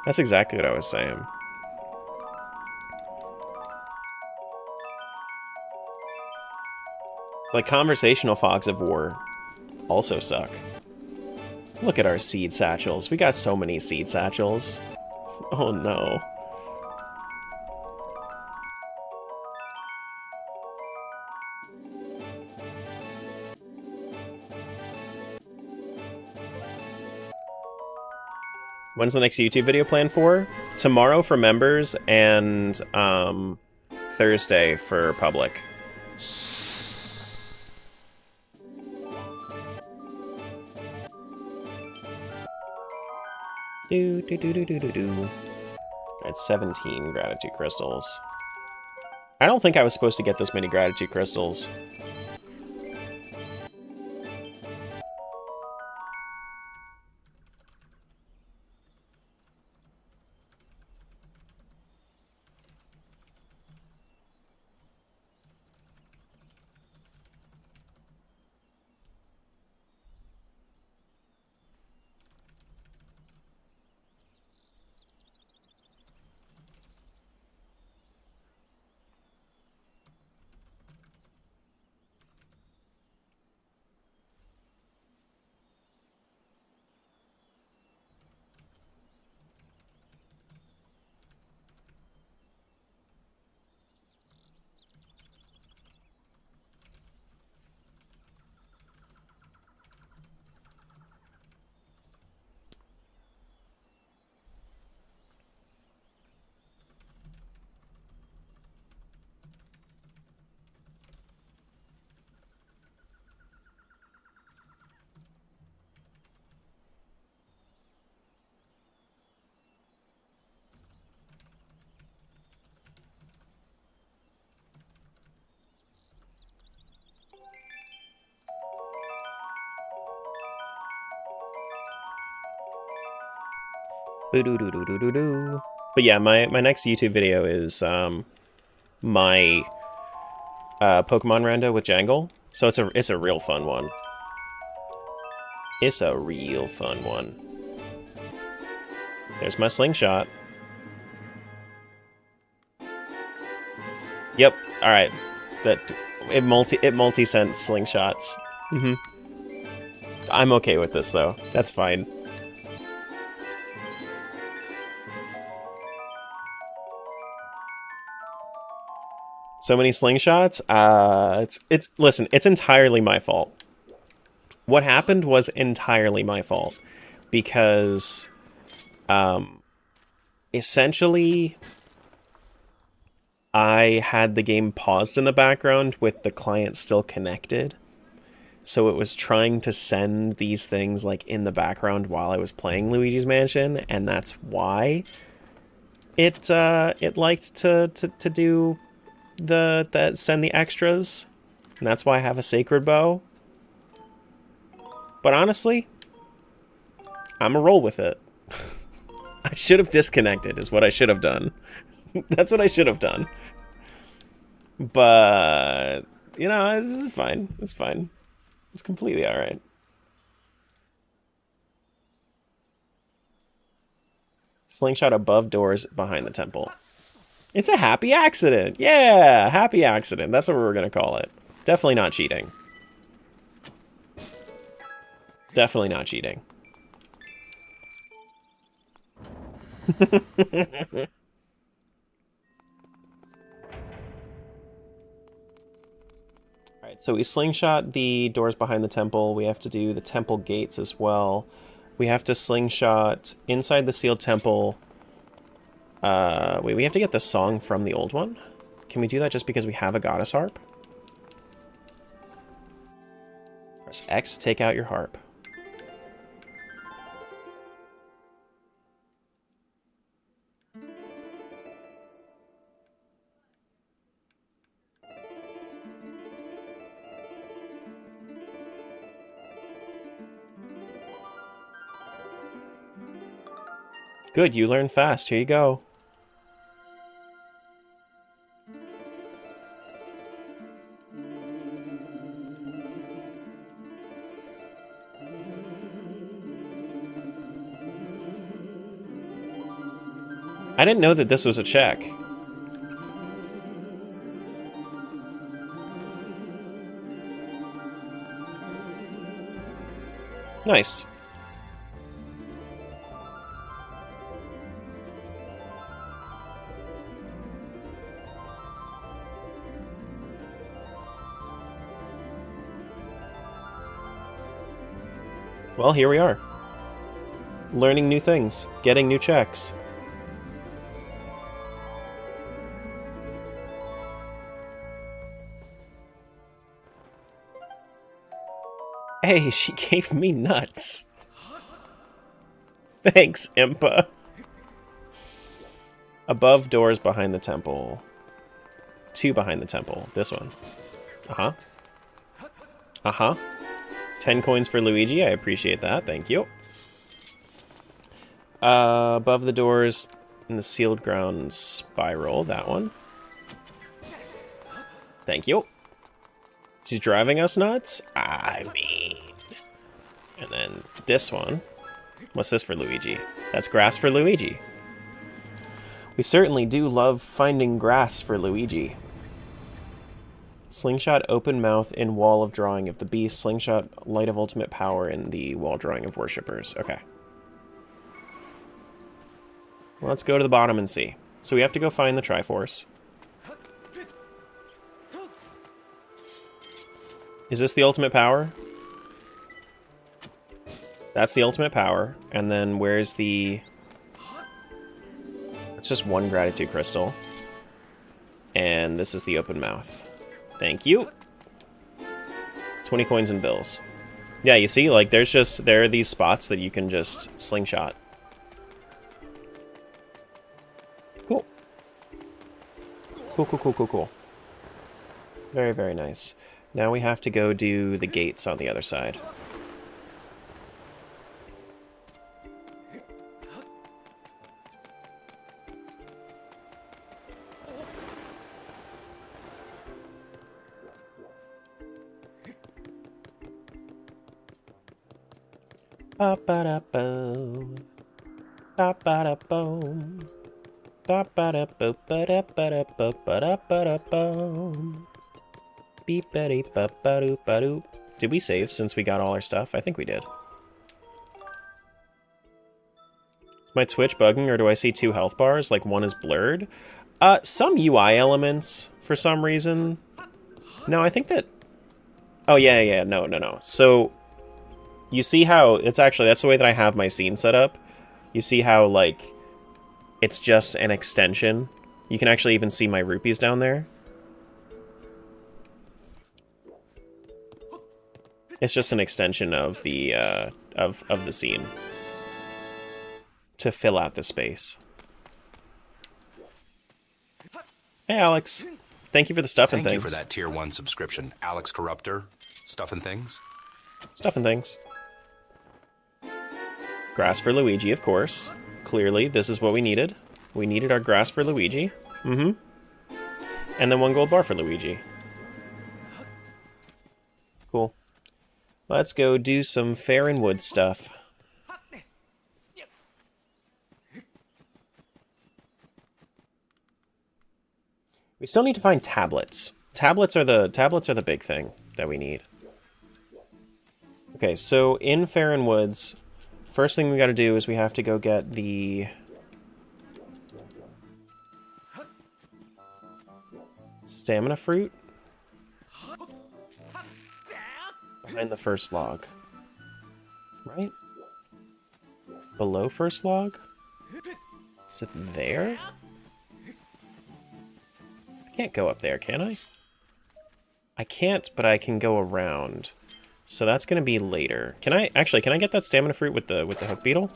That's exactly what I was saying. Like, conversational fogs of war also suck. Look at our seed satchels. We got so many seed satchels. Oh no. When's the next YouTube video planned for? Tomorrow for members and Thursday for public. That's 17 gratitude crystals. I don't think I was supposed to get this many gratitude crystals. But yeah, my next YouTube video is my Pokemon rando with Jangle. So it's a real fun one. It's a real fun one. There's my slingshot. Yep. All right. It multi-sent slingshots. I'm okay with this though. That's fine. So many slingshots. Listen, it's entirely my fault. What happened was entirely my fault because essentially I had the game paused in the background with the client still connected. So it was trying to send these things like in the background while I was playing Luigi's Mansion, and that's why it liked to do send the extras, and that's why I have a Sacred Bow. But honestly, I'm a roll with it. I should have disconnected is what I should have done. That's what I should have done. But, you know, this is fine. It's fine. It's completely alright. Slingshot above doors behind the temple. It's a happy accident. Yeah, happy accident. That's what we're going to call it. Definitely not cheating. Definitely not cheating. Alright, so we slingshot the doors behind the temple. We have to do the temple gates as well. We have to slingshot inside the sealed temple. Wait, we have to get the song from the old one? Can we do that just because we have a goddess harp? Press X to take out your harp. Good, you learn fast. Here you go. I didn't know that this was a check. Nice. Well, here we are. Learning new things, getting new checks. Hey, she gave me nuts. Thanks, Impa. Above doors behind the temple. 2 behind the temple. This one. Uh-huh. Uh-huh. 10 coins for Luigi. I appreciate that. Thank you. Above the doors in the sealed ground spiral. That one. Thank you. She's driving us nuts? I mean... And then this one. What's this for Luigi? That's grass for Luigi. We certainly do love finding grass for Luigi. Slingshot open mouth in wall of drawing of the beast. Slingshot light of ultimate power in the wall drawing of worshippers. Okay. Well, let's go to the bottom and see. So we have to go find the Triforce. Is this the ultimate power? That's the ultimate power. And then where's the... It's just 1 gratitude crystal. And this is the open mouth. Thank you. 20 coins and bills. Yeah, you see, like, there are these spots that you can just slingshot. Cool. Cool. Very, very nice. Now we have to go do the gates on the other side. Ba-ba-da-bo. Ba-ba-da-bo. Ba-ba-da-bo-ba-da-ba-da-bo-ba-da-ba-da-bo. Beep-a-dee-ba-ba-doo-ba-doo. Did we save since we got all our stuff? I think we did. Is my Twitch bugging, or do I see 2 health bars? Like, one is blurred? Some UI elements, for some reason. No, I think that... Oh, yeah, no. So... You see how, it's actually, that's the way that I have my scene set up. You see how, like, it's just an extension. You can actually even see my rupees down there. It's just an extension of the, of the scene. To fill out the space. Hey, Alex. Thank you for the stuff and things. Thank you for that Tier 1 subscription. Alex Corruptor. Stuff and Things. Stuff and things. Grass for Luigi, of course. Clearly, this is what we needed. We needed our grass for Luigi. Mm-hmm. And then 1 gold bar for Luigi. Cool. Let's go do some fair and wood stuff. We still need to find tablets. Tablets are the big thing that we need. Okay, so in Fair Woods, first thing we gotta do is we have to go get the stamina fruit behind the first log. Right? Below first log? Is it there? I can't go up there, can I? I can't, but I can go around. So that's gonna be later. Can I get that stamina fruit with the hook beetle?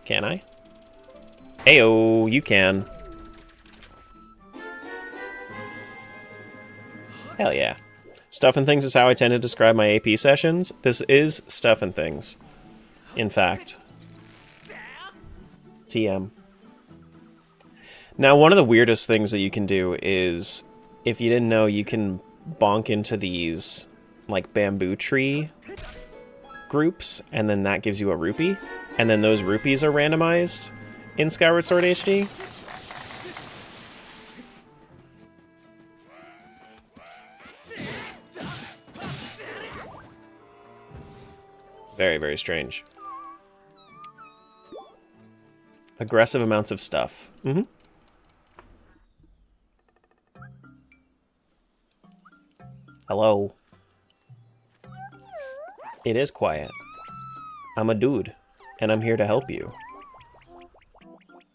Can I? Ayo, you can. Hell yeah. Stuff and Things is how I tend to describe my AP sessions. This is Stuff and Things. In fact. TM. Now, one of the weirdest things that you can do is, if you didn't know, you can bonk into these, like, bamboo tree groups, and then that gives you a rupee. And then those rupees are randomized in Skyward Sword HD. Very, very strange. Aggressive amounts of stuff. Mm-hmm. Hello. It is quiet. I'm a dude, and I'm here to help you.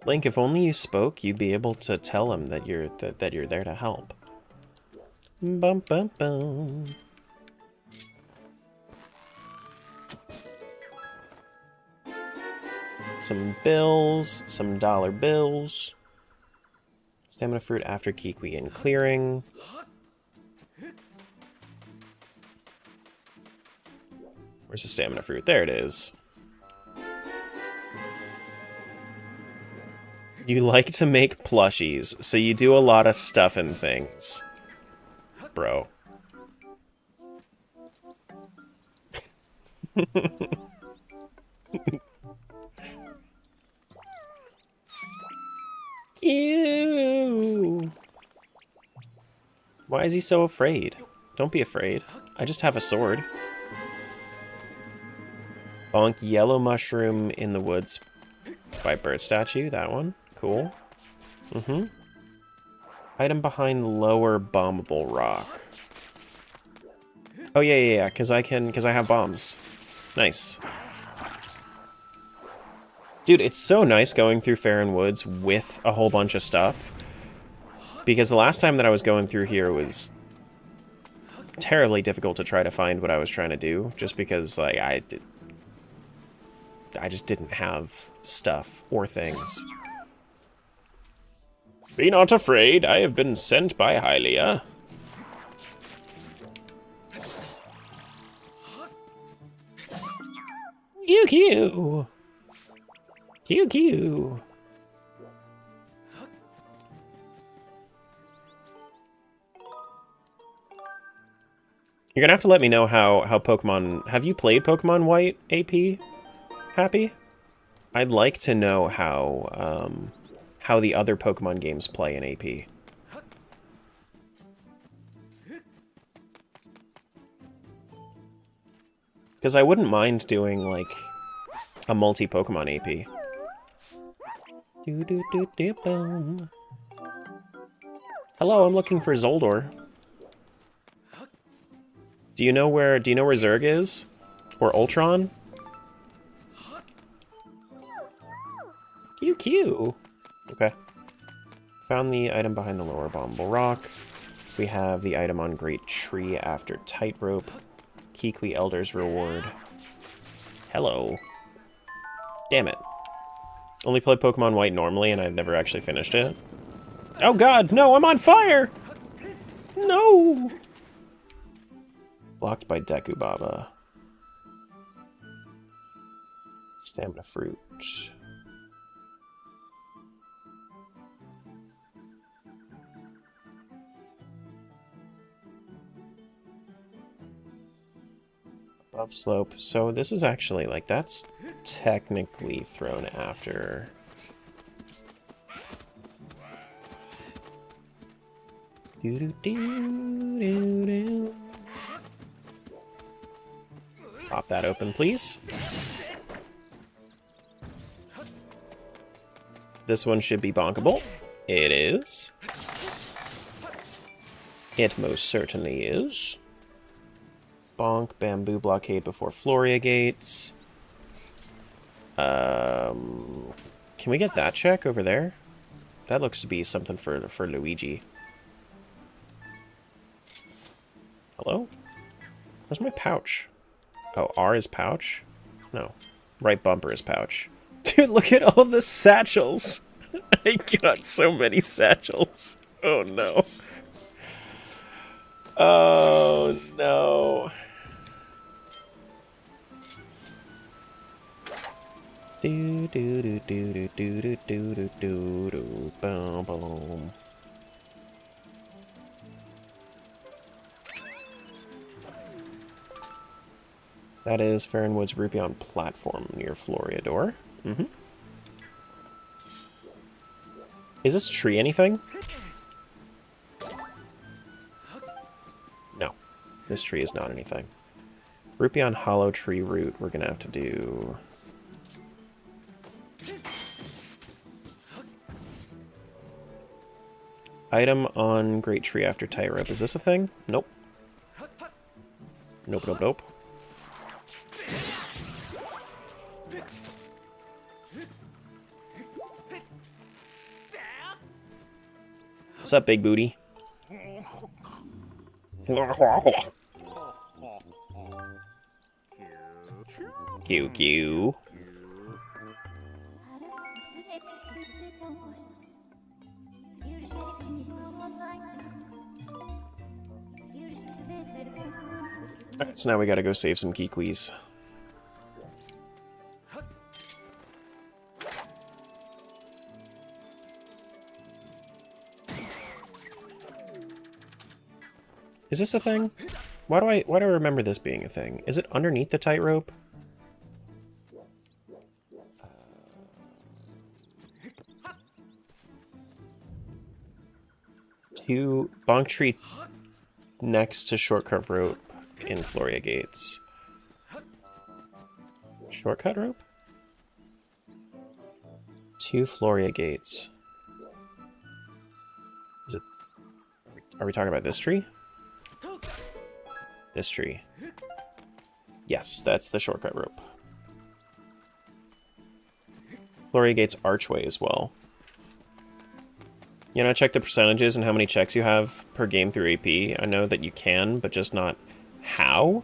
Link, if only you spoke, you'd be able to tell him that you're there to help. Bum bum bum. Some bills, some dollar bills. Stamina fruit after Kikwi and clearing. Where's the stamina fruit? There it is. You like to make plushies, so you do a lot of stuff and things. Bro. Ew. Why is he so afraid? Don't be afraid. I just have a sword. Bonk yellow mushroom in the woods by bird statue. That one. Cool. Mm-hmm. Item behind lower bombable rock. Oh yeah, because I have bombs. Nice. Dude, it's so nice going through Fair Woods with a whole bunch of stuff. Because the last time that I was going through here was terribly difficult to try to find what I was trying to do. Just because, like, I just didn't have stuff or things. Be not afraid, I have been sent by Hylia. Pew-pew! Pew-pew! You're gonna have to let me know how Pokemon... Have you played Pokemon White, AP? Happy? I'd like to know how the other Pokemon games play in AP. Because I wouldn't mind doing, like, a multi-Pokemon AP. Hello, I'm looking for Zoldor. Do you know where Zerg is? Or Ultron? Q. Okay. Found the item behind the lower bombable rock. We have the item on Great Tree after Tightrope. Kikwi Elder's Reward. Hello. Damn it. Only played Pokemon White normally, and I've never actually finished it. Oh god, no, I'm on fire! No! Blocked by Deku Baba. Stamina fruit. Above slope. So this is actually, like, that's technically thrown after. Doo-doo-doo-doo-doo. Pop that open, please. This one should be bonkable. It is. It most certainly is. Bonk, bamboo blockade before Floria gates. Can we get that check over there? That looks to be something for Luigi. Hello? Where's my pouch? Oh, R is pouch? No. Right bumper is pouch. Dude, look at all the satchels! I got so many satchels. Oh no. Oh no. Do do do do do do do do do do do boom boom. That is Farronwood's Rupion platform near Floriador. Mm-hmm. Is this tree anything? No. This tree is not anything. Rupion Hollow Tree Root we're gonna have to do. Item on Great Tree after tightrope. Is this a thing? Nope. Nope, nope, nope. What's up, big booty? QQ. Alright, so now we gotta go save some Kikwis. Is this a thing? Why do I remember this being a thing? Is it underneath the tightrope? Two bonk tree next to shortcut rope in Floria gates. Shortcut rope? Two Floria gates. Is it? Are we talking about this tree? This tree. Yes, that's the shortcut rope. Floria gates archway as well. You know, check the percentages and how many checks you have per game through AP. I know that you can, but just not how.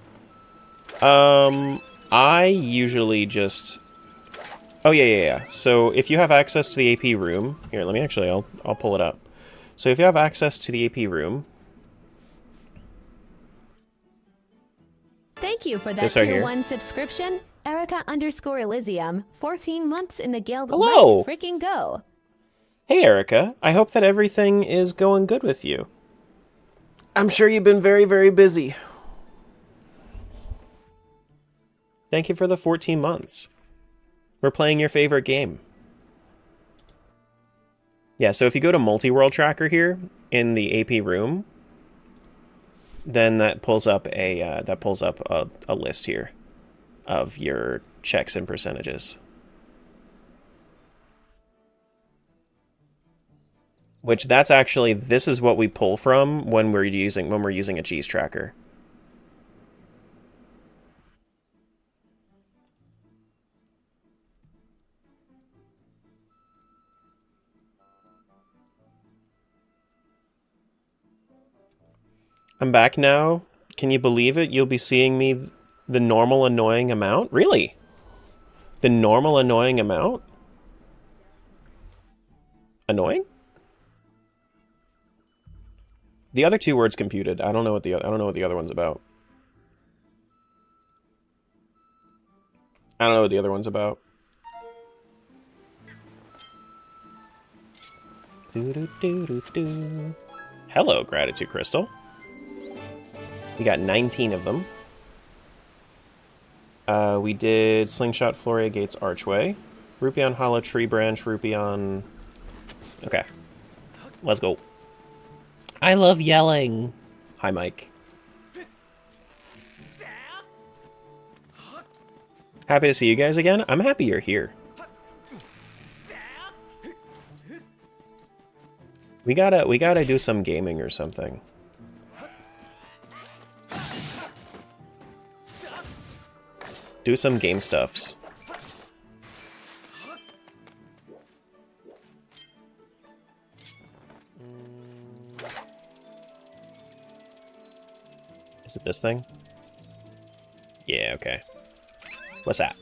I usually just... Oh, yeah. So if you have access to the AP room... Here, let me actually... I'll pull it up. So if you have access to the AP room... Thank you for that tier 1 subscription. Erica_Elysium. 14 months in the guild. Hello! Let's freaking go. Hey, Erica. I hope that everything is going good with you. I'm sure you've been very, very busy. Thank you for the 14 months. We're playing your favorite game. Yeah, so if you go to multiworld tracker here in the AP room, then that pulls up a list here of your checks and percentages. Which that's actually, this is what we pull from when we're using a cheese tracker. I'm back now. Can you believe it? You'll be seeing me the normal annoying amount? Really? The normal annoying amount? Annoying? The other two words computed. I don't know what the other one's about. I don't know what the other one's about. Do-do-do-do-do. Hello, Gratitude Crystal. We got 19 of them. We did Slingshot, Floria Gates, Archway. Rupion, Hollow Tree Branch, Rupion... Okay. Let's go. I love yelling. Hi, Mike. Happy to see you guys again. I'm happy you're here. We gotta do some gaming or something. Do some game stuffs. Is it this thing? Yeah, okay. What's that?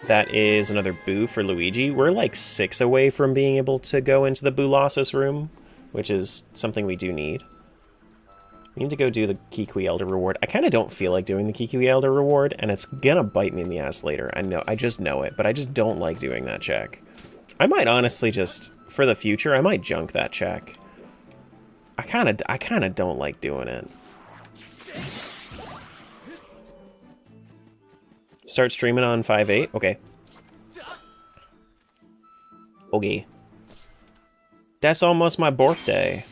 That is another Boo for Luigi. We're like 6 away from being able to go into the Boolossus room, which is something we do need. We need to go do the Kikui Elder reward. I kind of don't feel like doing the Kikui Elder reward, and it's gonna bite me in the ass later. I just know it, but I just don't like doing that check. I might honestly just, for the future, I might junk that check. I kind of don't like doing it. Start streaming on 5/8? Okay. Okay. That's almost my birthday.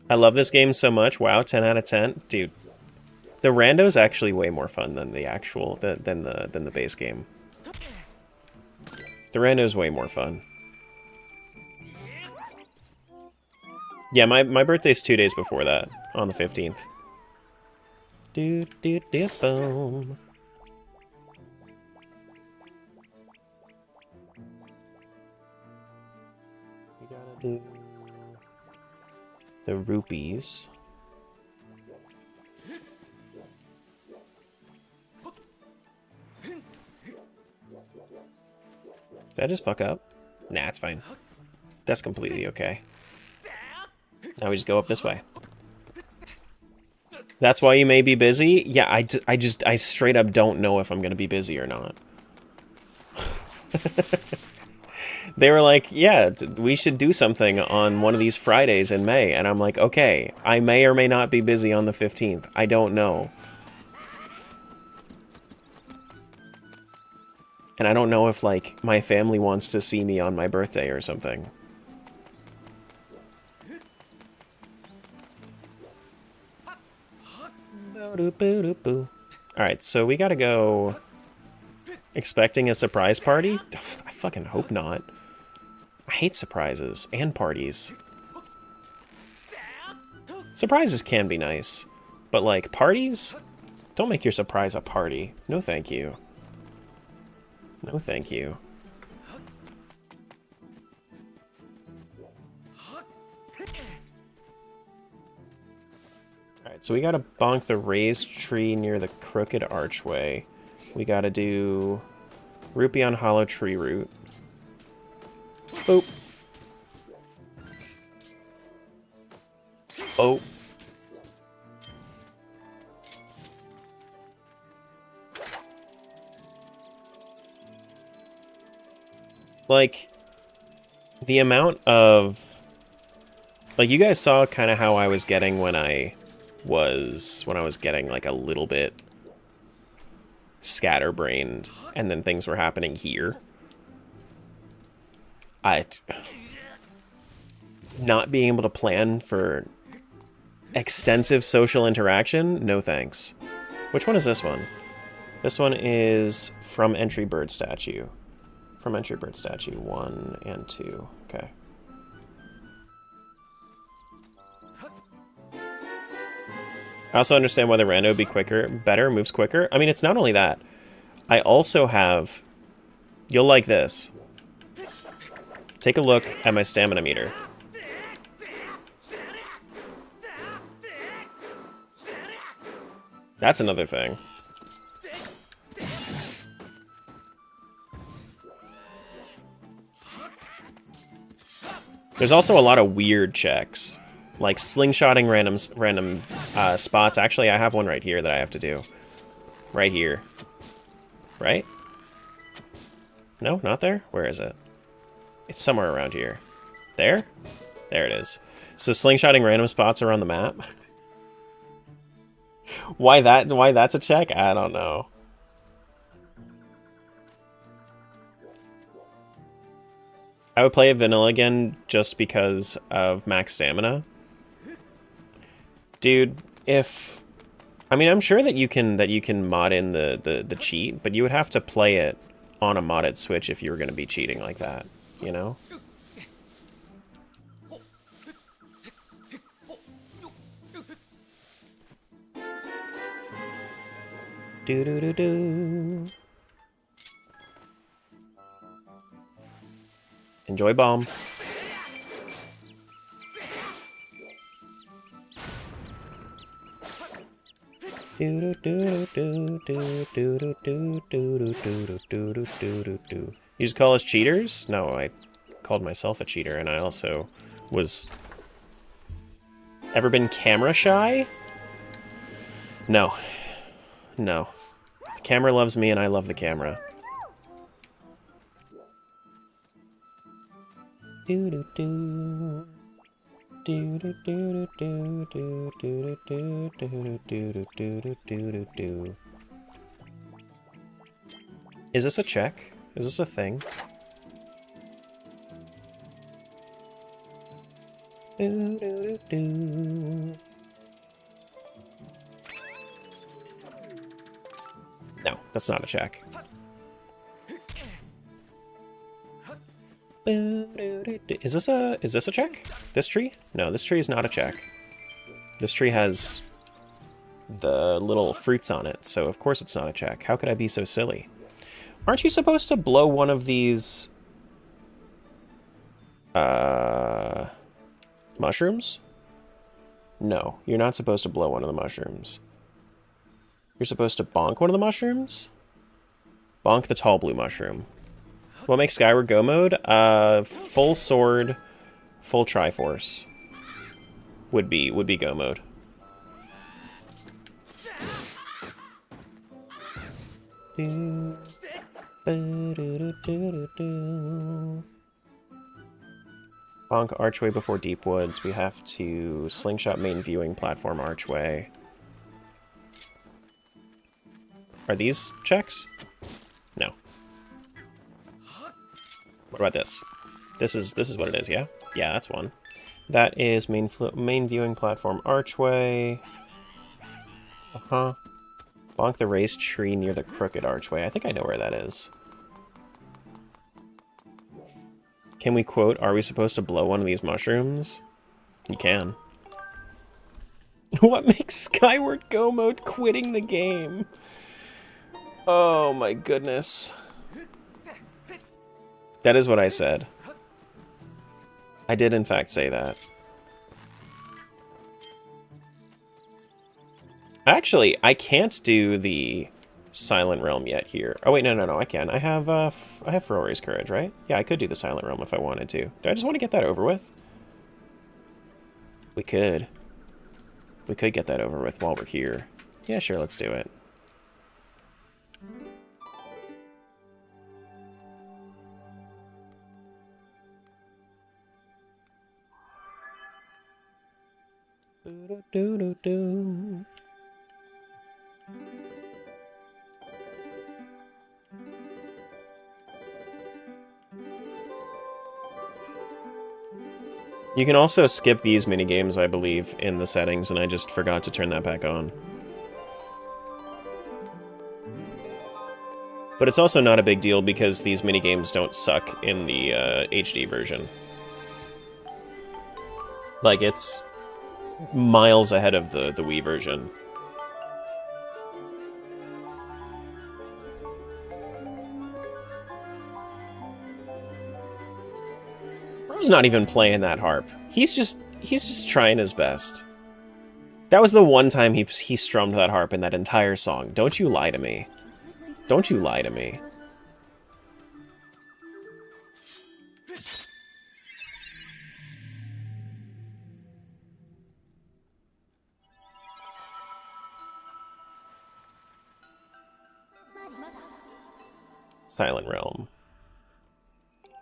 I love this game so much. Wow, 10 out of 10. Dude. The rando's actually way more fun than the actual than the base game. The rando's way more fun. Yeah, my birthday's 2 days before that, on the 15th. Boom. We gotta do the rupees. Did I just fuck up? Nah, it's fine. That's completely okay. Now we just go up this way. That's why you may be busy? Yeah, I straight up don't know if I'm gonna be busy or not. They were like, yeah, we should do something on one of these Fridays in May. And I'm like, okay, I may or may not be busy on the 15th. I don't know. And I don't know if, like, my family wants to see me on my birthday or something. Alright, so we gotta go... Expecting a surprise party? I fucking hope not. I hate surprises and parties. Surprises can be nice, but like parties? Don't make your surprise a party. No thank you. No thank you. Alright, so we gotta bonk the raised tree near the crooked archway. We gotta do Rupion Hollow Tree Root. Boop. Oh. Like, the amount of... Like, you guys saw kind of how I was getting when I was getting, like, a little bit scatterbrained, and then things were happening here. Not being able to plan for extensive social interaction? No thanks. Which one is this one? This one is From Entry Bird Statue. From Entry Bird Statue 1 and 2. Okay. I also understand why the rando would be better, moves quicker. I mean, it's not only that. I also have... You'll like this. Take a look at my stamina meter. That's another thing. There's also a lot of weird checks, like slingshotting random spots. Actually, I have one right here that I have to do. Right here. Right? No, not there? Where is it? It's somewhere around here. There? There it is. So slingshotting random spots around the map. Why that's a check? I don't know. I would play it vanilla again just because of max stamina. Dude, if I mean, I'm sure that you can mod in the cheat, but you would have to play it on a modded Switch if you were going to be cheating like that, you know? Do do do do. Enjoy bomb. You just call us cheaters? No, I called myself a cheater, and I also was... Ever been camera shy? No. No. The camera loves me, and I love the camera. Do-do-do. Is this a check? Is this a thing? No, that's not a check. Is this a check? This tree? No, this tree is not a check. This tree has the little fruits on it, so of course it's not a check. How could I be so silly? Aren't you supposed to blow one of these mushrooms? No, you're not supposed to blow one of the mushrooms. You're supposed to bonk one of the mushrooms? Bonk the tall blue mushroom. What makes Skyward Go mode? Full sword, full Triforce would be Go mode. Bonk Archway before Deep Woods. We have to slingshot main viewing platform Archway. Are these checks? No. What about this? This is what it is, yeah? Yeah, that's one. That is main viewing platform Archway. Uh-huh. Bonk the raised tree near the crooked archway. I think I know where that is. Can we quote, are we supposed to blow one of these mushrooms? You can. What makes Skyward Go mode quitting the game? Oh my goodness. That is what I said. I did in fact say that. Actually, I can't do the Silent Realm yet here. Oh wait, no, I can. I have Ferori's Courage, right? Yeah, I could do the Silent Realm if I wanted to. Do I just want to get that over with? We could. We could get that over with while we're here. Yeah, sure, let's do it. Do-do-do-do-do. You can also skip these minigames, I believe, in the settings, and I just forgot to turn that back on. But it's also not a big deal because these minigames don't suck in the HD version. Like, it's miles ahead of the Wii version. Bro's not even playing that harp. He's just trying his best. That was the one time he strummed that harp in that entire song. Don't you lie to me. Don't you lie to me. Silent Realm.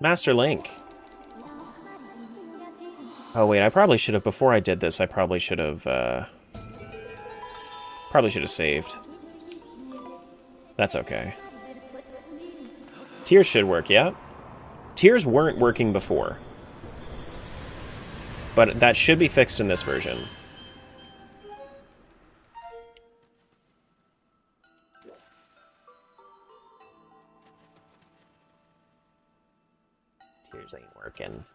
Master Link. Oh wait, I probably should have, before I did this, I probably should have saved. That's okay. Tears should work, yeah? Tears weren't working before. But that should be fixed in this version. Tears ain't working.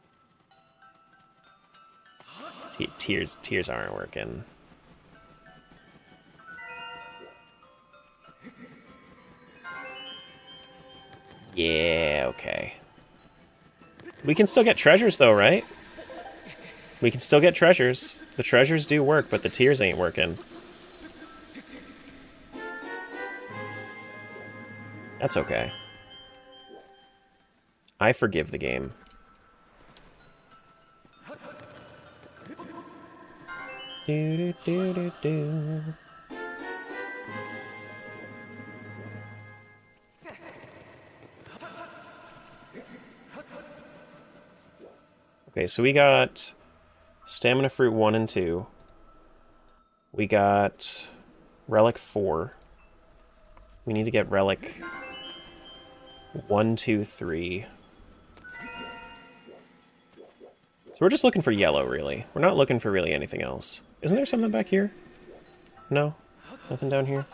Tears aren't working. Yeah, okay. We can still get treasures though, right? We can still get treasures. The treasures do work, but the tears ain't working. That's okay. I forgive the game. Do, do, do, do, do. Okay, so we got Stamina Fruit 1 and 2. We got Relic 4. We need to get Relic 1, 2, 3. So we're just looking for yellow, really. We're not looking for really anything else. Isn't there something back here? No? Nothing down here?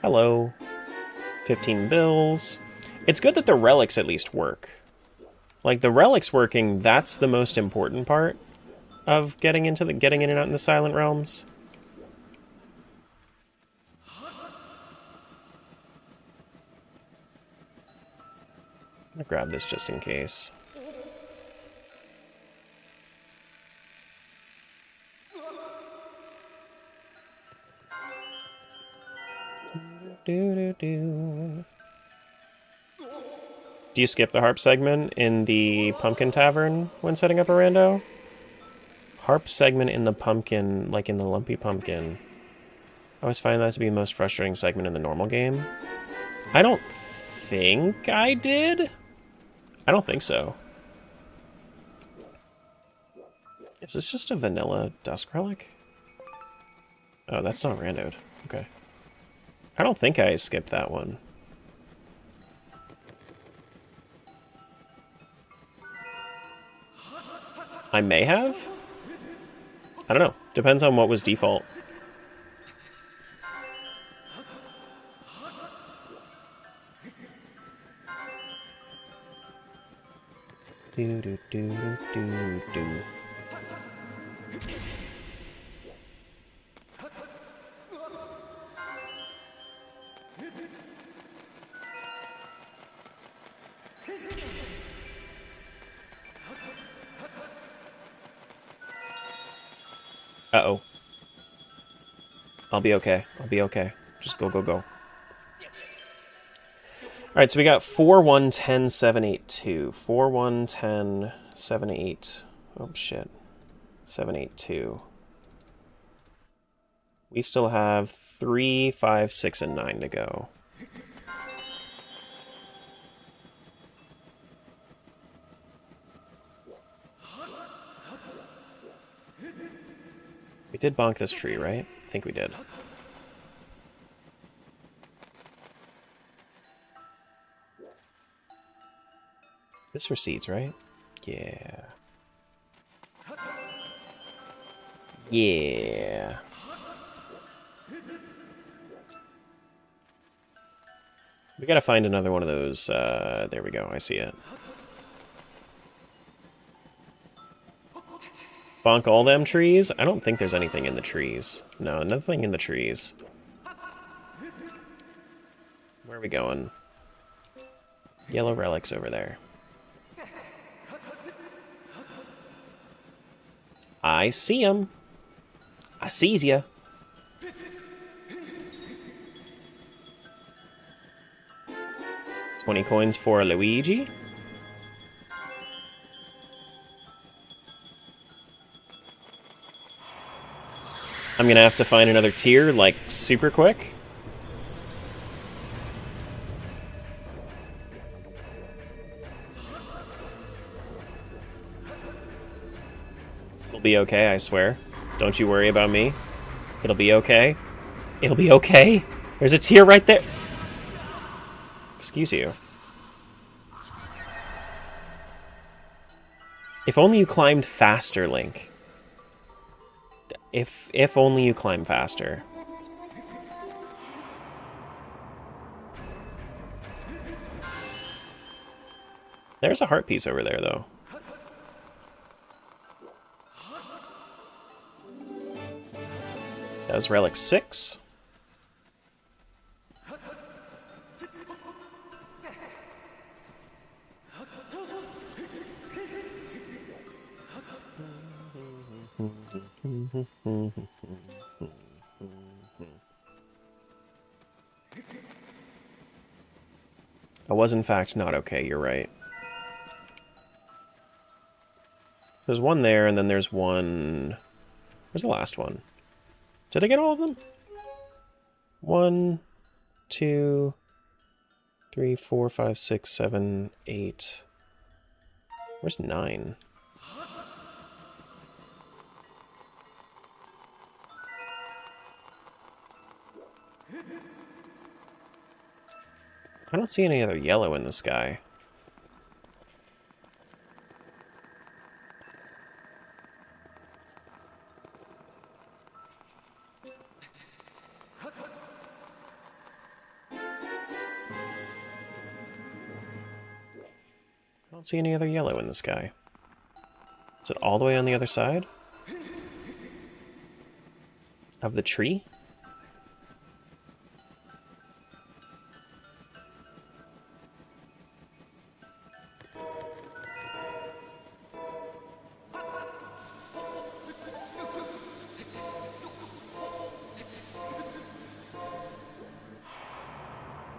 Hello. 15 bills. It's good that the relics at least work. Like, the relics working, that's the most important part of getting in and out in the Silent Realms. I'm gonna grab this just in case. Do you skip the harp segment in the Pumpkin Tavern when setting up a rando? Harp segment in the pumpkin, like in the Lumpy Pumpkin. I always find that to be the most frustrating segment in the normal game. I don't think I did. I don't think so. Is this just a vanilla dusk relic? Oh, that's not randoed. Okay. I don't think I skipped that one. I may have? I don't know. Depends on what was default. Do do do do do. Uh-oh. I'll be okay. I'll be okay. Just go, go, go. Alright, so we got 4, 1, 10, 7, 8, 2. 4, 1, 10, 7, 8. Oh, shit. 7, 8, 2. We still have 3, 5, 6, and 9 to go. We did bonk this tree, right? I think we did. This for seeds, right? Yeah. Yeah. We gotta find another one of those, there we go, I see it. Bonk all them trees? I don't think there's anything in the trees. No, nothing in the trees. Where are we going? Yellow relics over there. I see 'em. I sees ya. $20 coins for Luigi. I'm gonna have to find another tier, like, super quick. It'll be okay, I swear. Don't you worry about me. It'll be okay. It'll be okay. There's a tier right there. Excuse you. If only you climbed faster, Link. If only you climb faster. There's a heart piece over there, though. That was Relic 6. I was, in fact, not okay, you're right. There's one there, and then there's one... Where's the last one? Did I get all of them? 1, 2, 3, 4, 5, 6, 7, 8. Where's 9? I don't see any other yellow in the sky. I don't see any other yellow in the sky. Is it all the way on the other side? Of the tree?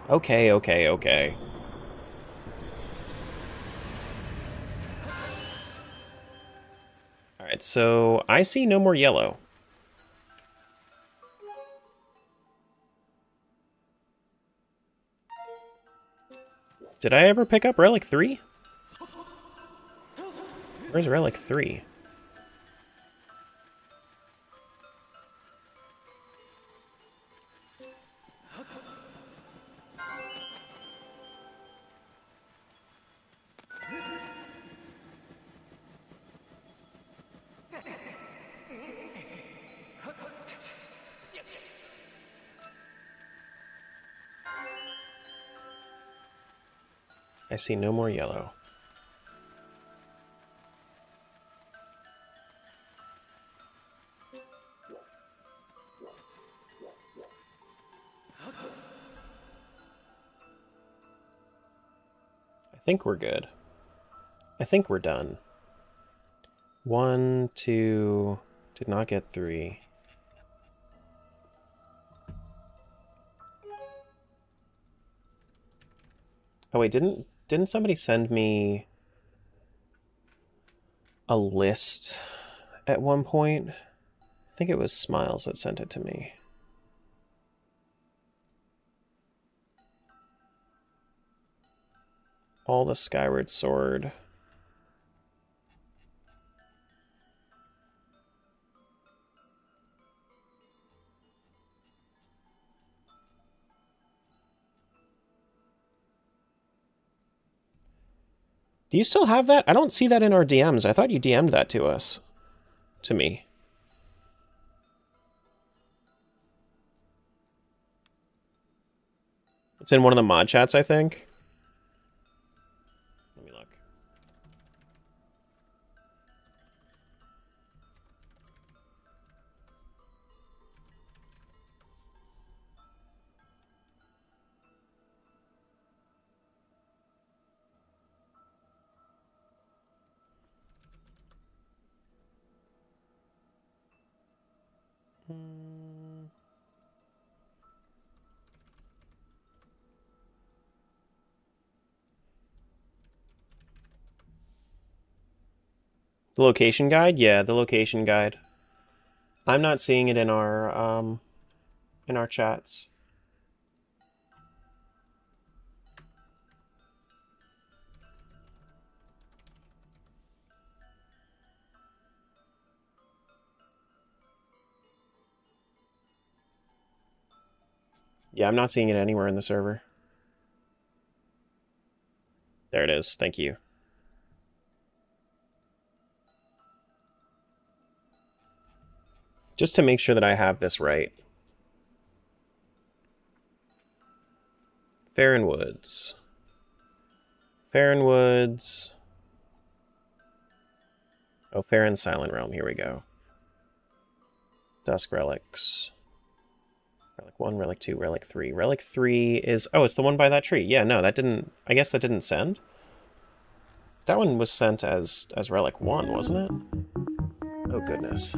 Okay, okay, okay. Alright, so I see no more yellow. Did I ever pick up Relic 3? Where's Relic 3? I see no more yellow. I think we're good. I think we're done. 1, 2... Did not get 3. Oh wait, didn't somebody send me a list at one point? I think it was Smiles that sent it to me. All the Skyward Sword. Do you still have that? I don't see that in our DMs. I thought you DM'd that to us. To me. It's in one of the mod chats, I think. Let me look. The location guide? Yeah, the location guide. I'm not seeing it in our chats. Yeah, I'm not seeing it anywhere in the server. There it is. Thank you. Just to make sure that I have this right. Farron Woods. Farron Woods. Oh, Farron Silent Realm. Here we go. Dusk Relics. Relic 1, Relic 2, Relic 3. Relic 3 is... Oh, it's the one by that tree. Yeah, no, that didn't... I guess that didn't send. That one was sent as Relic 1, wasn't it? Oh, goodness.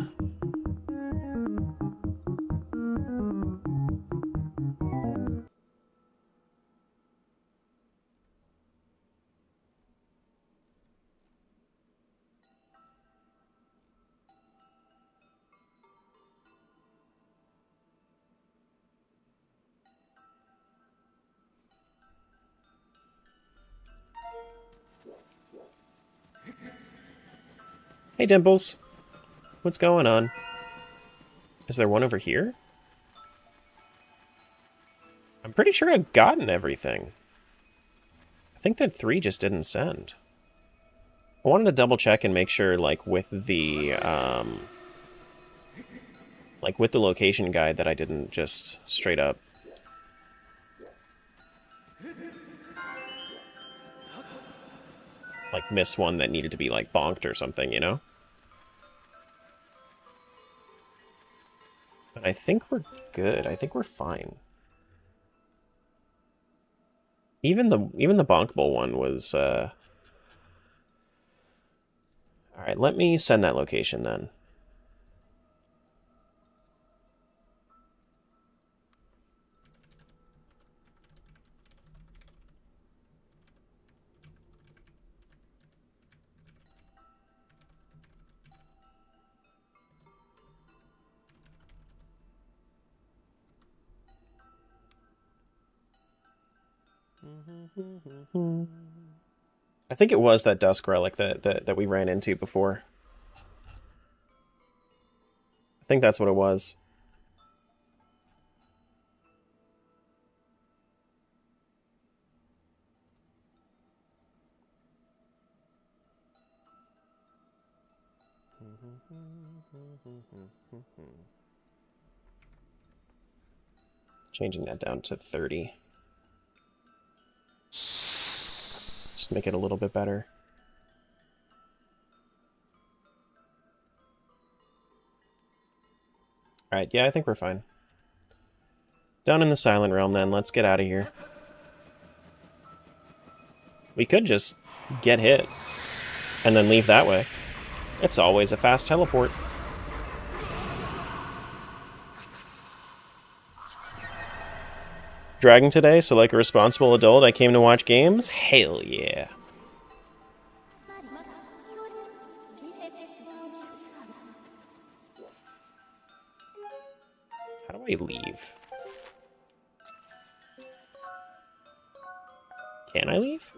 Hey, Dimples. What's going on? Is there one over here? I'm pretty sure I've gotten everything. I think that 3 just didn't send. I wanted to double check and make sure, like, with the location guide that I didn't just straight up like miss one that needed to be like bonked or something, you know? But I think we're good. I think we're fine. Even the bonkable one was Alright, let me send that location then. I think it was that Dusk Relic that we ran into before. I think that's what it was. Changing that down to 30. Just make it a little bit better. Alright, yeah, I think we're fine. Down in the Silent Realm then, let's get out of here. We could just get hit and then leave that way. It's always a fast teleport. Dragging today, so like a responsible adult, I came to watch games? Hell yeah. How do I leave? Can I leave?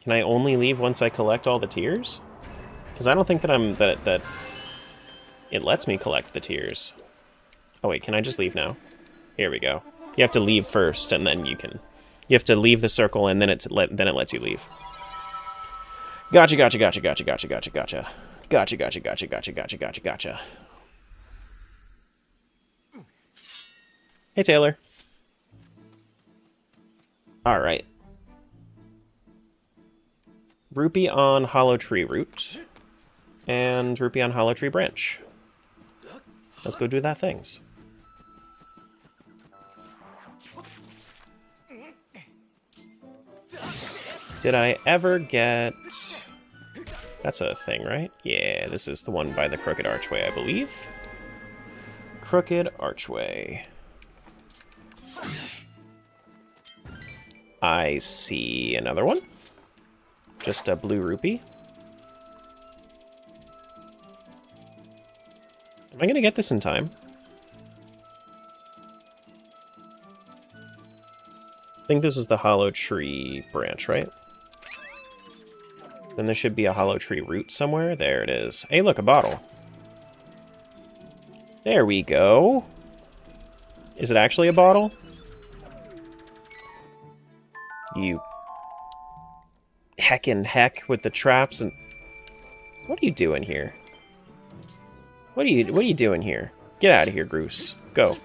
Can I only leave once I collect all the tiers? Because I don't think that that it lets me collect the tiers. Oh wait, can I just leave now? Here we go. You have to leave first, and then you can. You have to leave the circle, and then it lets you leave. Gotcha, gotcha, gotcha, gotcha, gotcha, gotcha, gotcha. Gotcha, gotcha, gotcha, gotcha, gotcha, gotcha, gotcha. Hey, Taylor. All right. Rupee on Hollow Tree Root. And Rupee on Hollow Tree Branch. Let's go do that things. Did I ever get... That's a thing, right? Yeah, this is the one by the Crooked Archway, I believe. Crooked Archway. I see another one. Just a blue rupee. Am I gonna get this in time? I think this is the Hollow Tree branch, right? Then there should be a Hollow Tree root somewhere. There it is. Hey, look, a bottle. There we go. Is it actually a bottle? You heckin' heck with the traps and... What are you doing here? What are you doing here? Get out of here, Groose. Go.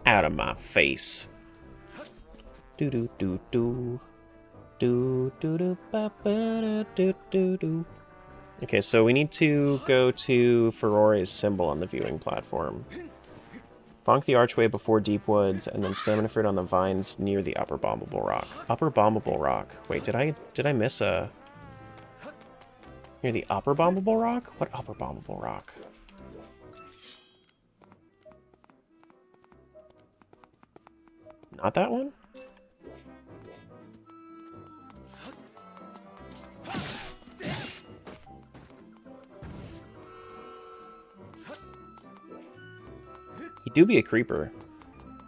Out of my face. Do do do do. Do do do ba ba do do do. Okay, so we need to go to Ferore's symbol on the viewing platform. Bonk the archway before Deep Woods, and then stamina fruit on the vines near the upper bombable rock. Upper bombable rock. Wait, did I miss a... Near the upper bombable rock? What upper bombable rock? Not that one? He do be a creeper.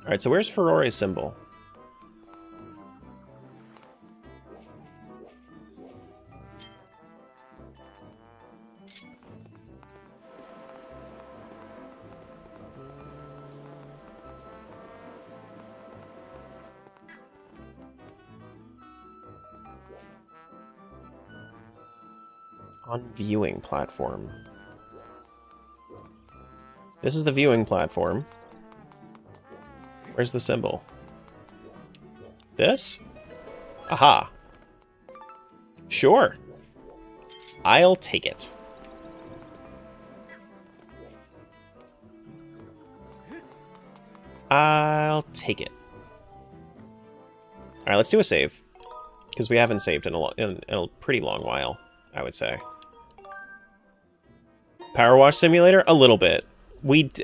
Alright, so where's Ferore's symbol? On viewing platform. This is the viewing platform. Where's the symbol? This? Aha. Sure. I'll take it. I'll take it. Alright, let's do a save. Because we haven't saved in a pretty long while, I would say. Power wash simulator? A little bit.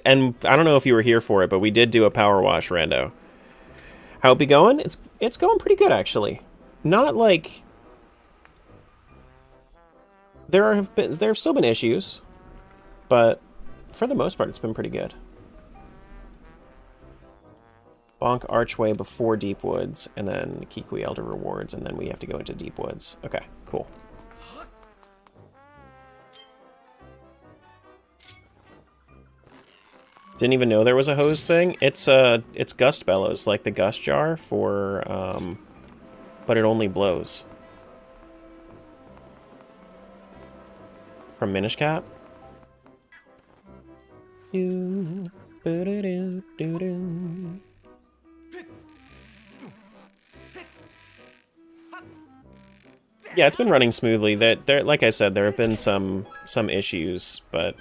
And I don't know if you were here for it, but we did do a power wash rando. How it be going? It's going pretty good, actually. Not like... There have still been issues, but for the most part, it's been pretty good. Bonk Archway before Deep Woods, and then Kikui Elder Rewards, and then we have to go into Deep Woods. Okay, cool. Didn't even know there was a hose thing. It's gust bellows, like the gust jar for, but it only blows. From Minish Cap. Yeah, it's been running smoothly. There, like I said, there have been some issues, but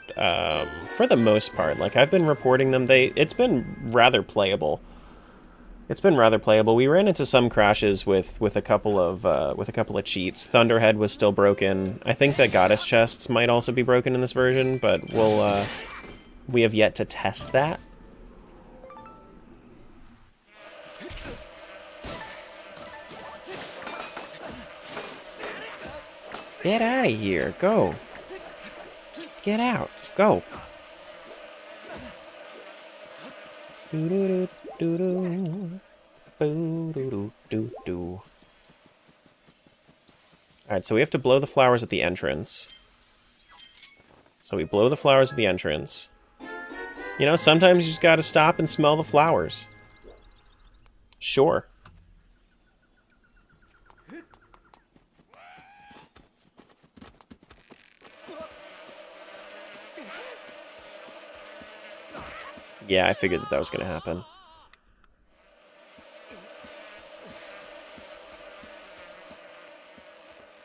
for the most part, like I've been reporting them, it's been rather playable. It's been rather playable. We ran into some crashes with a couple of cheats. Thunderhead was still broken. I think that Goddess chests might also be broken in this version, but we have yet to test that. Get out of here. Go. Get out. Go. Alright, so we have to blow the flowers at the entrance. So we blow the flowers at the entrance. You know, sometimes you just gotta stop and smell the flowers. Sure. Yeah, I figured that was going to happen.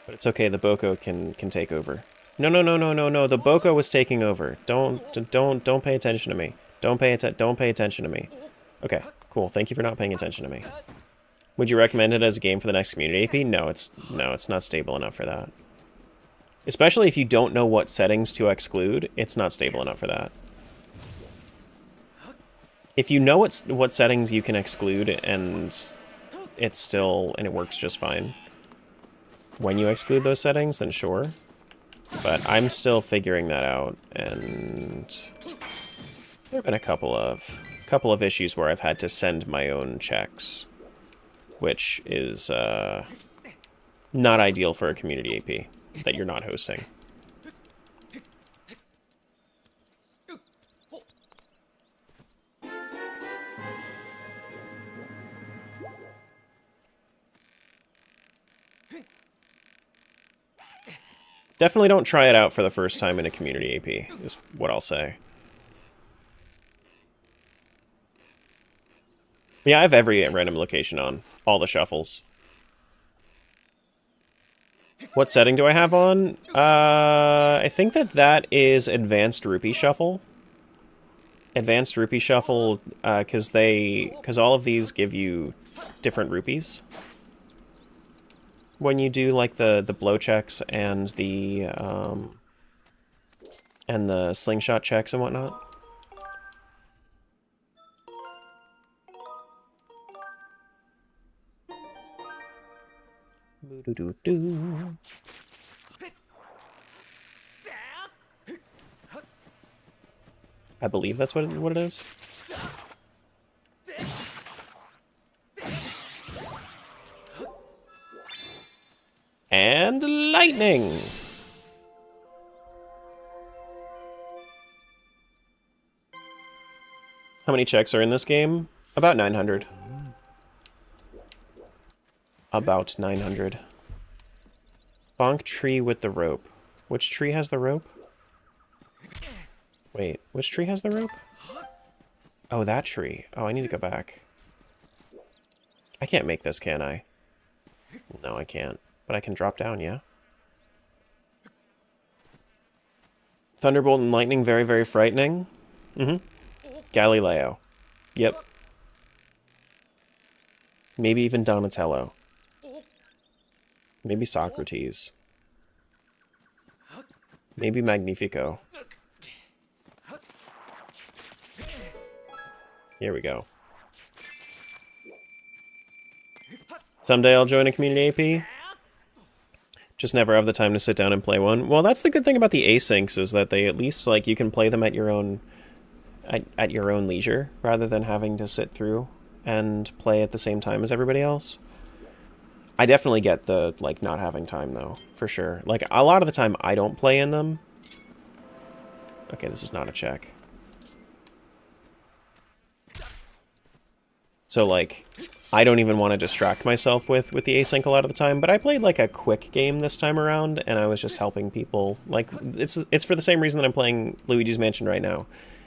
But it's okay, the Boko can take over. No, the Boko was taking over. Don't pay attention to me. Don't pay attention to me. Okay, cool. Thank you for not paying attention to me. Would you recommend it as a game for the next community AP? No, it's not stable enough for that. Especially if you don't know what settings to exclude, it's not stable enough for that. If you know what settings you can exclude and it works just fine. when you exclude those settings, then sure. But I'm still figuring that out, and there have been a couple of issues where I've had to send my own checks, which is not ideal for a community AP that you're not hosting. Definitely don't try it out for the first time in a community AP, is what I'll say. Yeah, I have every random location on. All the shuffles. What setting do I have on? I think that is Advanced Rupee Shuffle. Advanced Rupee Shuffle, because all of these give you different rupees. When you do like the blow checks and the slingshot checks and whatnot. Boo-doo-doo-doo. I believe that's what it is. And lightning! How many checks are in this game? About 900. About 900. Bonk tree with the rope. Which tree has the rope? Wait, which tree has the rope? Oh, that tree. Oh, I need to go back. I can't make this, can I? No, I can't. But I can drop down, yeah? Thunderbolt and lightning, very, very frightening. Mm-hmm. Galileo. Yep. Maybe even Donatello. Maybe Socrates. Maybe Magnifico. Here we go. Someday I'll join a community AP. Just never have the time to sit down and play one. Well, that's the good thing about the asyncs, is that they at least, like, you can play them at your own at your own leisure, rather than having to sit through and play at the same time as everybody else. I definitely get the, like, not having time, though, for sure. Like, a lot of the time I don't play in them. Okay, this is not a check. So, like, I don't even want to distract myself with the async a lot of the time, but I played, like, a quick game this time around, and I was just helping people. Like, it's for the same reason that I'm playing Luigi's Mansion right now.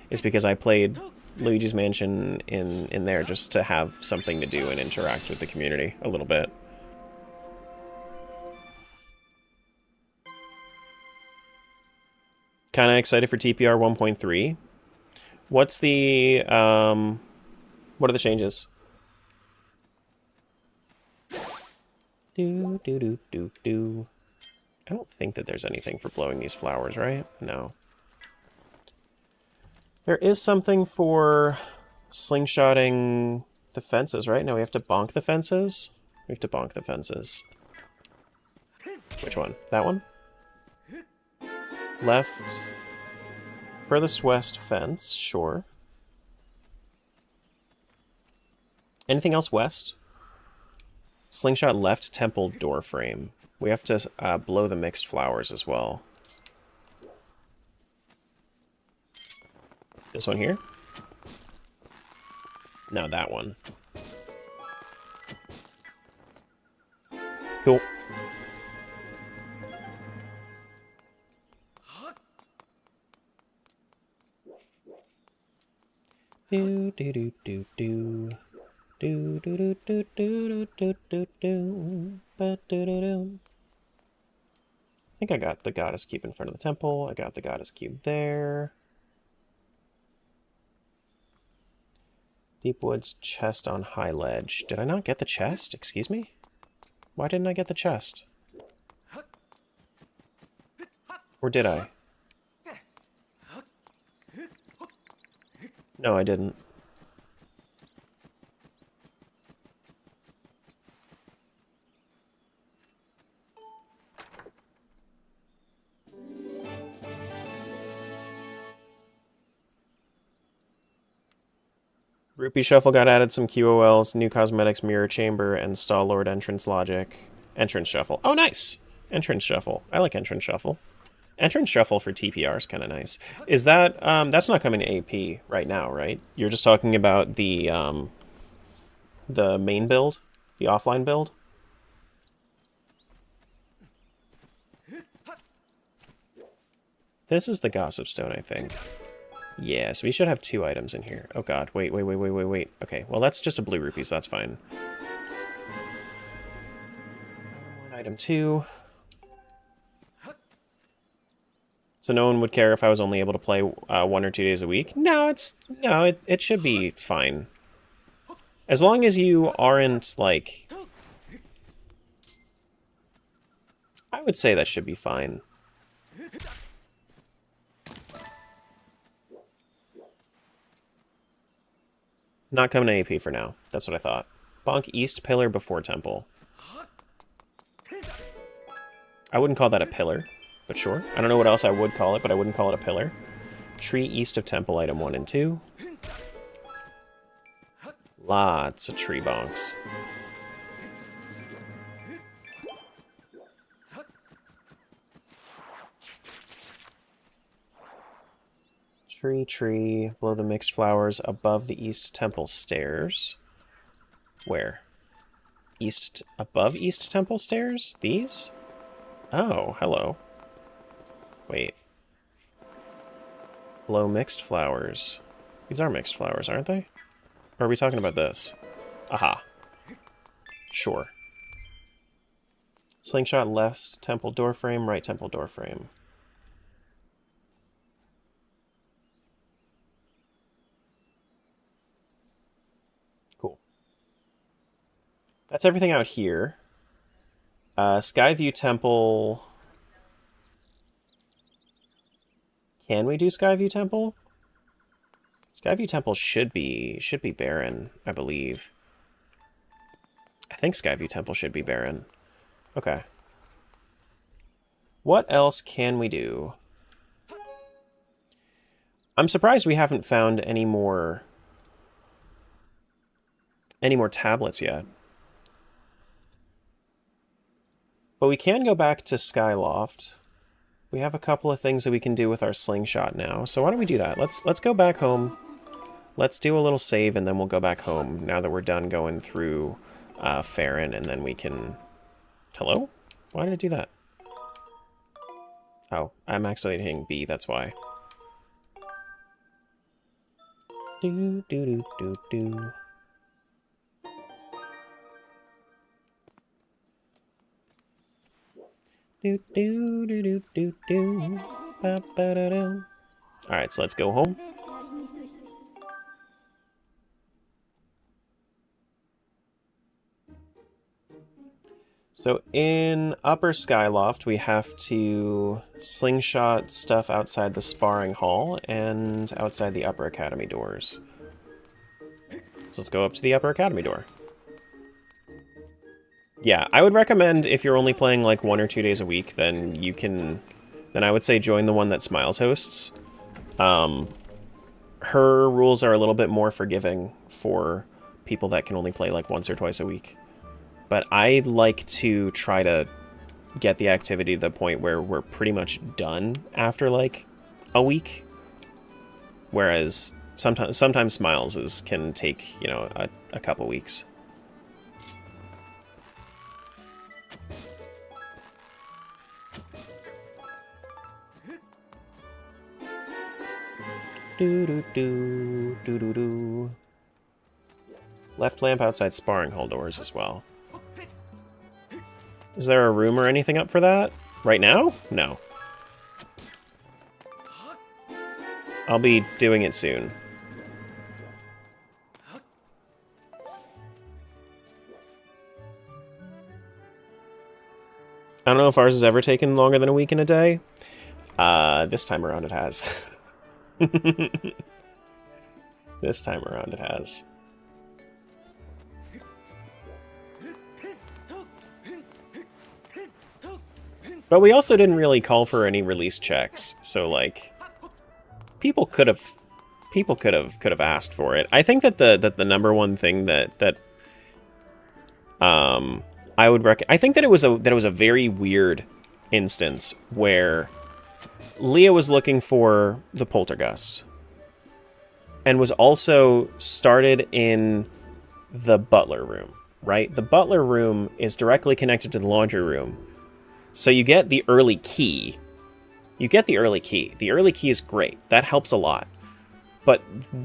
It's because I played Luigi's Mansion in there just to have something to do and interact with the community a little bit. Kind of excited for TPR 1.3. What's the, what are the changes? Do, do, do, do, do. I don't think that there's anything for blowing these flowers, right? No. There is something for slingshotting the fences, right? No, we have to bonk the fences? We have to bonk the fences. Which one? That one? Left. Furthest west fence, sure. Anything else west? Slingshot left temple door frame. We have to blow the mixed flowers as well. This one here? No, that one. Cool. Do do do do do. Do do do do do do do do ba do do do. I think I got the goddess cube in front of the temple. I got the goddess cube there. Deep woods chest on high ledge. Did I not get the chest? Excuse me? Why didn't I get the chest? Or did I? No, I didn't. Rupee Shuffle got added, some QOLs, new cosmetics, mirror chamber, and stall lord entrance logic. Entrance shuffle. Oh, nice! Entrance shuffle. I like entrance shuffle. Entrance shuffle for TPR is kind of nice. Is that, that's not coming to AP right now, right? You're just talking about the main build? The offline build? This is the Gossip Stone, I think. Yeah, so we should have 2 items in here. Oh god, wait. Okay, well that's just a blue rupee, so that's fine. Item 2. So no one would care if I was only able to play 1 or 2 days a week? No, it should be fine. As long as you aren't, like... I would say that should be fine. Not coming to AP for now. That's what I thought. Bonk East Pillar before Temple. I wouldn't call that a pillar, but sure. I don't know what else I would call it, but I wouldn't call it a pillar. Tree east of Temple, item 1 and 2. Lots of tree bonks. Tree, below the mixed flowers, above the East Temple stairs. Where? Above East Temple stairs? These? Oh, hello. Wait. Below mixed flowers. These are mixed flowers, aren't they? Or are we talking about this? Aha. Sure. Slingshot left temple doorframe, right temple doorframe. Cool. That's everything out here. Skyview Temple... Can we do Skyview Temple? Skyview Temple should be barren, I believe. I think Skyview Temple should be barren. Okay. What else can we do? I'm surprised we haven't found any more tablets yet. But we can go back to Skyloft. We have a couple of things that we can do with our slingshot now. So why don't we do that? Let's go back home. Let's do a little save and then we'll go back home now that we're done going through Farron, and then we can... Hello? Why did I do that? Oh, I'm accidentally hitting B, that's why. Do do do do do. Do do do do do do. Ba ba da do. Alright, so let's go home. So in Upper Skyloft, we have to slingshot stuff outside the sparring hall and outside the Upper Academy doors. So let's go up to the Upper Academy door. Yeah, I would recommend if you're only playing like 1 or 2 days a week, then you can... Then I would say join the one that Smiles hosts. Her rules are a little bit more forgiving for people that can only play like once or twice a week. But I like to try to get the activity to the point where we're pretty much done after like a week. Whereas sometimes Smiles can take, you know, a couple weeks. Do do do do do do. Left lamp outside sparring hall doors as well. Is there a room or anything up for that? Right now? No. I'll be doing it soon. I don't know if ours has ever taken longer than a week and a day. This time around it has. This time around it has. But we also didn't really call for any release checks, so like, people could have people could have asked for it. I think that the number one thing that I would I think that it was a very weird instance where Leah was looking for the poltergust and was also started in the butler room, right? The butler room is directly connected to the laundry room. So you get the early key. The early key is great. That helps a lot. But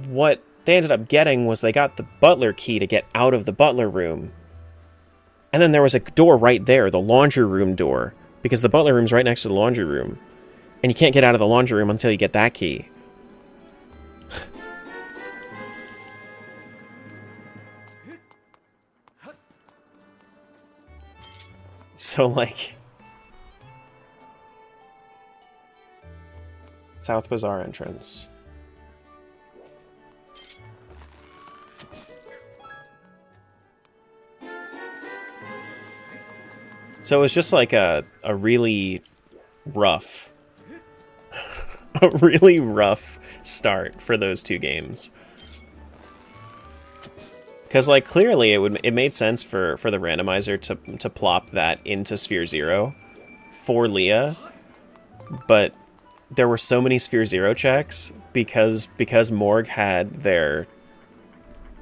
what they ended up getting was they got the butler key to get out of the butler room. And then there was a door right there, the laundry room door, because the butler room's right next to the laundry room. And you can't get out of the laundry room until you get that key. So, like... South Bazaar entrance. So it was just like a really rough... a really rough start for those two games. Because, like, clearly it made sense for the randomizer to plop that into Sphere Zero for Leah, but there were so many Sphere Zero checks because Morg had their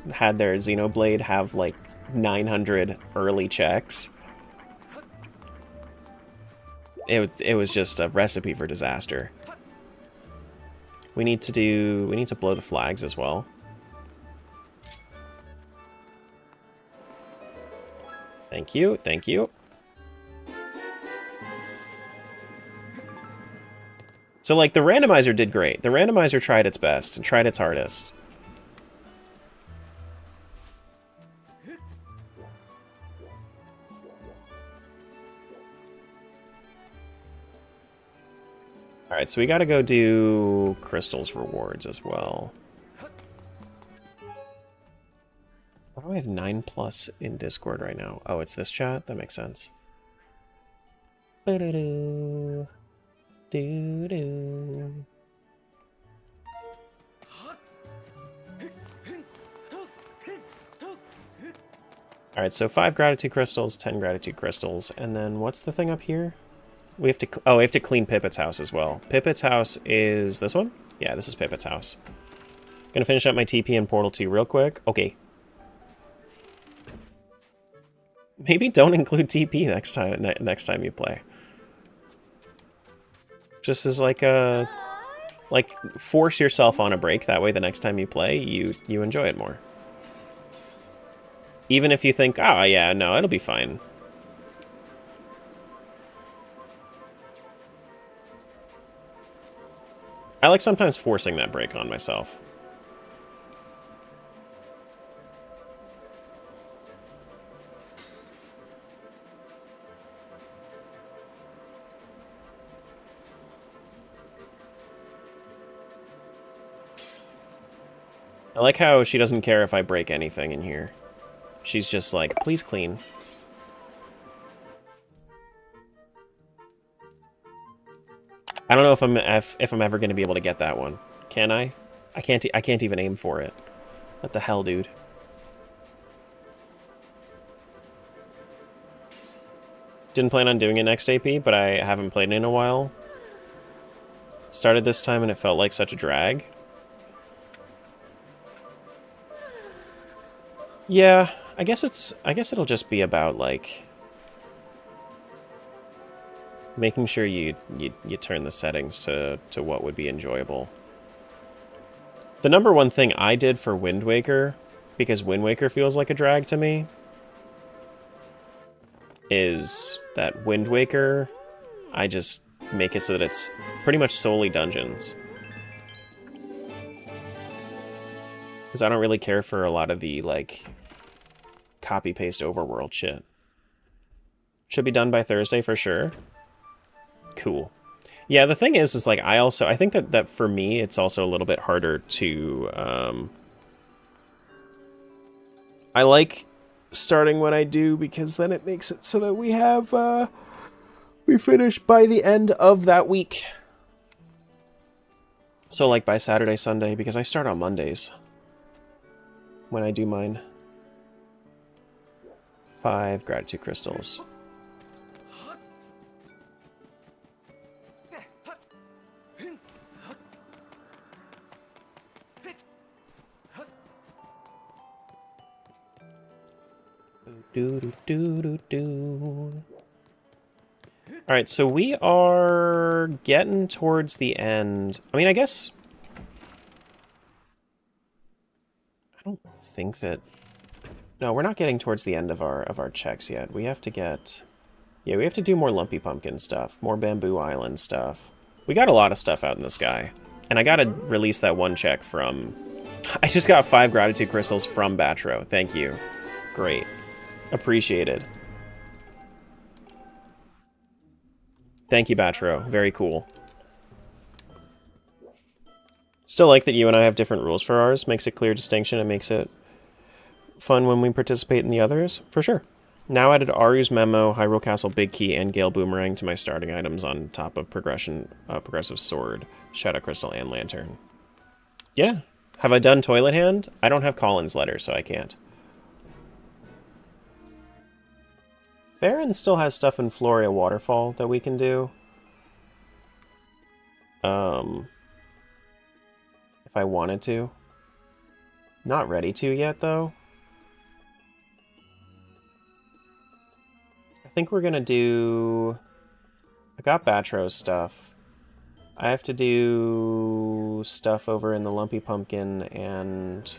Xenoblade have like 900 early checks. It was just a recipe for disaster. We need to blow the flags as well. Thank you, thank you. So, like, the randomizer did great. The randomizer tried its best and tried its hardest. Alright, so we gotta go do Crystal's rewards as well. Why do I have 9+ in Discord right now? Oh, it's this chat? That makes sense. Ba-da-doo. Do-do. Alright, so 5 gratitude crystals, 10 gratitude crystals, and then what's the thing up here? We have to clean Pipit's house as well. Pipit's house is this one? Yeah, this is Pipit's house. Gonna finish up my TP in Portal 2 real quick. Okay. Maybe don't include TP next time you play. Just as like a... like, force yourself on a break, that way the next time you play, you enjoy it more. Even if you think, oh yeah, no, it'll be fine. I like sometimes forcing that break on myself. I like how she doesn't care if I break anything in here. She's just like, please clean. I don't know if I'm ever going to be able to get that one. Can I? I can't even aim for it. What the hell, dude? Didn't plan on doing it next AP, but I haven't played in a while. Started this time and it felt like such a drag. Yeah, I guess it'll just be about like making sure you turn the settings to what would be enjoyable. The number one thing I did for Wind Waker, because Wind Waker feels like a drag to me, is that Wind Waker, I just make it so that it's pretty much solely dungeons. Because I don't really care for a lot of the, like, copy-paste overworld shit. Should be done by Thursday for sure. Cool. Yeah, the thing is like, I think that for me, it's also a little bit harder to, I like starting when I do, because then it makes it so that we have, we finish by the end of that week. So like by Saturday, Sunday, because I start on Mondays when I do mine. 5 gratitude crystals. Alright, so we are getting towards the end. I mean, I guess... I don't think that... No, we're not getting towards the end of our checks yet. We have to get... Yeah, we have to do more Lumpy Pumpkin stuff. More Bamboo Island stuff. We got a lot of stuff out in the sky. And I gotta release that one check from... I just got 5 gratitude crystals from Batro. Thank you. Great. Appreciated. Thank you, Batro. Very cool. Still like that you and I have different rules for ours. Makes a clear distinction and makes it fun when we participate in the others. For sure. Now added Aru's Memo, Hyrule Castle Big Key, and Gale Boomerang to my starting items on top of Progressive Sword, Shadow Crystal, and Lantern. Yeah. Have I done Toilet Hand? I don't have Colin's letter, so I can't. Farron still has stuff in Floria Waterfall that we can do. If I wanted to. Not ready to yet, though. I think we're gonna do... I got Batro's stuff. I have to do stuff over in the Lumpy Pumpkin, and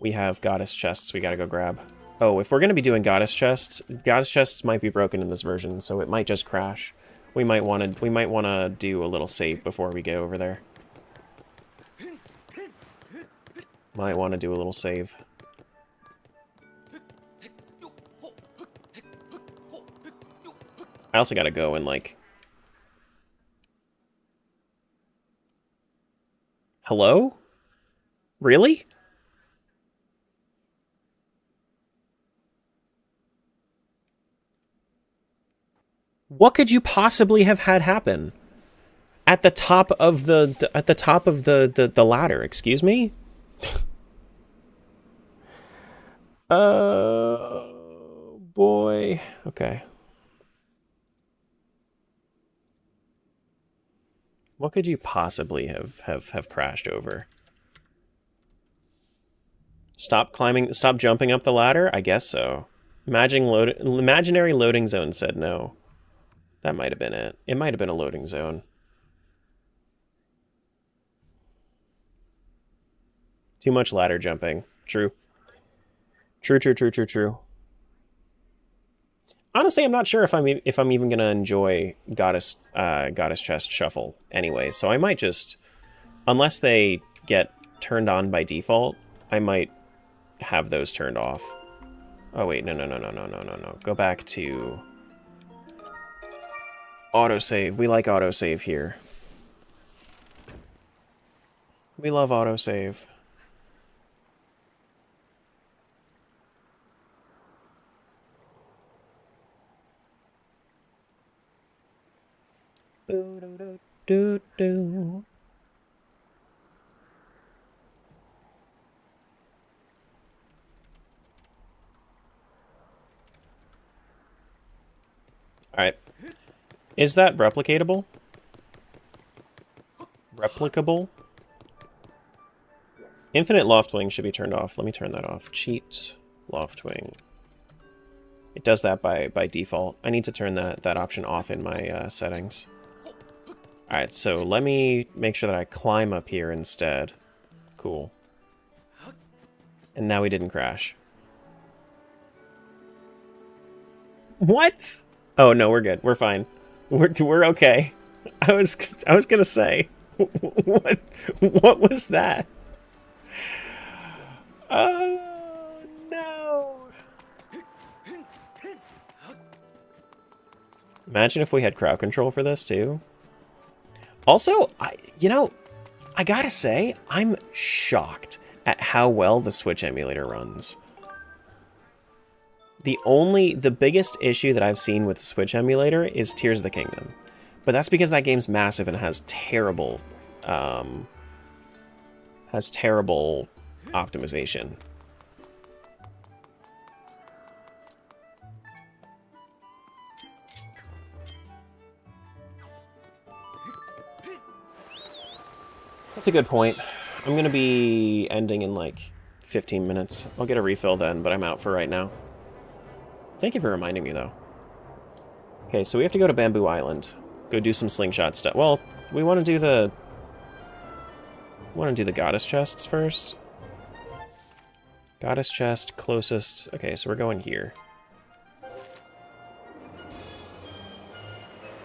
we have Goddess Chests we gotta go grab. Oh, if we're going to be doing Goddess Chests might be broken in this version, so it might just crash. We might want to do a little save before we get over there. Might want to do a little save. I also got to go and, like... Hello? Really? What could you possibly have had happen at the top of the ladder? Excuse me. Boy. Okay. What could you possibly have crashed over? Stop jumping up the ladder? I guess so. Imaginary loading zone said no. That might have been it. It might have been a loading zone. Too much ladder jumping. True. True. Honestly, I'm not sure if I'm even gonna enjoy Goddess Chest Shuffle anyway. So I might just, unless they get turned on by default, I might have those turned off. Oh wait, no. Go back to autosave. We like autosave here. We love autosave. Do. Alright. Is that replicatable? Replicable? Infinite Loftwing should be turned off. Let me turn that off. Cheat Loftwing. It does that by default. I need to turn that option off in my settings. Alright, so let me make sure that I climb up here instead. Cool. And now we didn't crash. What? Oh no, we're good. We're fine. We're okay. I was gonna say, what was that? Oh no! Imagine if we had crowd control for this too. Also, I gotta say, I'm shocked at how well the Switch emulator runs. The biggest issue that I've seen with the Switch emulator is Tears of the Kingdom. But that's because that game's massive and has terrible optimization. That's a good point. I'm going to be ending in like 15 minutes. I'll get a refill then, but I'm out for right now. Thank you for reminding me, though. Okay, so we have to go to Bamboo Island. Go do some slingshot stuff. Well, we want to do the... goddess chests first. Goddess chest, closest... Okay, so we're going here.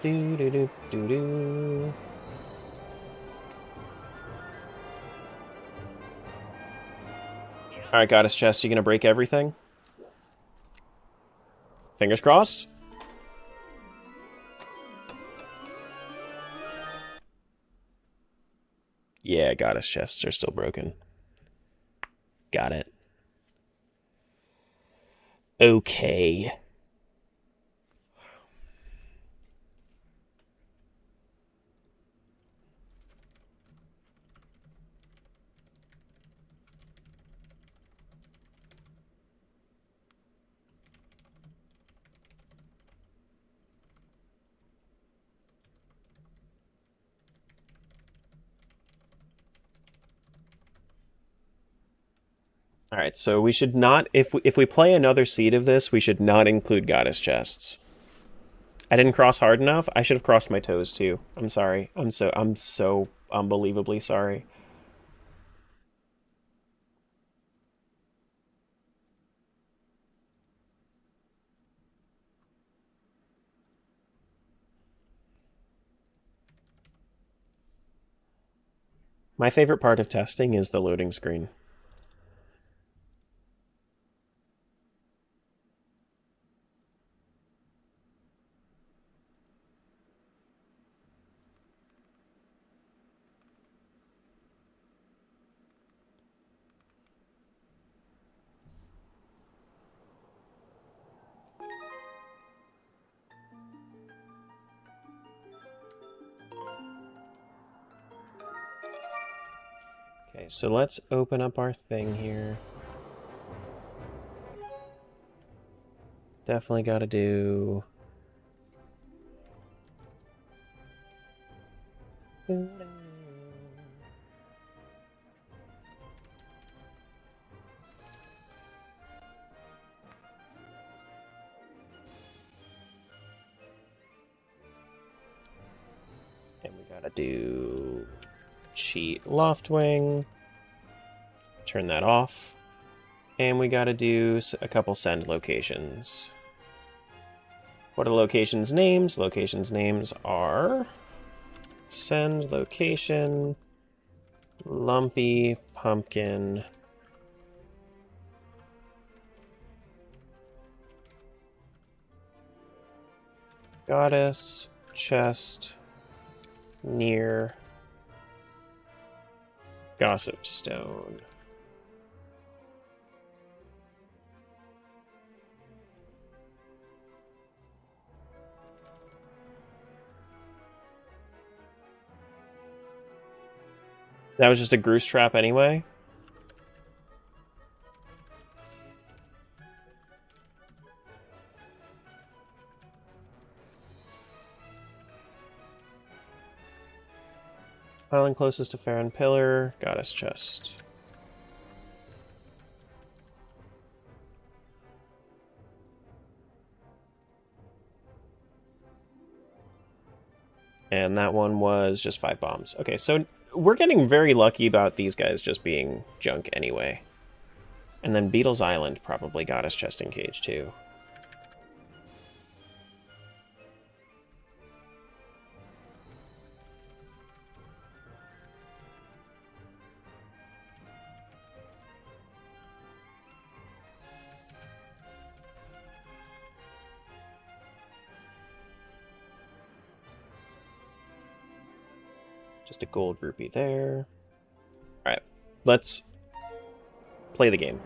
Do-do-do-do-do. Alright, goddess chest, you gonna break everything? Fingers crossed. Yeah, goddess chests are still broken. Got it. Okay. Alright, so we should not, if we play another seed of this, we should not include goddess chests. I didn't cross hard enough. I should have crossed my toes too. I'm sorry. I'm so unbelievably sorry. My favorite part of testing is the loading screen. Okay, so let's open up our thing here. Definitely gotta do... And we gotta do... cheat Loftwing. Turn that off. And we gotta do a couple send locations. What are locations' names? Locations' names are... Send location... Lumpy Pumpkin... Goddess chest near Gossip Stone. That was just a goose trap anyway. Island closest to Farron Pillar, Goddess Chest. And that one was just 5 bombs. Okay, so we're getting very lucky about these guys just being junk anyway. And then Beetle's Island probably Goddess Chest in Cage too. Just a gold rupee there. Alright, let's play the game.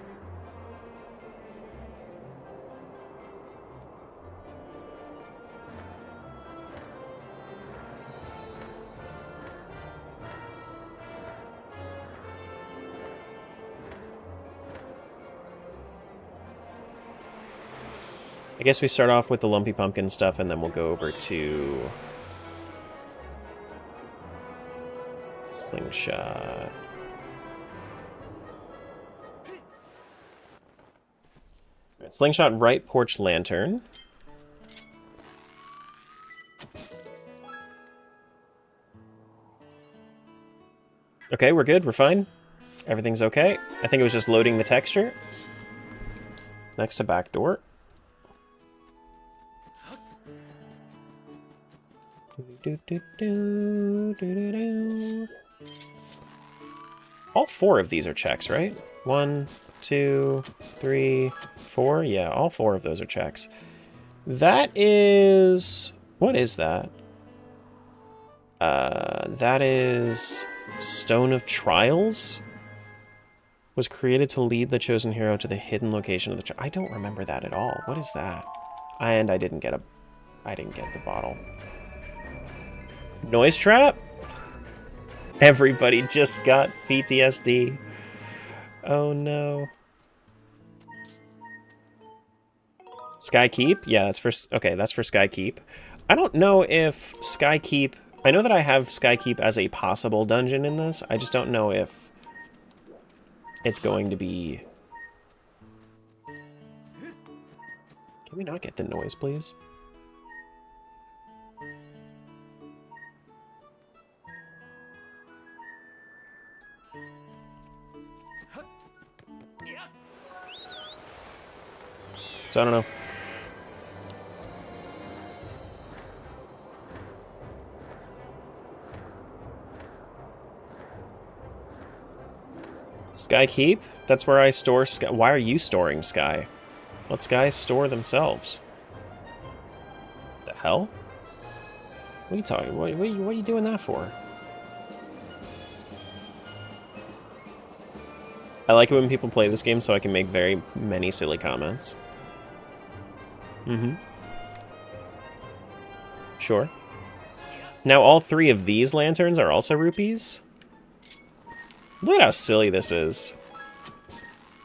I guess we start off with the Lumpy Pumpkin stuff, and then we'll go over to Slingshot. Right, Slingshot, right porch lantern. Okay, we're good, we're fine. Everything's okay. I think it was just loading the texture. Next to back door. All 4 of these are checks, right? 1, 2, 3, 4. Yeah, all 4 of those are checks. That is... What is that? That is... Stone of Trials? Was created to lead the chosen hero to the hidden location of the... I don't remember that at all. What is that? And I didn't get the bottle. Noise trap? Everybody just got PTSD. Oh no. Sky Keep? Yeah, that's for... Okay, that's for Sky Keep. I don't know if Sky Keep... I know that I have Sky Keep as a possible dungeon in this. I just don't know if it's going to be... Can we not get the noise, please? So I don't know. Sky Keep? That's where I store Sky. Why are you storing Sky? Let Sky store themselves. The hell? What are you talking? What are you doing that for? I like it when people play this game so I can make very many silly comments. Mm-hmm. Sure. Now all 3 of these lanterns are also rupees? Look at how silly this is.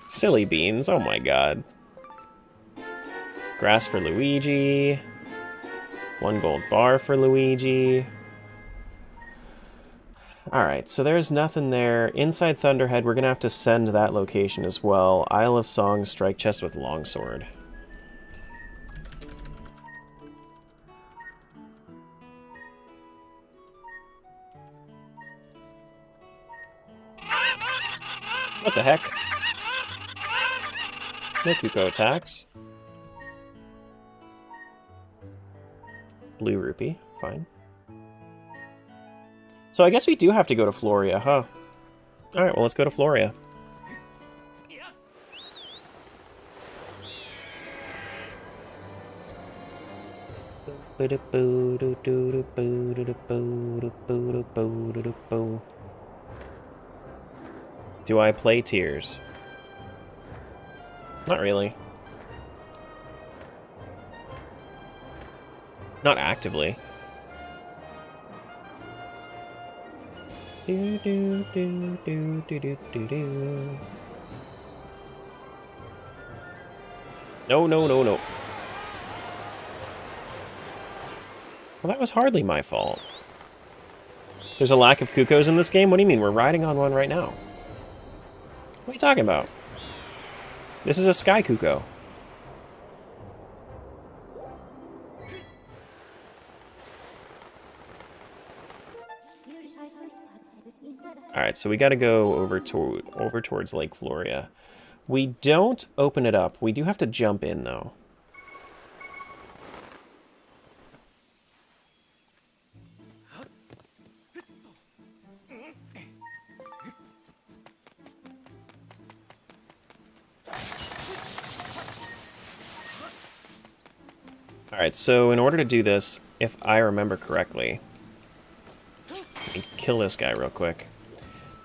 Silly beans, oh my god. Grass for Luigi. 1 gold bar for Luigi. Alright, so there's nothing there. Inside Thunderhead, we're gonna have to send that location as well. Isle of Song, strike chest with longsword. What the heck? No Kuko attacks. Blue rupee, fine. So I guess we do have to go to Floria, huh? Alright, well let's go to Floria. Do I play Tears? Not really. Not actively. No, no, no, no. Well, that was hardly my fault. There's a lack of Kukos in this game? What do you mean? We're riding on one right now. What are you talking about? This is a Sky Kuko. Alright, so we gotta go over towards Lake Floria. We don't open it up. We do have to jump in, though. Alright, so in order to do this, if I remember correctly... Let me kill this guy real quick.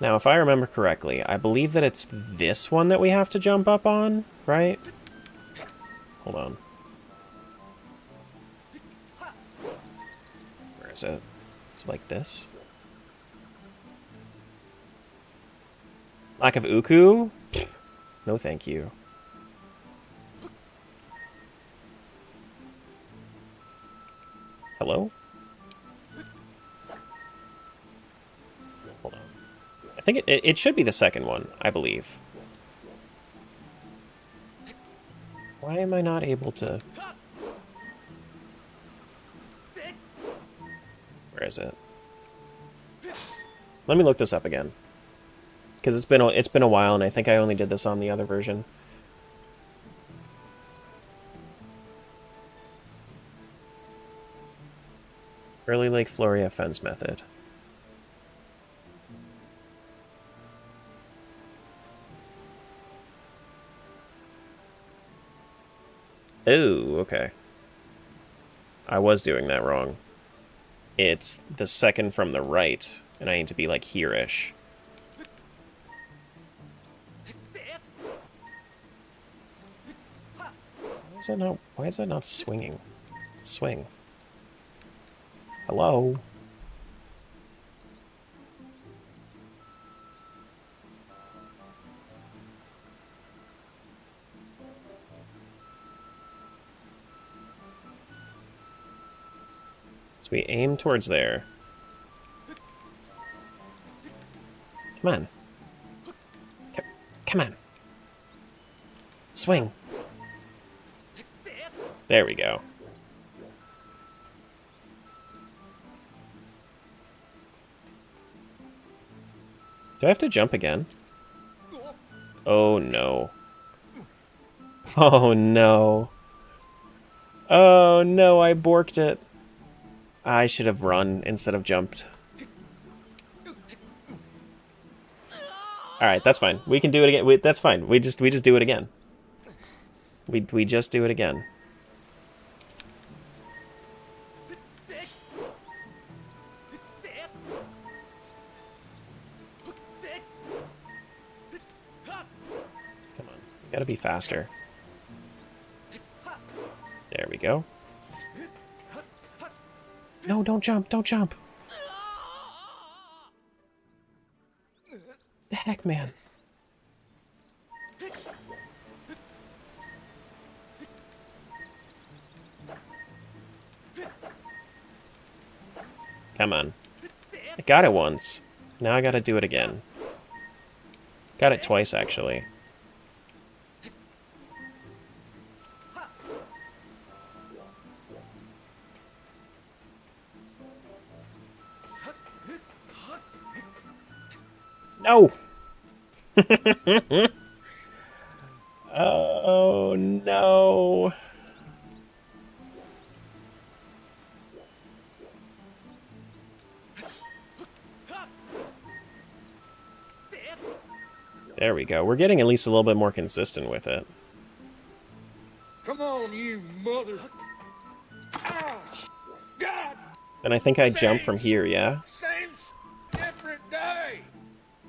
Now, if I remember correctly, I believe that it's this one that we have to jump up on, right? Hold on. Where is it? Is it like this? Lack of Uku? No thank you. Hello? Hold on. I think it should be the second one, I believe. Why am I not able to... Where is it? Let me look this up again. Because it's been a while, and I think I only did this on the other version. Early Lake Floria fence method. Oh, okay. I was doing that wrong. It's the second from the right, and I need to be like here-ish. Why is that not swinging? Swing. Hello? So we aim towards there. Come on. Come on. Swing. There we go. Do I have to jump again? Oh no. Oh no. Oh no, I borked it. I should have run instead of jumped. Alright, that's fine. We can do it again. That's fine. We just do it again. We just do it again. Come on. You gotta be faster. There we go. No, don't jump, don't jump. The heck, man. Come on. I got it once. Now I gotta do it again. Got it twice, actually. No! Oh, no. There we go. We're getting at least a little bit more consistent with it. Come on, you mother... God! And I think I jump from here, yeah? Same different day!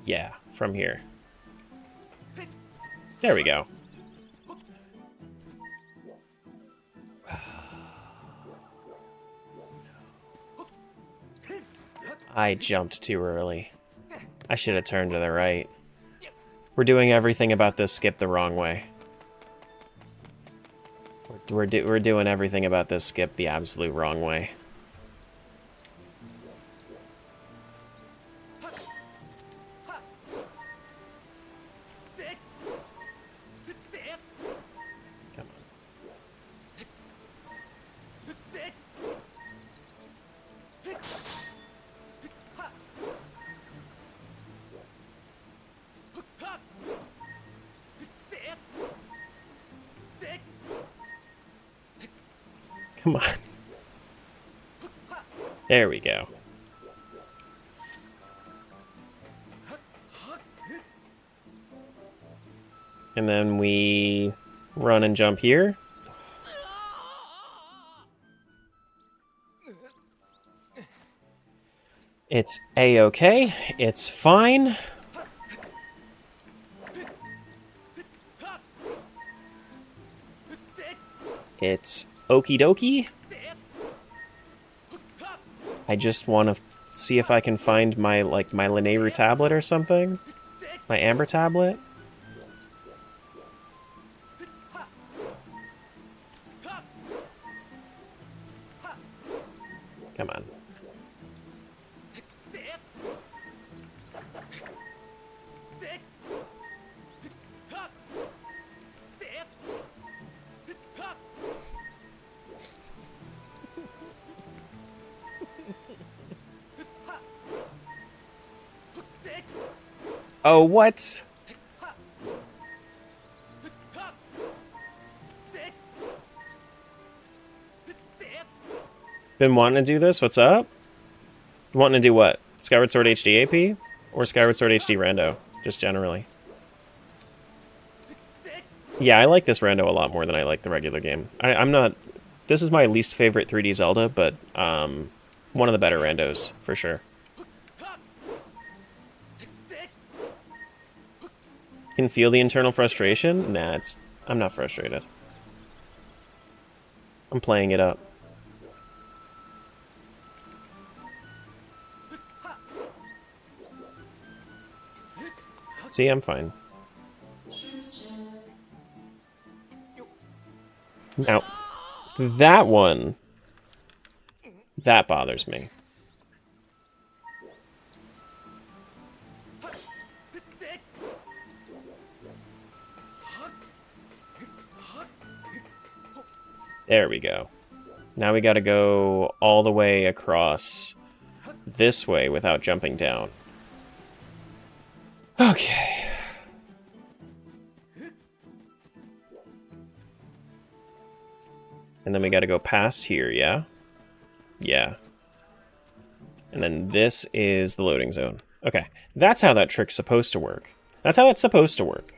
Yeah, from here. There we go. I jumped too early. I should have turned to the right. We're doing everything about this skip the wrong way. We're doing everything about this skip the absolute wrong way. Come on. Come on. There we go. And then we run and jump here. It's a-okay. It's fine. It's okie dokie. I just want to see if I can find my my Linearu tablet or something. My Amber tablet. Come on. Oh, what? Been wanting to do this? What's up? Wanting to do what? Skyward Sword HD AP? Or Skyward Sword HD Rando? Just generally. Yeah, I like this Rando a lot more than I like the regular game. I'm not... This is my least favorite 3D Zelda, but one of the better Randos, for sure. Can feel the internal frustration? Nah, I'm not frustrated. I'm playing it up. See, I'm fine. Now, that one, that bothers me. There we go. Now we gotta go all the way across this way without jumping down. Okay. And then we gotta go past here, yeah? Yeah. And then this is the loading zone. Okay, that's how that trick's supposed to work. That's how that's supposed to work.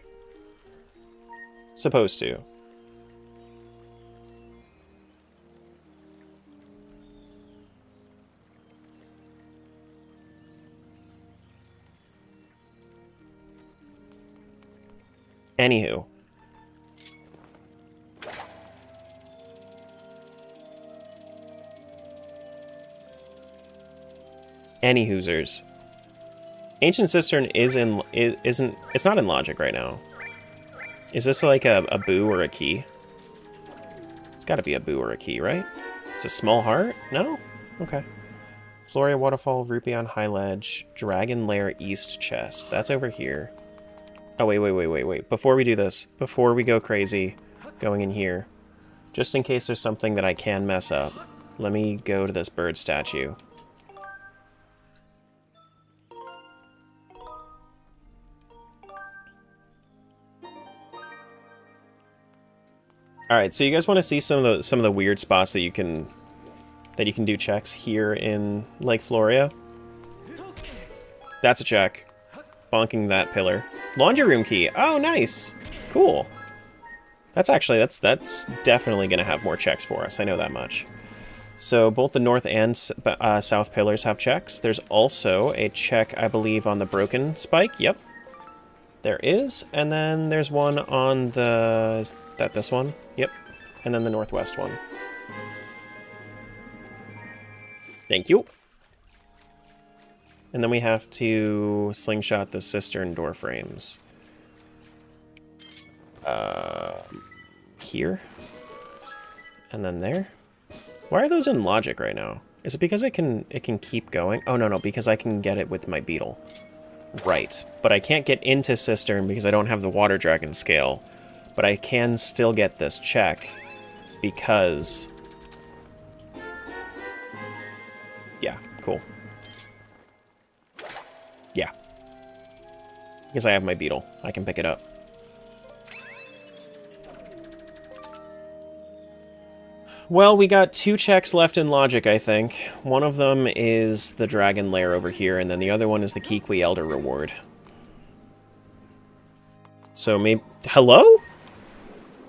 Supposed to. Anywho. Hoosers. Ancient Cistern isn't it's not in logic right now. Is this like a boo or a key? It's gotta be a boo or a key, right? It's a small heart? No? Okay. Floria Waterfall, Rupion High Ledge, Dragon Lair East Chest. That's over here. Oh, wait. Before we do this, before we go crazy going in here, just in case there's something that I can mess up, let me go to this bird statue. All right, so you guys want to see some of the weird spots that you can do checks here in Lake Floria? That's a check. Bonking that pillar. Laundry room key. Oh, nice. Cool. That's definitely going to have more checks for us. I know that much. So both the north and south pillars have checks. There's also a check, I believe, on the broken spike. Yep. There is. And then there's one on the... Is that this one? Yep. And then the northwest one. Thank you. And then we have to slingshot the cistern door frames. Here. And then there. Why are those in logic right now? Is it because it can keep going? Oh, no, because I can get it with my beetle. Right. But I can't get into cistern because I don't have the water dragon scale. But I can still get this check because... Yeah, cool. Yeah. Because I have my beetle. I can pick it up. Well, we got 2 checks left in logic, I think. One of them is the dragon lair over here, and then the other one is the Kikwi Elder reward. So maybe... Hello?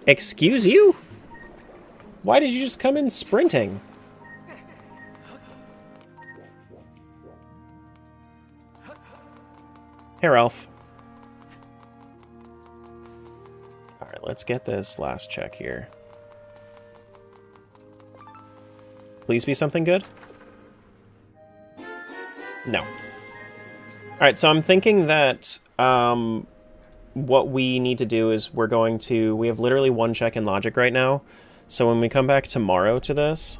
Excuse you? Why did you just come in sprinting? Here, Elf. Alright, let's get this last check here. Please be something good? No. Alright, so I'm thinking that what we need to do is we have literally 1 check in logic right now. So when we come back tomorrow to this,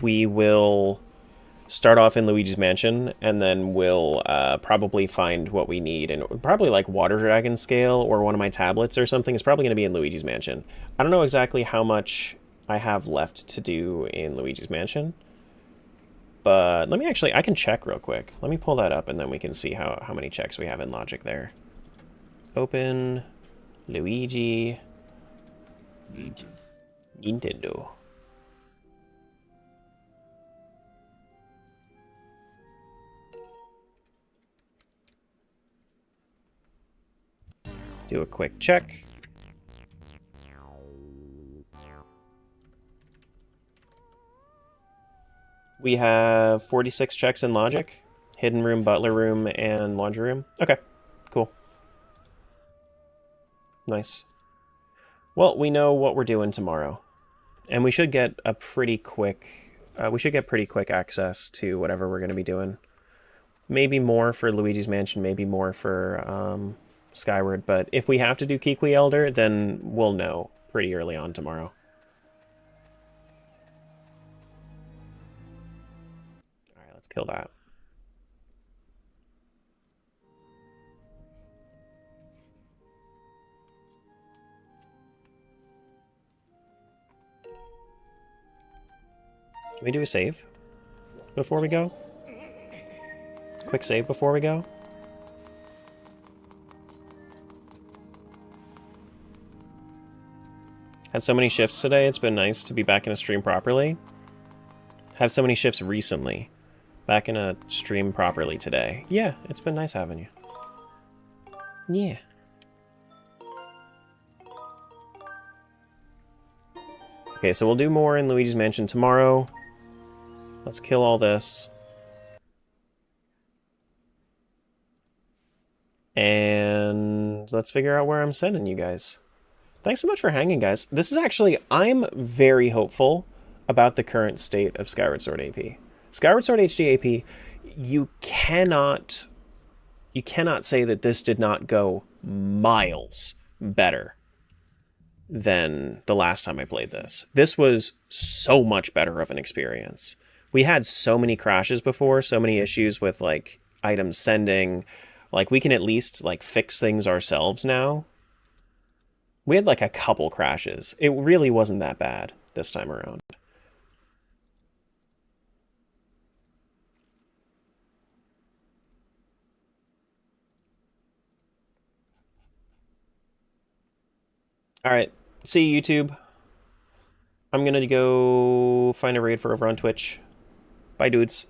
we will start off in Luigi's Mansion, and then we'll probably find what we need, and probably like Water Dragon Scale or one of my tablets or something is probably going to be in Luigi's Mansion. I don't know exactly how much I have left to do in Luigi's Mansion, but let me actually, I can check real quick. Let me pull that up, and then we can see how many checks we have in Logic there. Open Luigi Nintendo. Do a quick check. We have 46 checks in Logic. Hidden room, butler room, and laundry room. Okay, cool. Nice. Well, we know what we're doing tomorrow. And we should get a pretty quick... pretty quick access to whatever we're going to be doing. Maybe more for Luigi's Mansion, maybe more for... Skyward, but if we have to do Kikwi Elder, then we'll know pretty early on tomorrow. Alright, let's kill that. Can we do a save before we go? Quick save before we go? Had so many shifts today, it's been nice to be back in a stream properly. Have so many shifts recently. Back in a stream properly today. Yeah, it's been nice having you. Yeah. Okay, so we'll do more in Luigi's Mansion tomorrow. Let's kill all this. And let's figure out where I'm sending you guys. Thanks so much for hanging, guys. This is actually, I'm very hopeful about the current state of Skyward Sword AP. Skyward Sword HD AP, you cannot say that this did not go miles better than the last time I played this. This was so much better of an experience. We had so many crashes before, so many issues with like items sending. Like we can at least like fix things ourselves now. We had like a couple crashes. It really wasn't that bad this time around. Alright, see you, YouTube. I'm gonna go find a raid for over on Twitch. Bye, dudes.